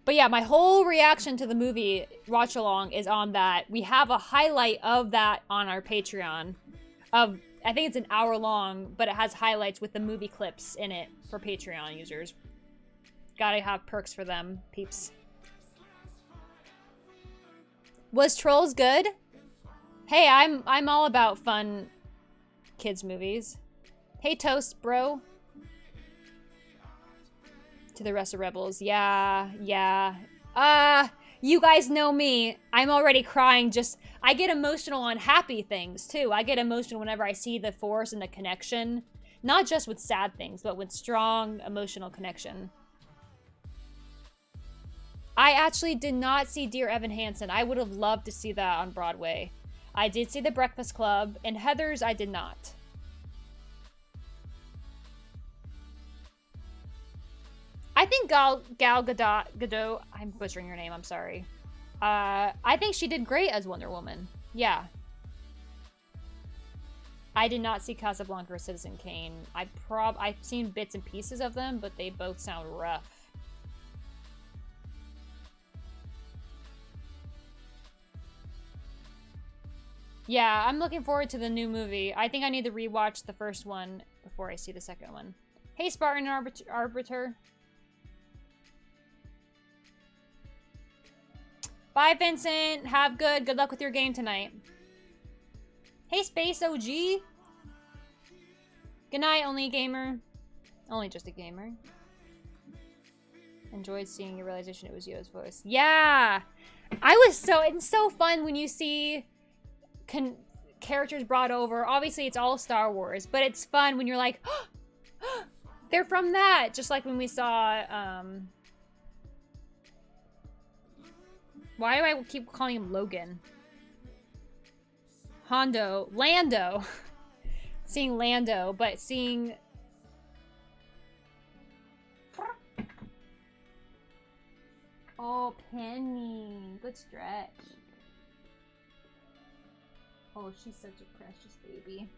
But yeah, my whole reaction to the movie watch along is on that. We have a highlight of that on our Patreon. I think it's an hour long, but it has highlights with the movie clips in it for Patreon users. Gotta have perks for them, peeps. Was Trolls good? Hey, I'm all about fun kids movies. Hey, Toast, bro. To the rest of Rebels. Yeah. You guys know me. I'm already crying. I get emotional on happy things, too. I get emotional whenever I see the Force and the connection. Not just with sad things, but with strong emotional connection. I actually did not see Dear Evan Hansen. I would have loved to see that on Broadway. I did see The Breakfast Club, and Heathers I did not. I think Gal Gadot, I'm butchering your name, I'm sorry. I think she did great as Wonder Woman. Yeah. I did not see Casablanca or Citizen Kane. I've seen bits and pieces of them, but they both sound rough. Yeah, I'm looking forward to the new movie. I think I need to rewatch the first one before I see the second one. Hey, Spartan Arbiter. Bye, Vincent. Have good luck with your game tonight. Hey, Space OG. Good night, only gamer. Only just a gamer. Enjoyed seeing your realization it was Yoda's voice. Yeah! It's so fun when you see characters brought over. Obviously, it's all Star Wars, but it's fun when you're like, oh, they're from that. Just like when we saw, why do I keep calling him Logan? Lando. Seeing Lando, but seeing... Oh, Penny. Good stretch. Oh, she's such a precious baby.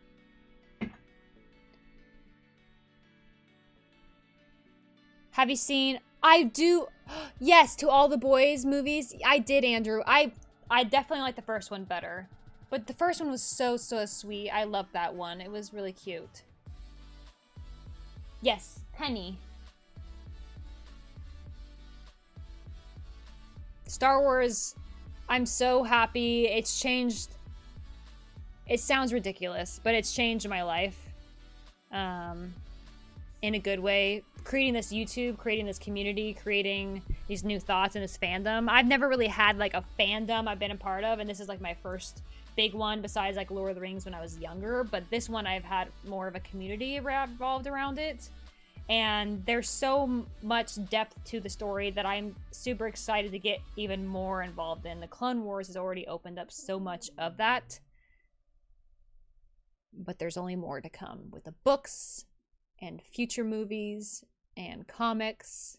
Have you seen... I do... Yes, To All the Boys movies. I did, Andrew. I definitely like the first one better. But the first one was so sweet. I loved that one. It was really cute. Yes, Penny. Star Wars, I'm so happy. It's changed. It sounds ridiculous, but it's changed my life. In a good way. Creating this YouTube, creating this community, creating these new thoughts and this fandom. I've never really had like a fandom I've been a part of, and this is like my first big one besides like Lord of the Rings when I was younger, but this one I've had more of a community revolved around it. And there's so much depth to the story that I'm super excited to get even more involved in. The Clone Wars has already opened up so much of that. But there's only more to come with the books and future movies and comics,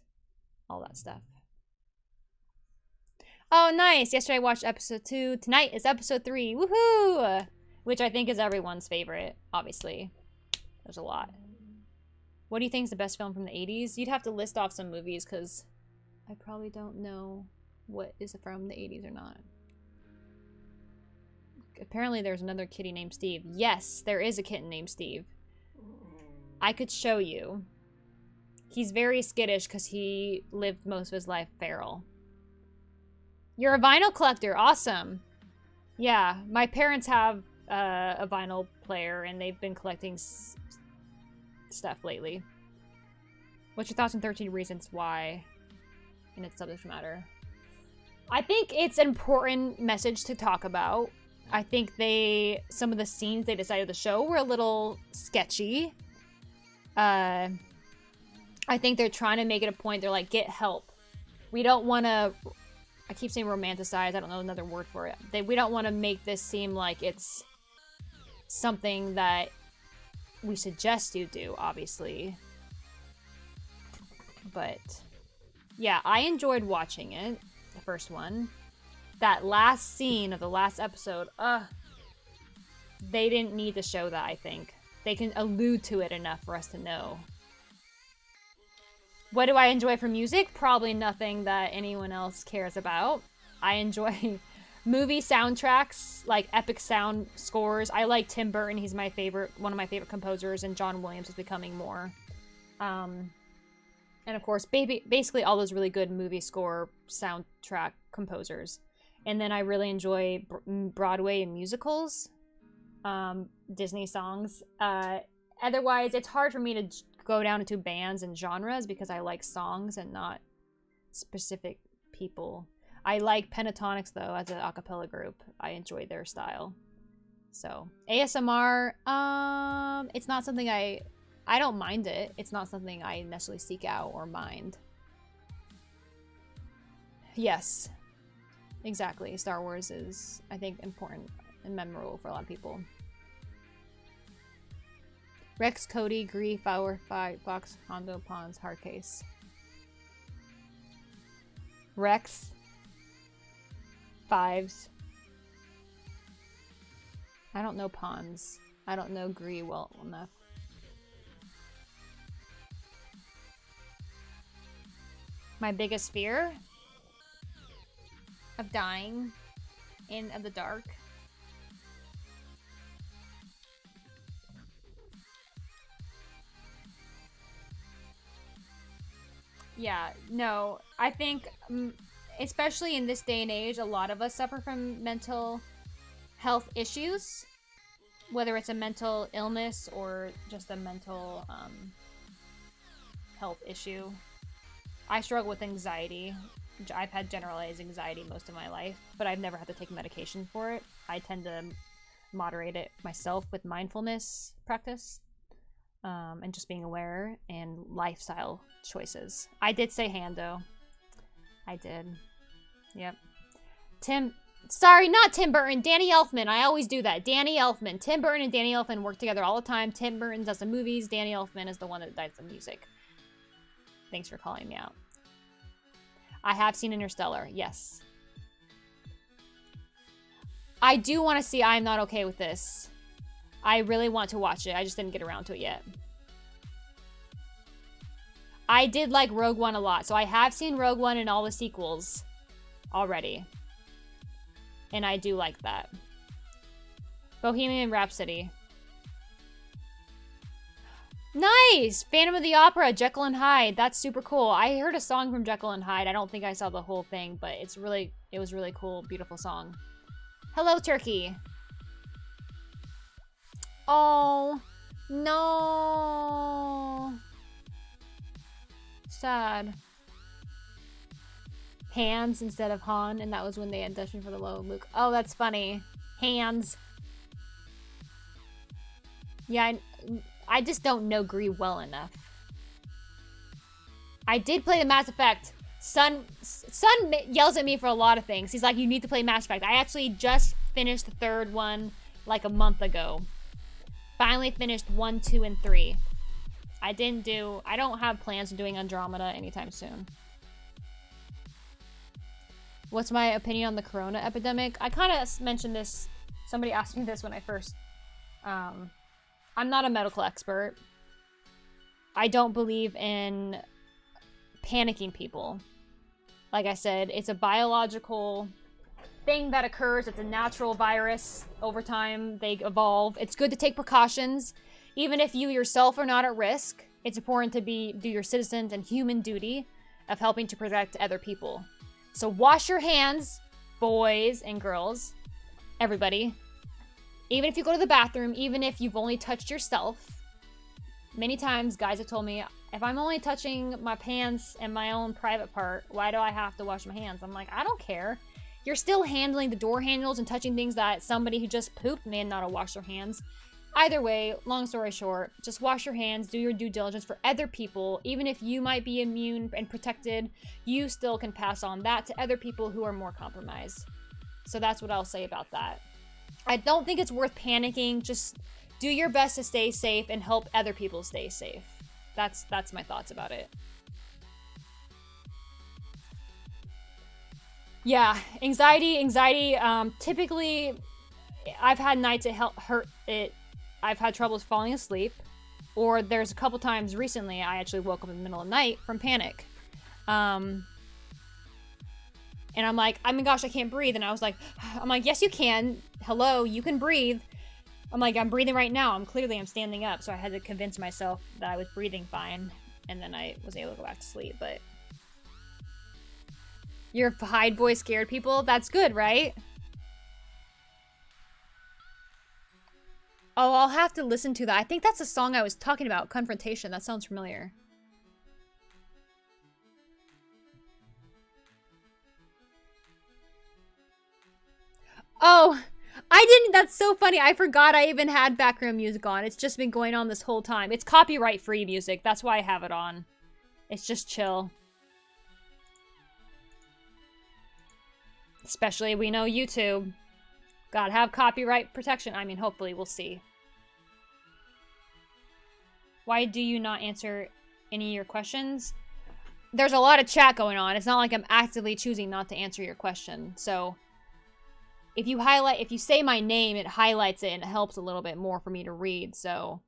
all that stuff. Oh, nice. Yesterday I watched episode 2. Tonight is episode 3. Woohoo! which I think is everyone's favorite, obviously. There's a lot. What do you think is the best film from the 80s? You'd have to list off some movies, because I probably don't know what is from the 80s or not. Apparently there's another kitty named Steve. Yes, there is a kitten named Steve. I could show you. He's very skittish because he lived most of his life feral. You're a vinyl collector. Awesome. Yeah, my parents have a vinyl player, and they've been collecting stuff lately. What's your thoughts on 13 Reasons Why in its subject matter? I think it's an important message to talk about. I think some of the scenes they decided to show were a little sketchy. I think they're trying to make it a point. They're like, get help. We don't want to, I keep saying romanticize. I don't know another word for it. We don't want to make this seem like it's something that we suggest you do, obviously. But yeah, I enjoyed watching it, the first one. That last scene of the last episode, they didn't need to show that, I think. They can allude to it enough for us to know. What do I enjoy from music? Probably nothing that anyone else cares about. I enjoy movie soundtracks, like epic sound scores. I like Tim Burton. He's my favorite, one of my favorite composers, and John Williams is becoming more. And of course, basically all those really good movie score soundtrack composers. And then I really enjoy Broadway and musicals, Disney songs. Otherwise, it's hard for me to go down into bands and genres because I like songs and not specific people. I like Pentatonics, though, as an a cappella group. I enjoy their style. So, ASMR, it's not something I don't mind it. It's not something I necessarily seek out or mind. Yes. Exactly. Star Wars is, I think, important and memorable for a lot of people. Rex, Cody, Gree, Flower, Fox, Hondo, Pons, Hardcase. Rex. Fives. I don't know Pons. I don't know Gree well enough. My biggest fear? Of dying in the dark. Yeah, no, I think, especially in this day and age, a lot of us suffer from mental health issues, whether it's a mental illness or just a mental health issue. I struggle with anxiety. I've had generalized anxiety most of my life, but I've never had to take medication for it. I tend to moderate it myself with mindfulness practice, and just being aware and lifestyle choices. I did say Hando. I did. Yep. Sorry, not Tim Burton. Danny Elfman. I always do that. Danny Elfman. Tim Burton and Danny Elfman work together all the time. Tim Burton does the movies. Danny Elfman is the one that does the music. Thanks for calling me out. I have seen Interstellar, yes. I do want to see I'm Not Okay With This. I really want to watch it. I just didn't get around to it yet. I did like Rogue One a lot, so I have seen Rogue One and all the sequels already. And I do like that. Bohemian Rhapsody. Nice! Phantom of the Opera, Jekyll and Hyde. That's super cool. I heard a song from Jekyll and Hyde. I don't think I saw the whole thing, but it was really cool, beautiful song. Hello, Turkey. Oh, no. Sad. Hands instead of Han, and that was when they auditioned for the role of Luke. Oh, that's funny. Hands. Yeah, I just don't know Gree well enough. I did play the Mass Effect. Son yells at me for a lot of things. He's like, you need to play Mass Effect. I actually just finished the third one like a month ago. Finally finished 1, 2, and 3. I don't have plans of doing Andromeda anytime soon. What's my opinion on the corona epidemic? I kind of mentioned this Somebody asked me this when I first... I'm not a medical expert. I don't believe in panicking people. Like I said, it's a biological thing that occurs. It's a natural virus. Over time, they evolve. It's good to take precautions. Even if you yourself are not at risk, it's important to do your citizens and human duty of helping to protect other people. So wash your hands, boys and girls, everybody. Even if you go to the bathroom, even if you've only touched yourself. Many times, guys have told me, if I'm only touching my pants and my own private part, why do I have to wash my hands? I'm like, I don't care. You're still handling the door handles and touching things that somebody who just pooped may not have washed their hands. Either way, long story short, just wash your hands, do your due diligence for other people. Even if you might be immune and protected, you still can pass on that to other people who are more compromised. So that's what I'll say about that. I don't think it's worth panicking. Just do your best to stay safe and help other people stay safe. That's my thoughts about it. Yeah, anxiety. Typically, I've had nights I've had troubles falling asleep, or there's a couple times recently I actually woke up in the middle of the night from panic. And I'm like, oh my gosh, I can't breathe. And I'm like, yes, you can. Hello, you can breathe. I'm like, I'm breathing right now. I'm standing up. So I had to convince myself that I was breathing fine. And then I was able to go back to sleep. But you're hide boy scared people. That's good, right? Oh, I'll have to listen to that. I think that's the song I was talking about. Confrontation. That sounds familiar. Oh, I didn't. That's so funny. I forgot I even had background music on. It's just been going on this whole time. It's copyright-free music. That's why I have it on. It's just chill. Especially, we know YouTube. Gotta have copyright protection. I mean, hopefully, we'll see. Why do you not answer any of your questions? There's a lot of chat going on. It's not like I'm actively choosing not to answer your question. So, if you say my name, it highlights it and it helps a little bit more for me to read. So,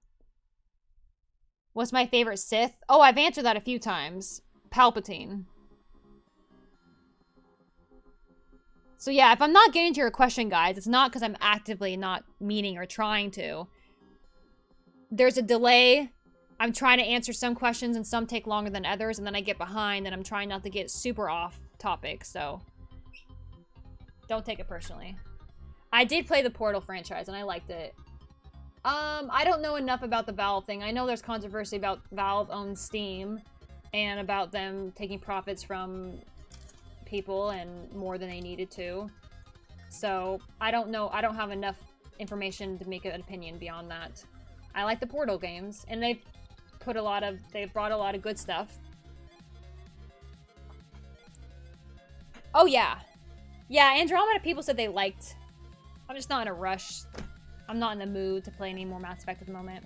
what's my favorite Sith? Oh, I've answered that a few times. Palpatine. So yeah, if I'm not getting to your question, guys, it's not because I'm actively not meaning or trying to. There's a delay. I'm trying to answer some questions and some take longer than others, and then I get behind and I'm trying not to get super off topic, so don't take it personally. I did play the Portal franchise and I liked it. I don't know enough about the Valve thing. I know there's controversy about Valve owns Steam and about them taking profits from people and more than they needed to. So I don't know. I don't have enough information to make an opinion beyond that. I like the Portal games, and they've brought a lot of good stuff. Oh yeah. Yeah, Andromeda people said they liked. I'm just not in a rush. I'm not in the mood to play any more Mass Effect at the moment.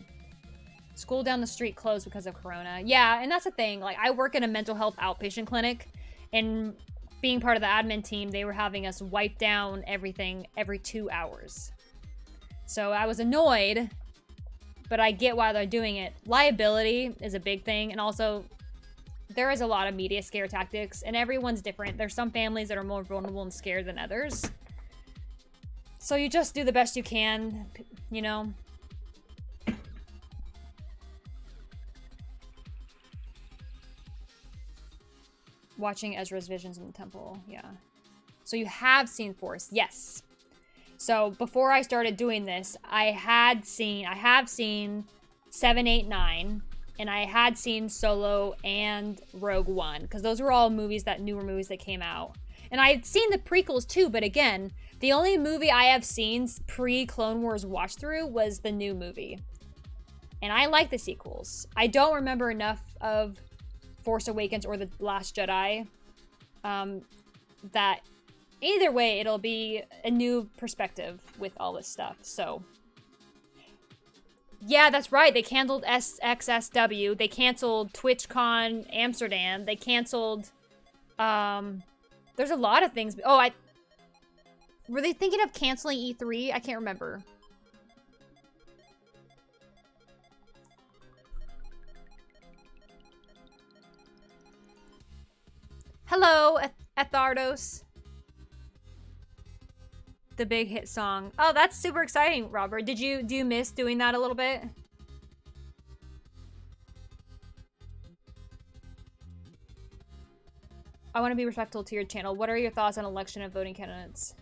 School down the street closed because of Corona. Yeah, and that's the thing. Like, I work in a mental health outpatient clinic, and being part of the admin team, they were having us wipe down everything every 2 hours. So I was annoyed, but I get why they're doing it. Liability is a big thing, and also there is a lot of media scare tactics, and everyone's different. There's some families that are more vulnerable and scared than others. So you just do the best you can, you know? Watching Ezra's visions in the temple, yeah. So you have seen Force, yes. So before I started doing this, I have seen 7, 8, 9, and I had seen Solo and Rogue One, because those were all newer movies that came out. And I had seen the prequels too, but again, the only movie I have seen pre-Clone Wars watch through was the new movie. And I like the sequels. I don't remember enough of Force Awakens or The Last Jedi, that either way, it'll be a new perspective with all this stuff, so. Yeah, that's right, they canceled SXSW, they canceled TwitchCon Amsterdam, they canceled, there's a lot of things. Oh, Were they thinking of canceling E3? I can't remember. Hello, Ethardos. The big hit song. Oh, that's super exciting, Robert. Do you miss doing that a little bit? I want to be respectful to your channel. What are your thoughts on election and voting candidates?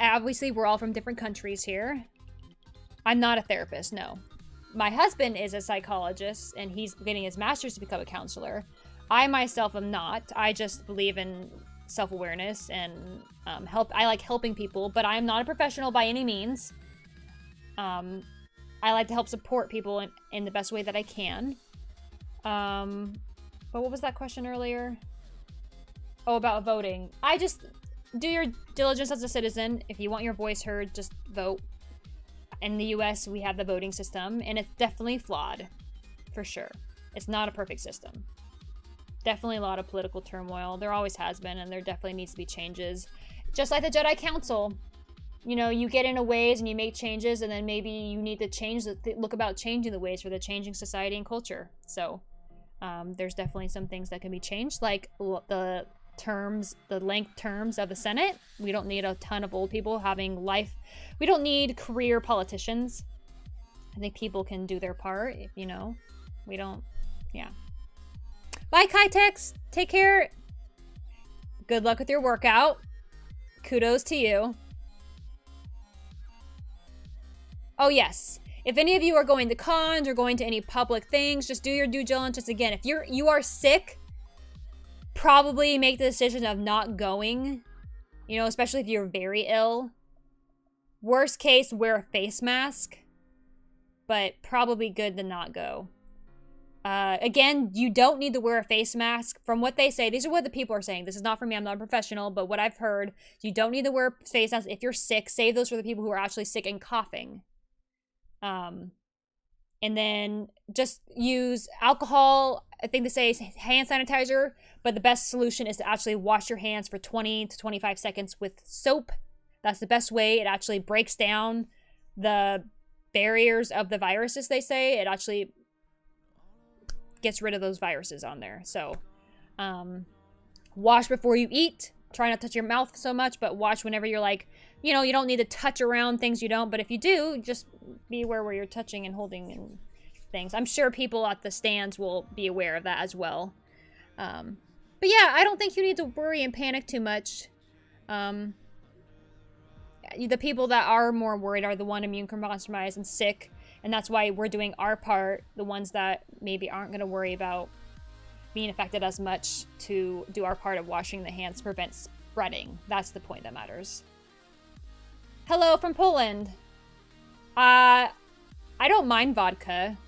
Obviously, we're all from different countries here. I'm not a therapist, no. My husband is a psychologist, and he's getting his master's to become a counselor. I myself am not. I just believe in self-awareness and I like helping people, but I am not a professional by any means. I like to help support people in the best way that I can. But what was that question earlier? Oh, about voting. I just do your diligence as a citizen. If you want your voice heard, just vote. In the US, we have the voting system, and it's definitely flawed, for sure. It's not a perfect system. Definitely a lot of political turmoil. There always has been, and there definitely needs to be changes. Just like the Jedi Council. You know, you get into ways and you make changes, and then maybe you need to change look about changing the ways for the changing society and culture. So, there's definitely some things that can be changed, like the length terms of the Senate. We don't need a ton of old people having life. We don't need career politicians. I think people can do their part, you know. We don't, yeah. Bye, Kytex. Take care. Good luck with your workout. Kudos to you. Oh, yes. If any of you are going to cons or going to any public things, just do your due diligence. Again, if you are sick, probably make the decision of not going, you know, especially if you're very ill. Worst case, wear a face mask, but probably good to not go. Again, you don't need to wear a face mask. From what they say, these are what the people are saying. This is not for me, I'm not a professional, but what I've heard, you don't need to wear face masks if you're sick. Save those for the people who are actually sick and coughing. And then just use alcohol. I think they say hand sanitizer, but the best solution is to actually wash your hands for 20 to 25 seconds with soap. That's the best way. It actually breaks down the barriers of the viruses, they say. It actually gets rid of those viruses on there. So, wash before you eat. Try not to touch your mouth so much, but wash whenever you're like, you know, you don't need to touch around things you don't, but if you do, just be aware where you're touching and holding and things. I'm sure people at the stands will be aware of that as well. But yeah, I don't think you need to worry and panic too much. The people that are more worried are the one immune compromised and sick, and that's why we're doing our part. The ones that maybe aren't going to worry about being affected as much, to do our part of washing the hands to prevent spreading. That's the point that matters. Hello from Poland. I don't mind vodka.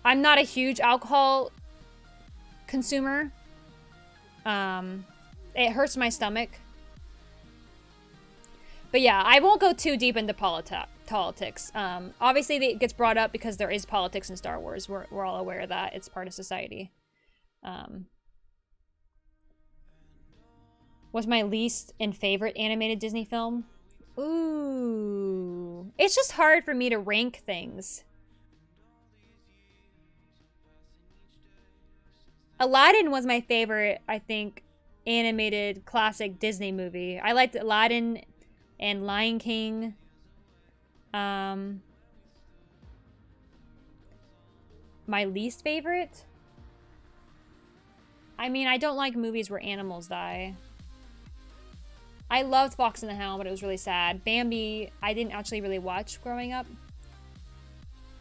I'm not a huge alcohol consumer. It hurts my stomach. But yeah, I won't go too deep into politics. Obviously, it gets brought up because there is politics in Star Wars. We're all aware of that. It's part of society. What's my least and favorite animated Disney film? Ooh. It's just hard for me to rank things. Aladdin was my favorite, I think, animated classic Disney movie. I liked Aladdin and Lion King. My least favorite? I mean, I don't like movies where animals die. I loved Fox and the Hound, but it was really sad. Bambi, I didn't actually really watch growing up.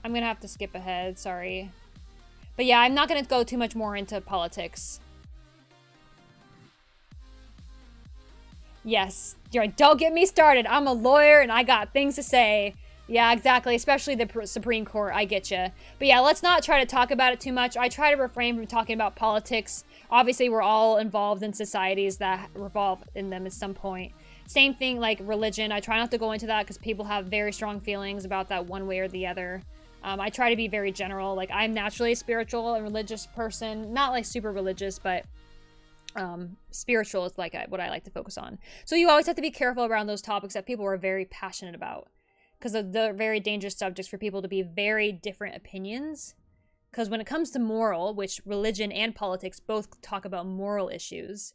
I'm gonna have to skip ahead, sorry. But yeah, I'm not gonna go too much more into politics. Yes, you're right. Don't get me started. I'm a lawyer and I got things to say. Yeah, exactly. Especially the Supreme Court. I get you. But yeah, let's not try to talk about it too much. I try to refrain from talking about politics. Obviously, we're all involved in societies that revolve in them at some point. Same thing like religion. I try not to go into that because people have very strong feelings about that one way or the other. I try to be very general. Like, I'm naturally a spiritual and religious person. Not, like, super religious, but spiritual is, like, what I like to focus on. So you always have to be careful around those topics that people are very passionate about. Because they're very dangerous subjects for people to be very different opinions. Because when it comes to moral, which religion and politics both talk about moral issues,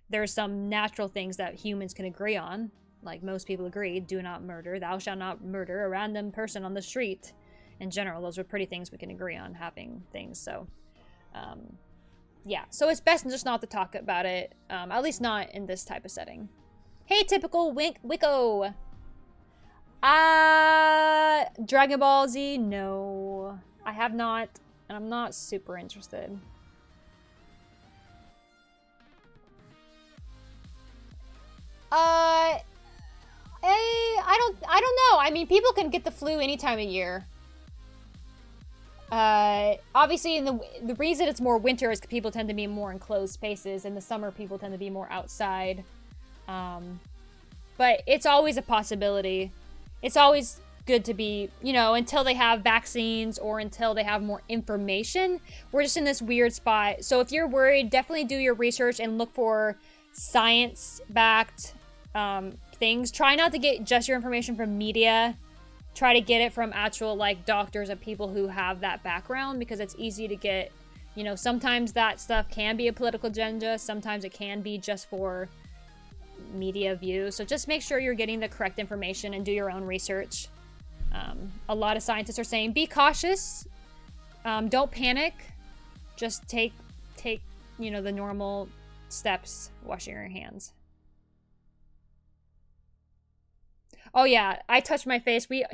there are some natural things that humans can agree on. Like most people agree, do not murder, thou shalt not murder a random person on the street. In general, those are pretty things we can agree on, having things. So, yeah. So it's best just not to talk about it, at least not in this type of setting. Hey, typical Wicco. Dragon Ball Z? No. I have not, and I'm not super interested. I don't know. I mean, people can get the flu any time of year. Obviously, the reason it's more winter is because people tend to be more enclosed spaces. In the summer, people tend to be more outside. But it's always a possibility. It's always good to be, you know, until they have vaccines or until they have more information. We're just in this weird spot. So if you're worried, definitely do your research and look for science-backed things. Try not to get just your information from media. Try to get it from actual, like, doctors and people who have that background, because it's easy to get, you know, sometimes that stuff can be a political agenda. Sometimes it can be just for media view. So just make sure you're getting the correct information and do your own research. A lot of scientists are saying be cautious, don't panic, just take you know, the normal steps, washing your hands. Oh yeah, I touch my face. We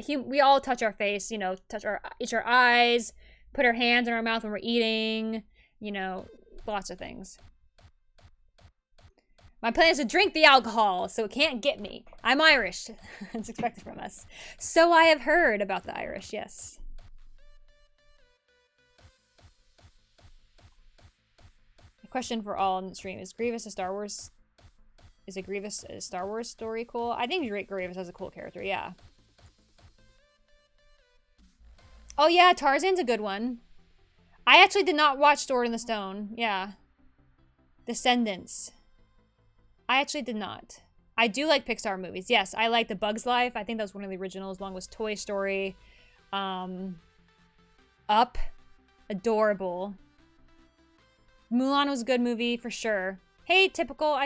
all touch our face, you know, itch our eyes, put our hands in our mouth when we're eating, you know, lots of things. My plan is to drink the alcohol, so it can't get me. I'm Irish. It's expected from us. So I have heard about the Irish, yes. A question for all on the stream. Is Grievous a Star Wars? Is a Grievous a Star Wars story cool? I think Grievous has a cool character, yeah. Oh yeah, Tarzan's a good one. I actually did not watch Sword in the Stone. Yeah. Descendants. I actually did not. I do like Pixar movies. Yes, I like The Bug's Life. I think that was one of the originals, along with Toy Story. Up. Adorable. Mulan was a good movie, for sure. Hey, typical.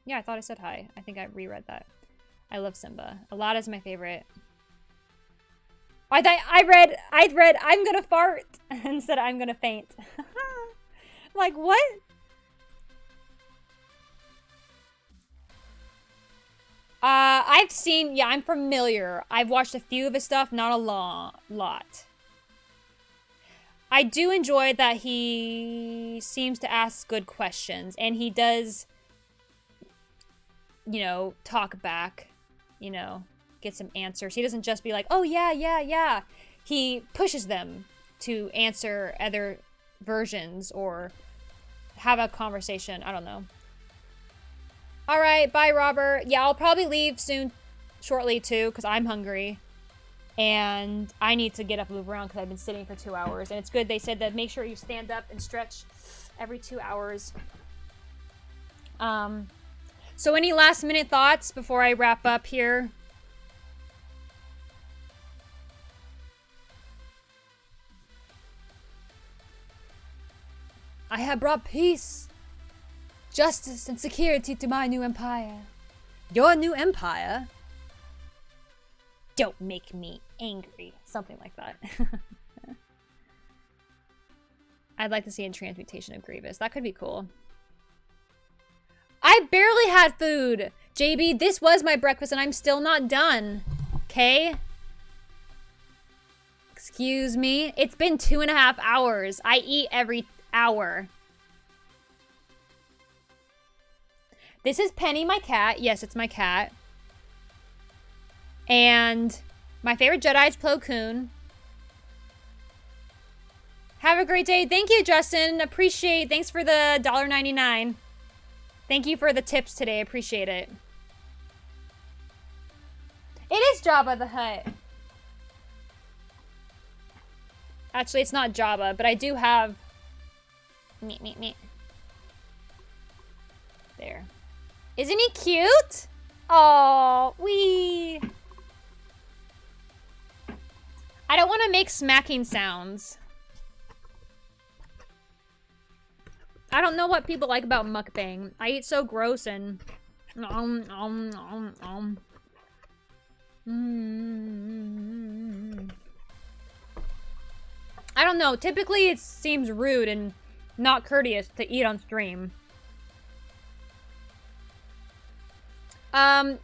Yeah, I thought I said hi. I think I reread that. I love Simba. Aladdin's my favorite. I read, I'm gonna fart instead of I'm gonna faint. Like, what? I've seen, yeah, I'm familiar. I've watched a few of his stuff, not a lot. I do enjoy that he seems to ask good questions, and he does, you know, talk back, you know, get some answers. He doesn't just be like, oh, yeah. He pushes them to answer other versions or have a conversation. I don't know. All right, bye, Robert. Yeah, I'll probably leave shortly, too, because I'm hungry. And I need to get up and move around because I've been sitting for 2 hours. And it's good. They said that make sure you stand up and stretch every 2 hours. So any last minute thoughts before I wrap up here? I have brought peace, justice, and security to my new empire. Your new empire? Don't make me angry. Something like that. I'd like to see a transmutation of Grievous. That could be cool. I barely had food. JB, this was my breakfast and I'm still not done. Okay? Excuse me. It's been 2.5 hours. I eat every hour. This is Penny, my cat. Yes, it's my cat. And my favorite Jedi is Plo Koon. Have a great day. Thank you, Justin. Appreciate. Thanks for the $1.99. Thank you for the tips today. Appreciate it. It is Jabba the Hutt. Actually, it's not Jabba, but I do have... Me. There. Isn't he cute? Oh, wee. I don't want to make smacking sounds. I don't know what people like about mukbang. I eat so gross and... I don't know. Typically, it seems rude and not courteous to eat on stream. I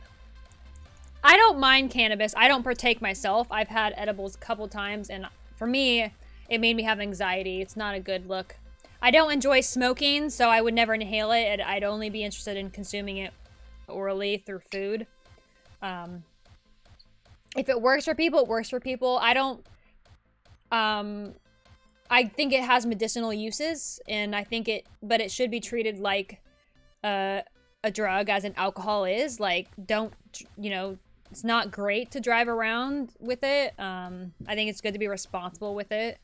don't mind cannabis. I don't partake myself. I've had edibles a couple times, and for me, it made me have anxiety. It's not a good look. I don't enjoy smoking, so I would never inhale it, and I'd only be interested in consuming it orally through food. If it works for people, it works for people. I don't... I think it has medicinal uses, and I think but it should be treated like a drug, as an alcohol is. Like, don't, you know, it's not great to drive around with it. I think it's good to be responsible with it.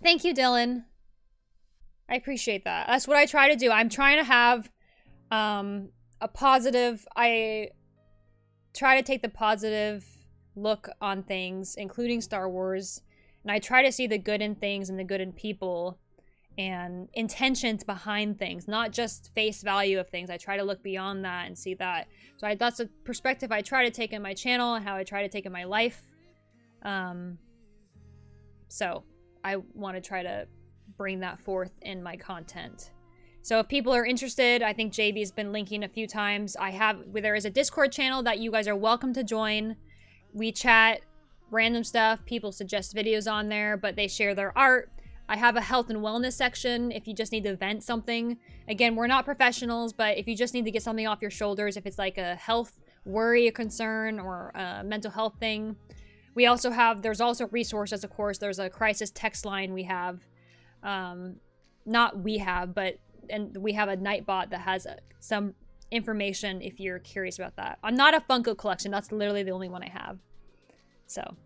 Thank you, Dylan. I appreciate that. That's what I try to do. I'm trying to have a positive... I try to take the positive look on things, including Star Wars, and I try to see the good in things and the good in people and intentions behind things, not just face value of things. I try to look beyond that and see that. So that's a perspective I try to take in my channel and how I try to take in my life. So I want to try to bring that forth in my content. So if people are interested, I think JB's been linking a few times. There is a Discord channel that you guys are welcome to join. We chat random stuff. People suggest videos on there, but they share their art. I have a health and wellness section if you just need to vent something. Again, we're not professionals, but if you just need to get something off your shoulders, if it's like a health worry, a concern, or a mental health thing. There's also resources, of course. There's a crisis text line we have. And we have a Nightbot that has some information if you're curious about that. I'm not a Funko collection. That's literally the only one I have. So.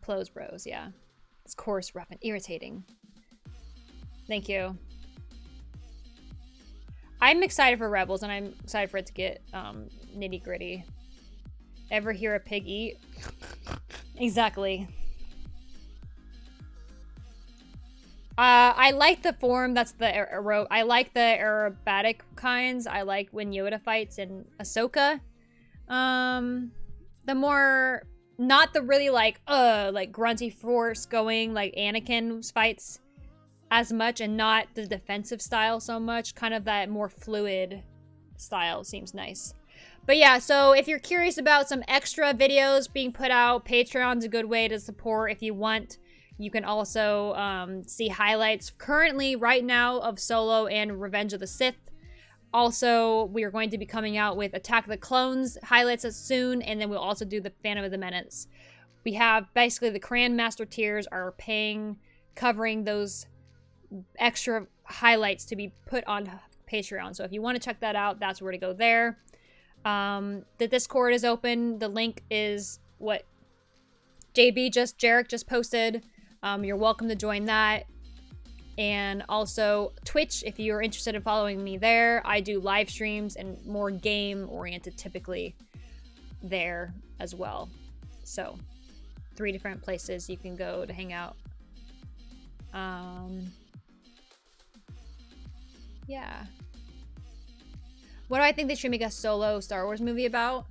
Clothes bros, yeah. It's coarse, rough, and irritating. Thank you. I'm excited for Rebels, and I'm excited for it to get nitty gritty. Ever hear a pig eat? Exactly. I like the form that's I like the aerobatic kinds. I like when Yoda fights in Ahsoka. The more, not the really like grunty force going like Anakin fights as much, and not the defensive style so much. Kind of that more fluid style seems nice. But yeah, so if you're curious about some extra videos being put out, Patreon's a good way to support if you want. You can also see highlights currently right now of Solo and Revenge of the Sith. Also, we are going to be coming out with Attack of the Clones highlights soon, and then we'll also do the Phantom of the Menace. We have basically the Grand Master tiers are covering those extra highlights to be put on Patreon. So if you want to check that out, that's where to go there. The Discord is open. The link is what Jarek just posted. You're welcome to join that. And also Twitch, if you're interested in following me there. I do live streams and more game oriented typically there as well. So 3 different places you can go to hang out. Yeah. What do I think they should make a Solo Star Wars movie about?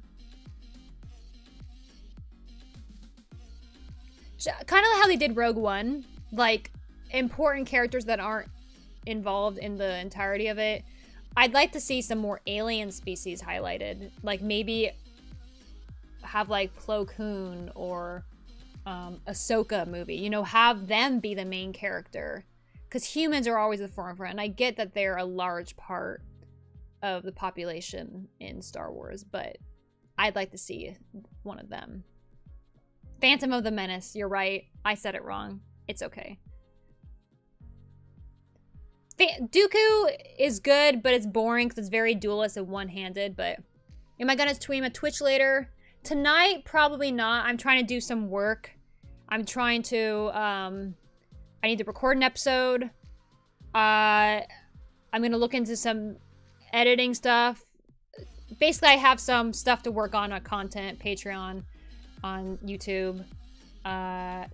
Kind of like how they did Rogue One. Like, important characters that aren't involved in the entirety of it. I'd like to see some more alien species highlighted. Like, maybe have, like, Plo Koon or Ahsoka movie. You know, have them be the main character. Because humans are always the forefront. And I get that they're a large part of the population in Star Wars. But I'd like to see one of them. Phantom of the Menace, you're right. I said it wrong. It's okay. Dooku is good, but it's boring because it's very duelist and one-handed. But am I going to stream a Twitch later? Tonight, probably not. I'm trying to do some work. I'm trying to, I need to record an episode. I'm gonna look into some editing stuff. Basically, I have some stuff to work on content, Patreon, on YouTube.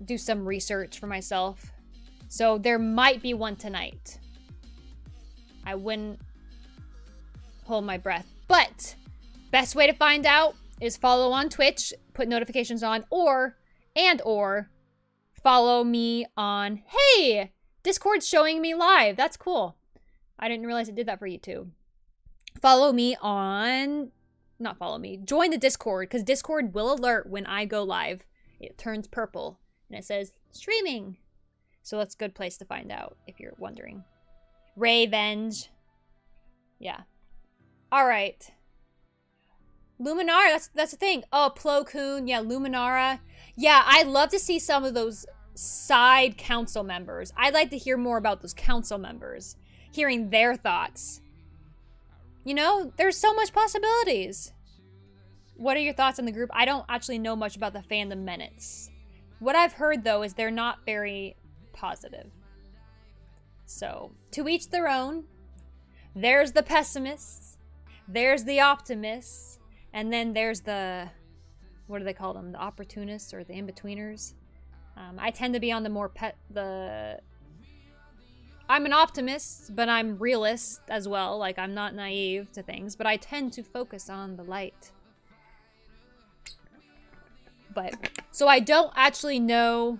Do some research for myself. So there might be one tonight. I wouldn't hold my breath. But best way to find out is follow on Twitch, put notifications on, or follow me on, hey, Discord's showing me live. That's cool. I didn't realize it did that for YouTube. Follow me on, not follow me, join the Discord, because Discord will alert when I go live. It turns purple, and it says, streaming. So that's a good place to find out, if you're wondering. Rayvenge. Yeah. All right. Luminara, that's the thing. Oh, Plo Koon, yeah, Luminara. Yeah, I'd love to see some of those side council members. I'd like to hear more about those council members, hearing their thoughts. You know, there's so much possibilities. What are your thoughts on the group? I don't actually know much about the fandom minutes. What I've heard, though, is they're not very positive. So, to each their own. There's the pessimists. There's the optimists. And then there's the, what do they call them? The opportunists or the in-betweeners. I tend to be on the more I'm an optimist, but I'm realist as well. Like, I'm not naive to things, but I tend to focus on the light. But, so I don't actually know.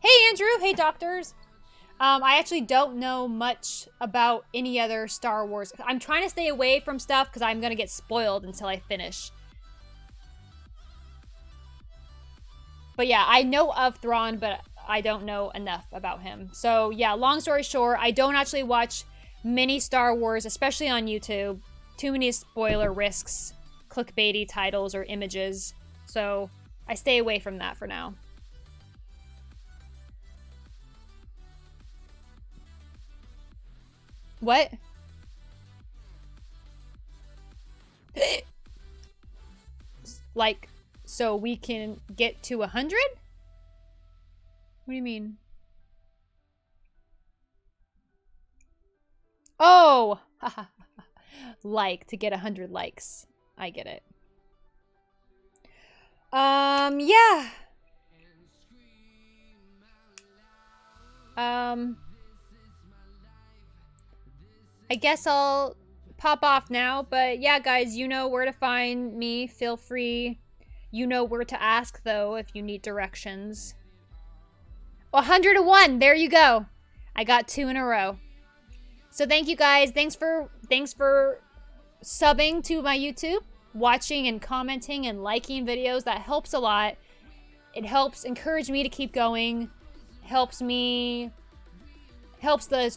Hey, Andrew. Hey, doctors. I actually don't know much about any other Star Wars. I'm trying to stay away from stuff because I'm going to get spoiled until I finish. But yeah, I know of Thrawn, but I don't know enough about him. So yeah, long story short, I don't actually watch many Star Wars, especially on YouTube. Too many spoiler risks, clickbaity titles or images. So I stay away from that for now. What? Like, so we can get to 100? What do you mean? Oh! Like, to get 100 likes. I get it. Yeah. I guess I'll pop off now, but yeah, guys, you know where to find me. Feel free. You know where to ask, though, if you need directions. 101. There you go. I got 2 in a row. So thank you, guys. Thanks for subbing to my YouTube, watching and commenting and liking videos. That helps a lot. It helps encourage me to keep going. Helps the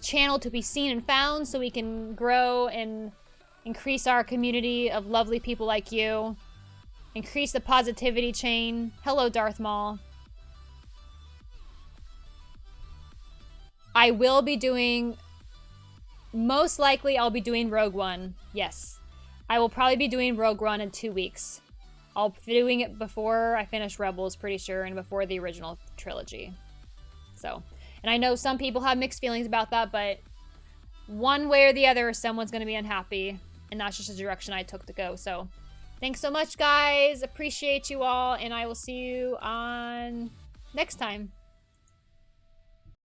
channel to be seen and found so we can grow and increase our community of lovely people like you. Increase the positivity chain. Hello, Darth Maul. I will be doing, most likely I'll be doing Rogue One. Yes. I will probably be doing Rogue One in 2 weeks. I'll be doing it before I finish Rebels, pretty sure, and before the original trilogy. So, and I know some people have mixed feelings about that, but one way or the other, someone's going to be unhappy, and that's just the direction I took to go. So, thanks so much, guys. Appreciate you all, and I will see you on next time.